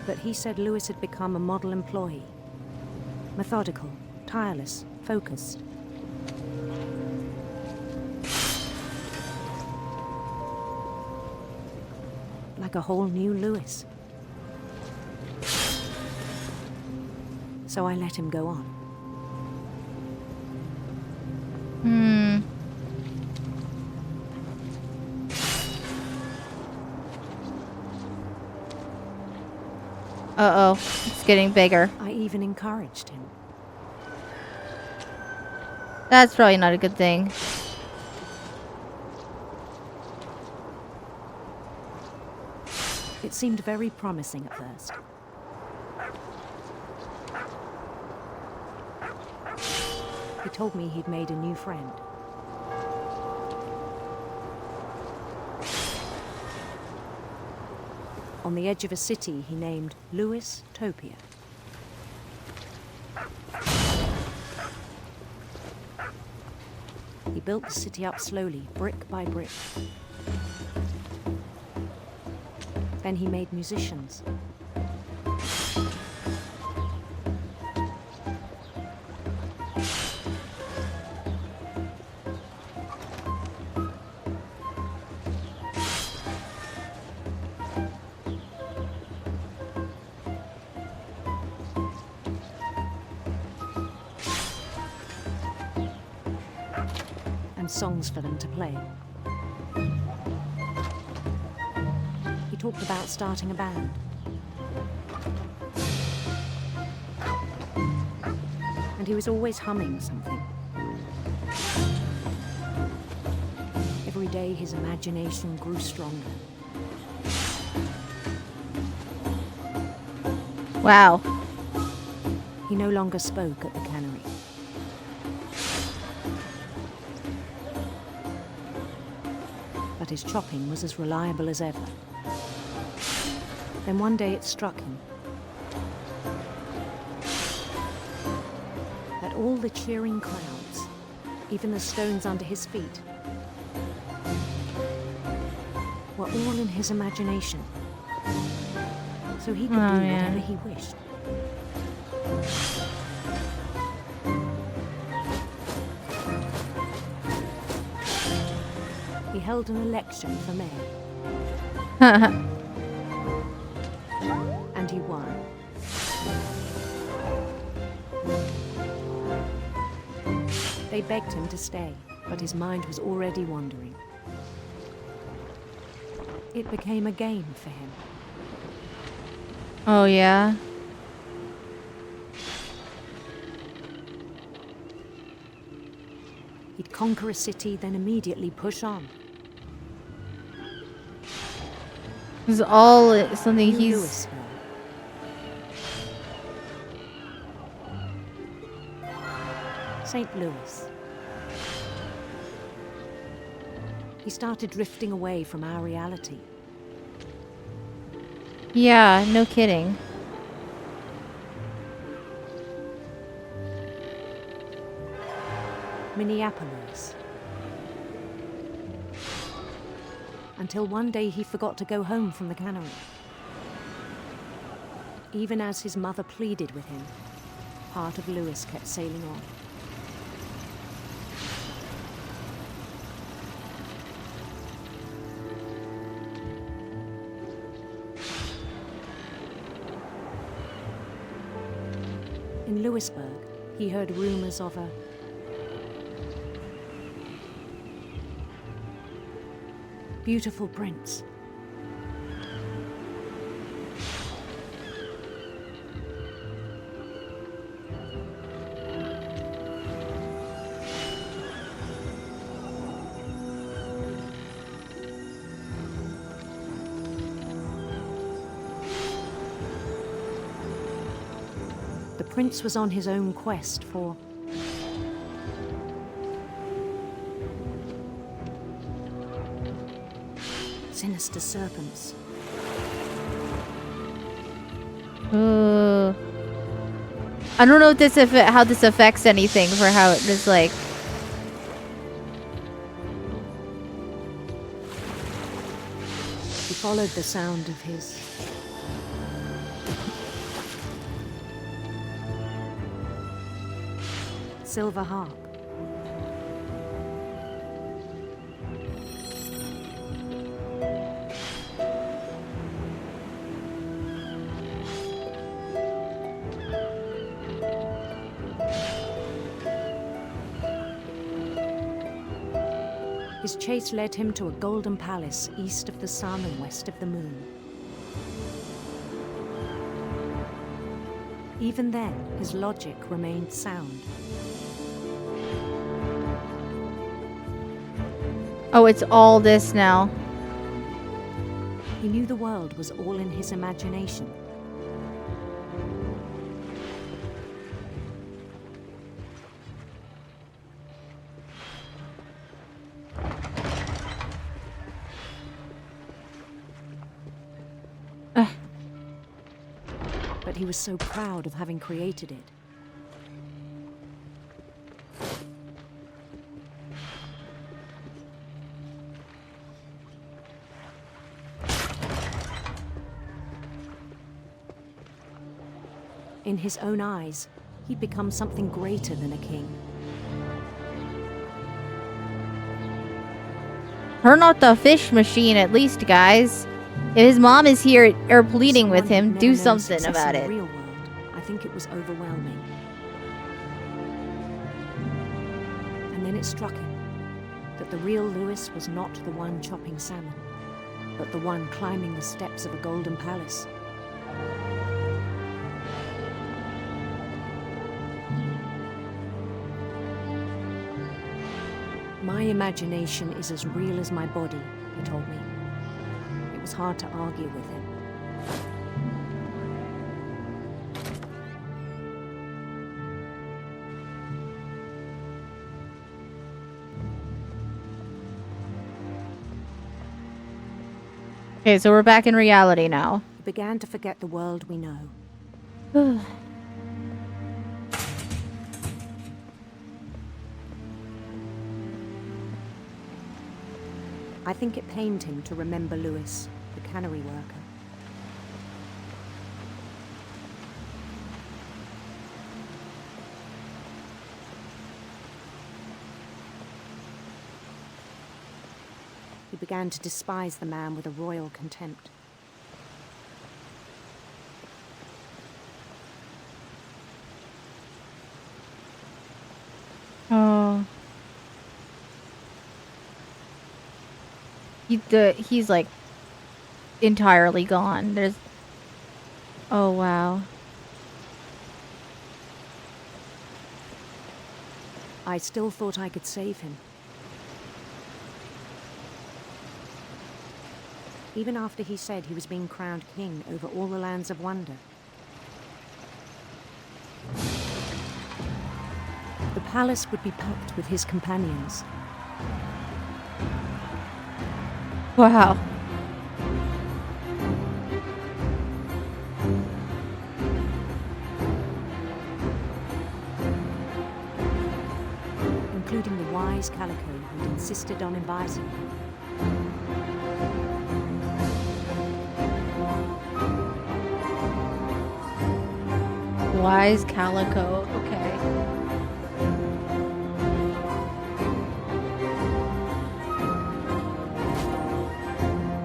But he said Lewis had become a model employee. Methodical, tireless, focused. Like a whole new Lewis. So I let him go on. Uh-oh, it's getting bigger. I even encouraged him. That's probably not a good thing. It seemed very promising at first. He told me he'd made a new friend. On the edge of a city he named Lewis Topia. He built the city up slowly, brick by brick. Then he made musicians. Songs for them to play. He talked about starting a band. And he was always humming something. Every day his imagination grew stronger. Wow. He no longer spoke at the cannery. But his chopping was as reliable as ever. Then one day it struck him that all the cheering crowds, even the stones under his feet, were all in his imagination, so he could do whatever he wished. He held an election for mayor. And he won. They begged him to stay, but his mind was already wandering. It became a game for him. Oh, yeah? He'd conquer a city, then immediately push on. This is all something he's... Louisville. St. Louis. He started drifting away from our reality. Yeah, no kidding. Minneapolis. Until one day he forgot to go home from the cannery. Even as his mother pleaded with him, part of Lewis kept sailing on. In Lewisburg, he heard rumors of a beautiful prince. The prince was on his own quest for sinister serpents. I don't know if this how this affects anything for how it is like. He followed the sound of his silver harp. His chase led him to a golden palace east of the sun and west of the moon. Even then, his logic remained sound. Oh, it's all this now. He knew the world was all in his imagination. But he was so proud of having created it. In his own eyes, he'd become something greater than a king. Turn off the fish machine at least, guys. If his mom is here or pleading with him, do something about it. In the real world, I think it was overwhelming. And then it struck him that the real Lewis was not the one chopping salmon, but the one climbing the steps of a golden palace. My imagination is as real as my body, he told me. It was hard to argue with him. Okay, so we're back in reality now. He began to forget the world we know. I think it pained him to remember Lewis, the cannery worker. He began to despise the man with a royal contempt. Oh. He's like entirely gone. There's. Oh wow. I still thought I could save him. Even after he said he was being crowned king over all the lands of wonder. The palace would be packed with his companions. including the wise Calico who'd insisted on inviting him. Wise Calico, okay.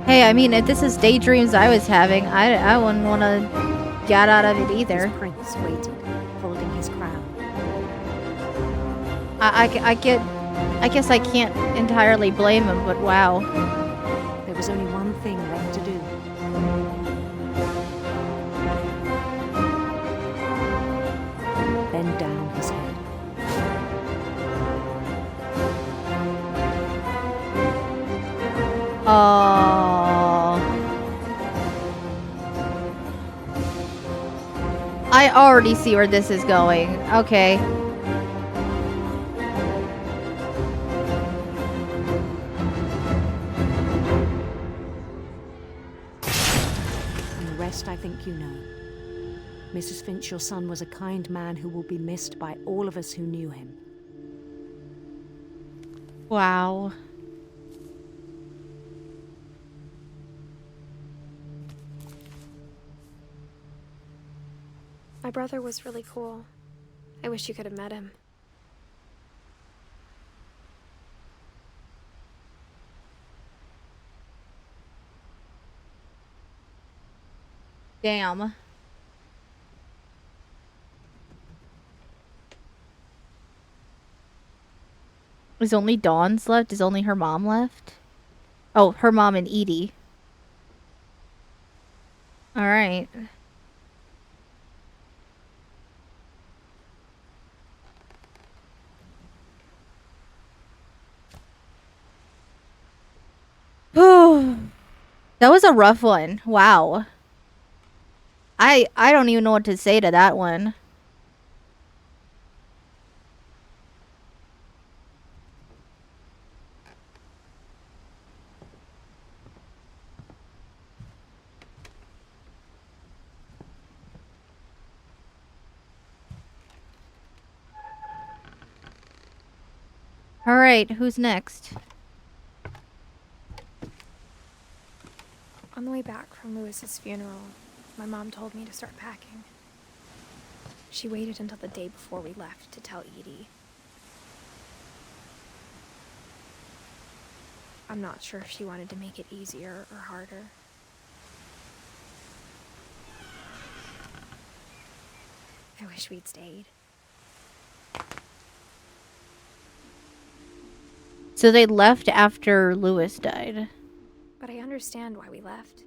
Hey, I mean, if this is daydreams I was having, I wouldn't want to get out of it either. His prince waited, holding his crown. I guess I can't entirely blame him, but wow. There was only one thing left to do. Bend down his head. Oh. I already see where this is going. Okay. And the rest I think you know. Mrs. Finch, your son was a kind man who will be missed by all of us who knew him. Wow. My brother was really cool. I wish you could have met him. Damn. Is only Dawn's left? Is only her mom left? Oh, her mom and Edie. Alright. That was a rough one. Wow. I don't even know what to say to that one. All right, who's next? On the way back from Lewis's funeral, my mom told me to start packing. She waited until the day before we left to tell Edie. I'm not sure if she wanted to make it easier or harder. I wish we'd stayed. So they left after Lewis died. But I understand why we left.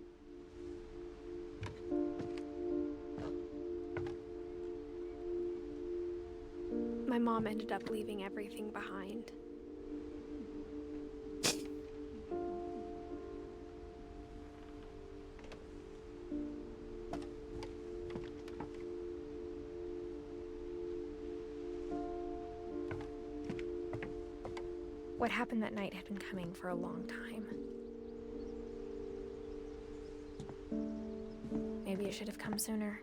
My mom ended up leaving everything behind. What happened that night had been coming for a long time. Maybe it should have come sooner.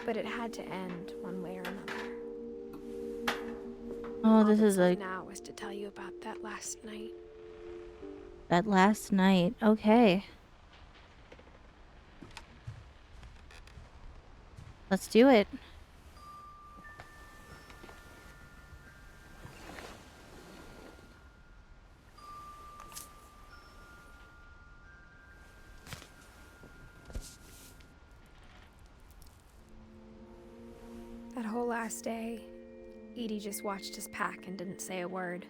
But it had to end one way or another. Oh, this is All like now was to tell you about that last night. that last night. Okay. Let's do it. That whole last day, Edie just watched us pack and didn't say a word.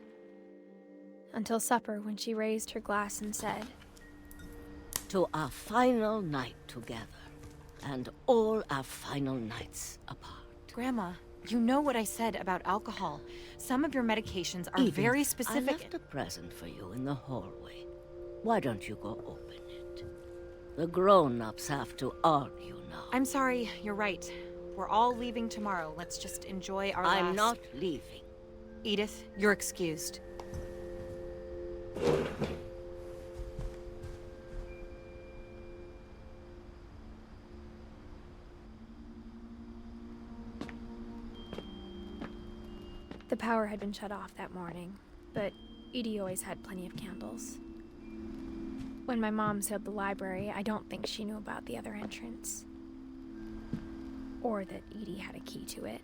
Until supper, when she raised her glass and said, "To our final night together, and all our final nights apart." Grandma, you know what I said about alcohol. Some of your medications are Edith, very I specific. left a present for you in the hallway. Why don't you go open it? The grown-ups have to argue now. I'm sorry, you're right. We're all leaving tomorrow. Let's just enjoy our I'm last... not leaving. Edith, you're excused. power had been shut off that morning, but Edie always had plenty of candles. When my mom sealed the library, I don't think she knew about the other entrance. Or that Edie had a key to it.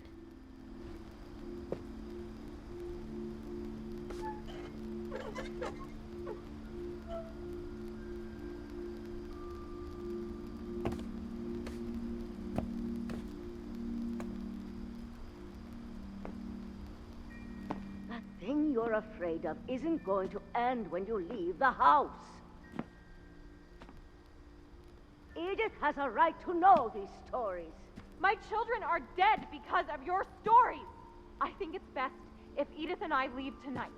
That thing you're afraid of isn't going to end when you leave the house. Edith has a right to know these stories. My children are dead because of your stories. I think it's best if Edith and I leave tonight.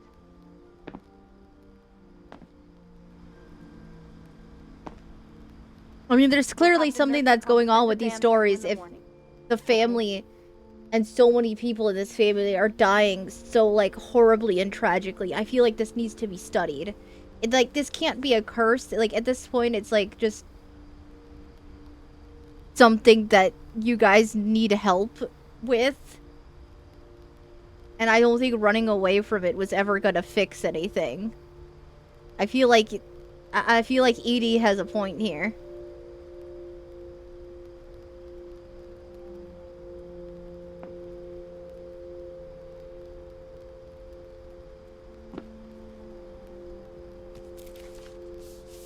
I mean, there's clearly something that's going on with these stories if the family and so many people in this family are dying so, like, horribly and tragically. I feel like this needs to be studied. It's like, this can't be a curse. Like, at this point, it's like, just something that you guys need help with. And I don't think running away from it was ever gonna fix anything. I feel like Edie has a point here.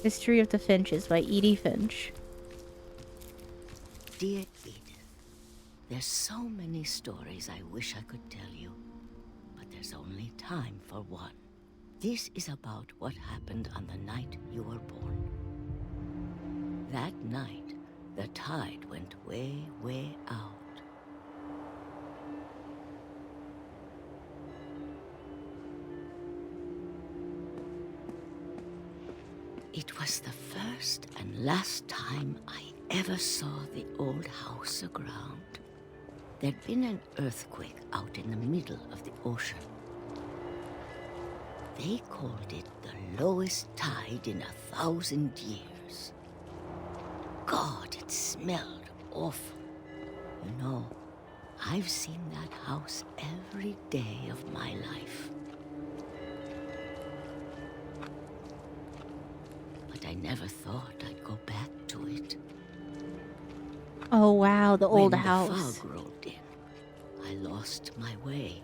History of the Finches by Edie Finch. Dear Edith, there's so many stories I wish I could tell you, but there's only time for one. This is about what happened on the night you were born. That night, the tide went way, way out. It was the first and last time I ever saw the old house aground. There'd been an earthquake out in the middle of the ocean. They called it the lowest tide in 1,000 years. God, it smelled awful. You know, I've seen that house every day of my life. But I never thought I'd go back to it. Oh wow, the old When house. the fog rolled in, I lost my way.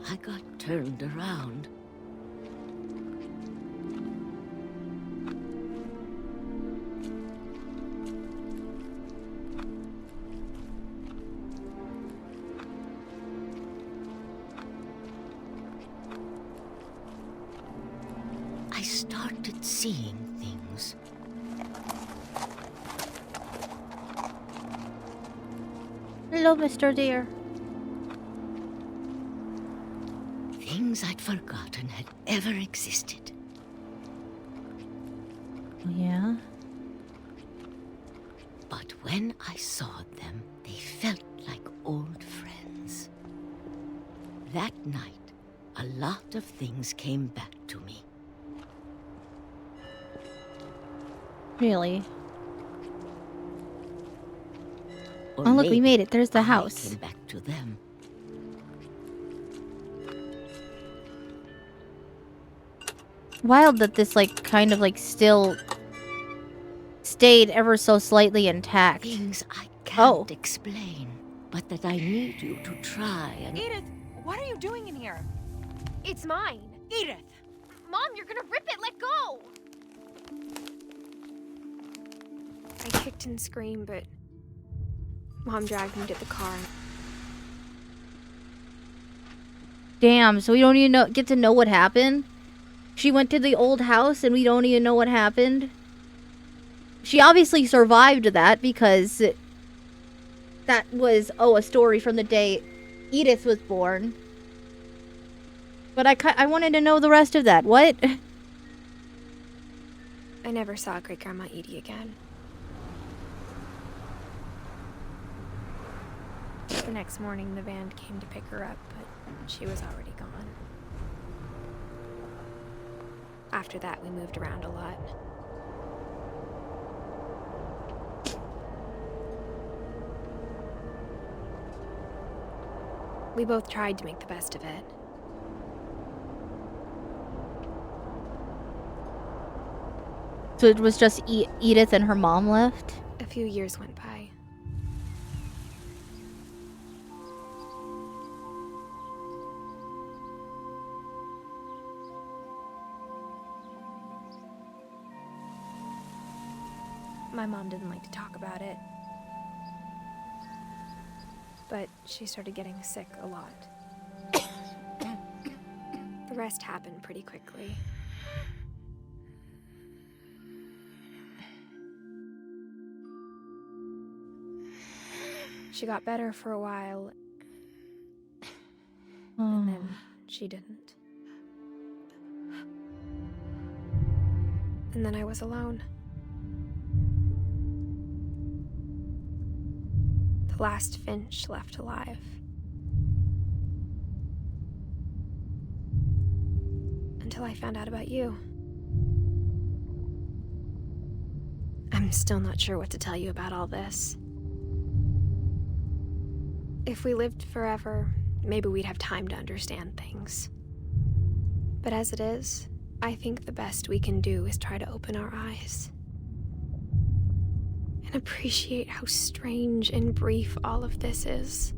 I got turned around. I started seeing things. Hello, Mr. Deer. Things I'd forgotten had ever existed. Yeah? But when I saw them, they felt like old friends. That night, a lot of things came back to me. Really? Or Oh, look, we maybe made it. There's the I house. came back to them. Wild that this, like, kind of, like, still stayed ever so slightly intact. Things I can't explain, but that I need you to try and... Edith, what are you doing in here? It's mine. Edith! Mom, you're gonna rip it! Let go! I kicked and screamed, but Mom dragged me to the car. Damn, so we don't even get to know what happened? She went to the old house and we don't even know what happened? She obviously survived that because that was, a story from the day Edith was born. But I wanted to know the rest of that. What? I never saw Great-Grandma Edie again. The next morning, the van came to pick her up, but she was already gone. After that, we moved around a lot. We both tried to make the best of it. So it was just Edith and her mom left? A few years went by. My mom didn't like to talk about it. But she started getting sick a lot. The rest happened pretty quickly. She got better for a while, and then she didn't. And then I was alone. The last Finch left alive. Until I found out about you. I'm still not sure what to tell you about all this. If we lived forever, maybe we'd have time to understand things. But as it is, I think the best we can do is try to open our eyes. And appreciate how strange and brief all of this is.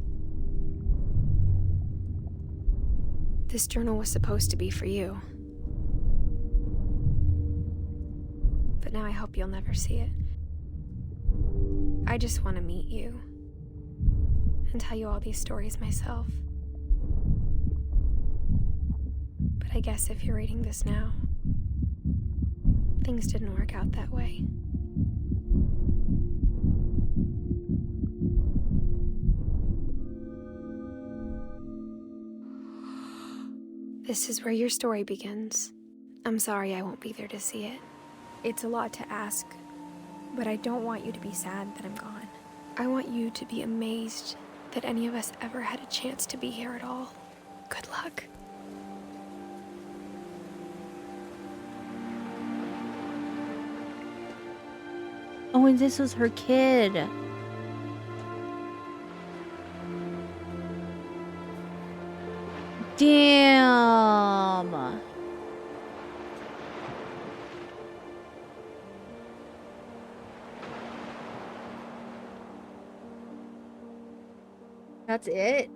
This journal was supposed to be for you. But now I hope you'll never see it. I just want to meet you. And tell you all these stories myself. But I guess if you're reading this now, things didn't work out that way. This is where your story begins. I'm sorry I won't be there to see it. It's a lot to ask, but I don't want you to be sad that I'm gone. I want you to be amazed that any of us ever had a chance to be here at all. Good luck. Oh, and this was her kid. Damn. That's it?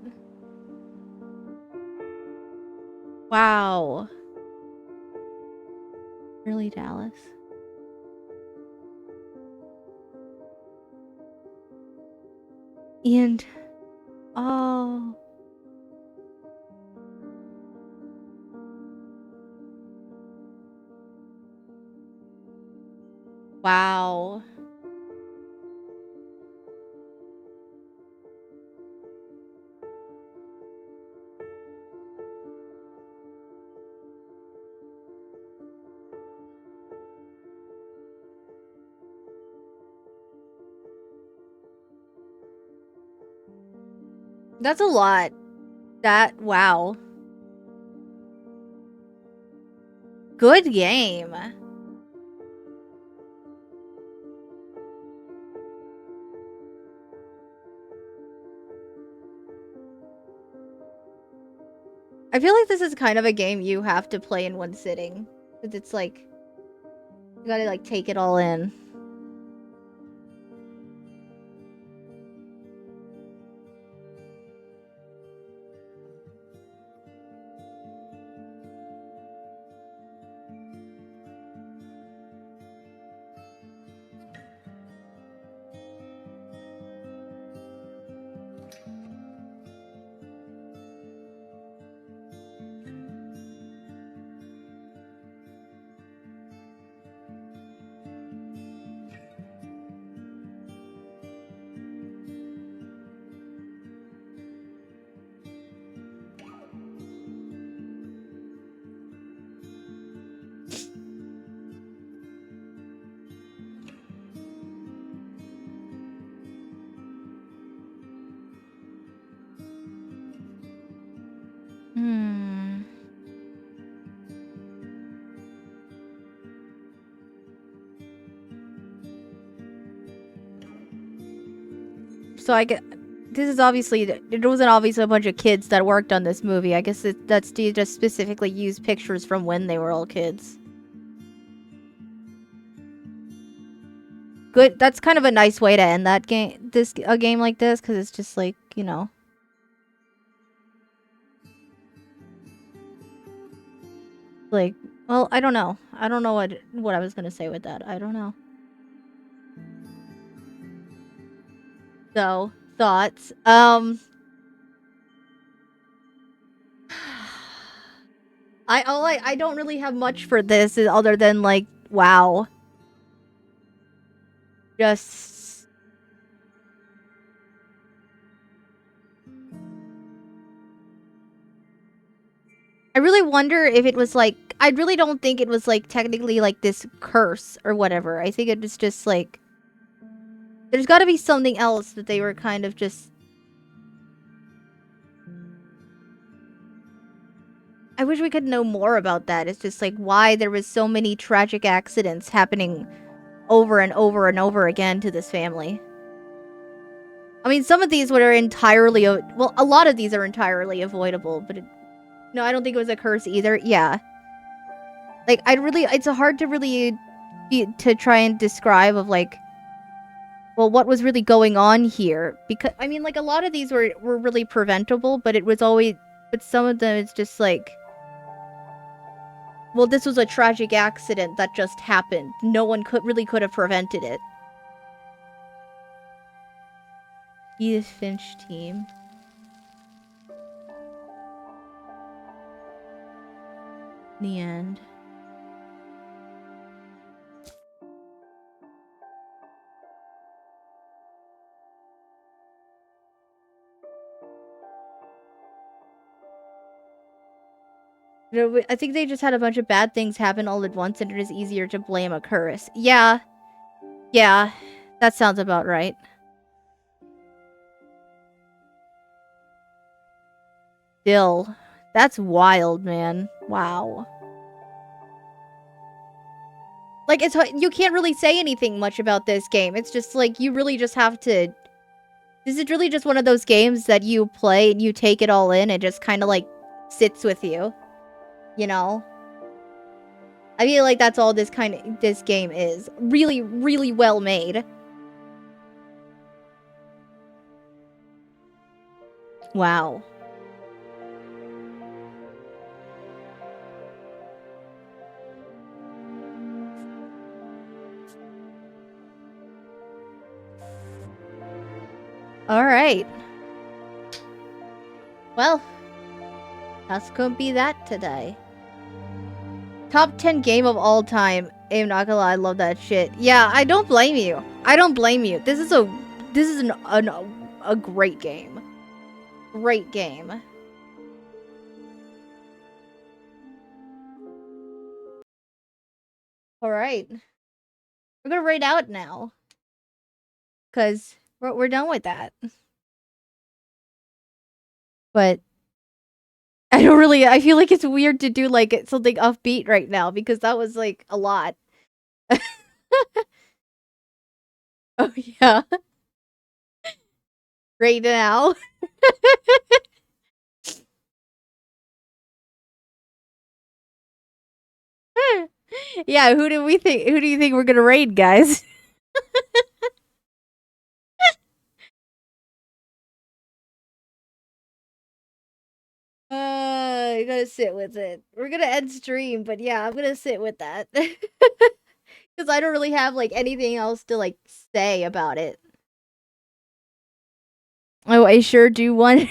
Wow. Really, Dallas? And... oh... wow. That's a lot. Wow. Good game. I feel like this is kind of a game you have to play in one sitting. Because it's like, you gotta like take it all in. Hmm. So I get... this is obviously, it wasn't obviously a bunch of kids that worked on this movie. I guess that's to just specifically use pictures from when they were all kids. Good. That's kind of a nice way to end that game. A game like this, because it's just like, you know. Like, well, I don't know. I don't know what I was gonna say with that. I don't know. So, thoughts. I don't really have much for this other than like, wow. Just I really wonder if it was like, I really don't think it was like technically like this curse or whatever. I think it was just like, there's got to be something else that they were kind of just. I wish we could know more about that. It's just like why there was so many tragic accidents happening over and over and over again to this family. I mean, some of these were entirely, well, a lot of these are entirely avoidable, but no, I don't think it was a curse either. Yeah. Like, it's hard to really to try and describe of like, well, what was really going on here? Because, I mean, like, a lot of these were really preventable, but it was always, but some of them it's just like, well, this was a tragic accident that just happened. No one could have prevented it. Edith Finch team. The end. I think they just had a bunch of bad things happen all at once, and it is easier to blame a curse. Yeah. Yeah. That sounds about right. Still. That's wild, man. Wow. Like, you can't really say anything much about this game. It's just like, you really just have to... This is really just one of those games that you play and you take it all in and just kind of like sits with you. You know? I feel like that's all this game is. Really, really well made. Wow. Alright. Well, that's gonna be that today. Top 10 game of all time. I'm not gonna lie, I love that shit. Yeah, I don't blame you. I don't blame you. This is a great game. Great game. Alright. We're gonna rate out now. Because we're done with that. But I feel like it's weird to do like something upbeat right now because that was like a lot. Oh yeah. Right now. Yeah, who do you think we're gonna raid, guys? I gotta sit with it. We're gonna end stream, but yeah, I'm gonna sit with that. Because I don't really have like anything else to like say about it. Oh, I sure do want.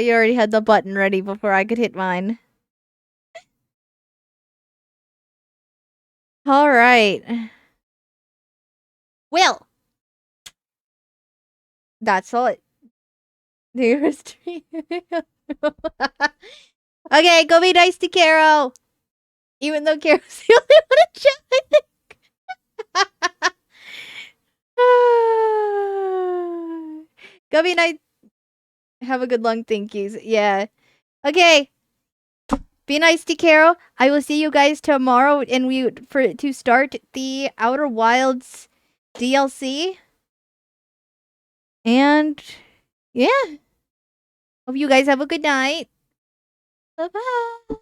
You already had the button ready before I could hit mine. All right. Well, that's all. Okay, go be nice to Caro. Even though Caro's the only one in chat, I think. Go be nice. Have a good long thinkies. Yeah. Okay. Be nice to Carol. I will see you guys tomorrow, and to start the Outer Wilds DLC. And yeah. Hope you guys have a good night. Bye-bye.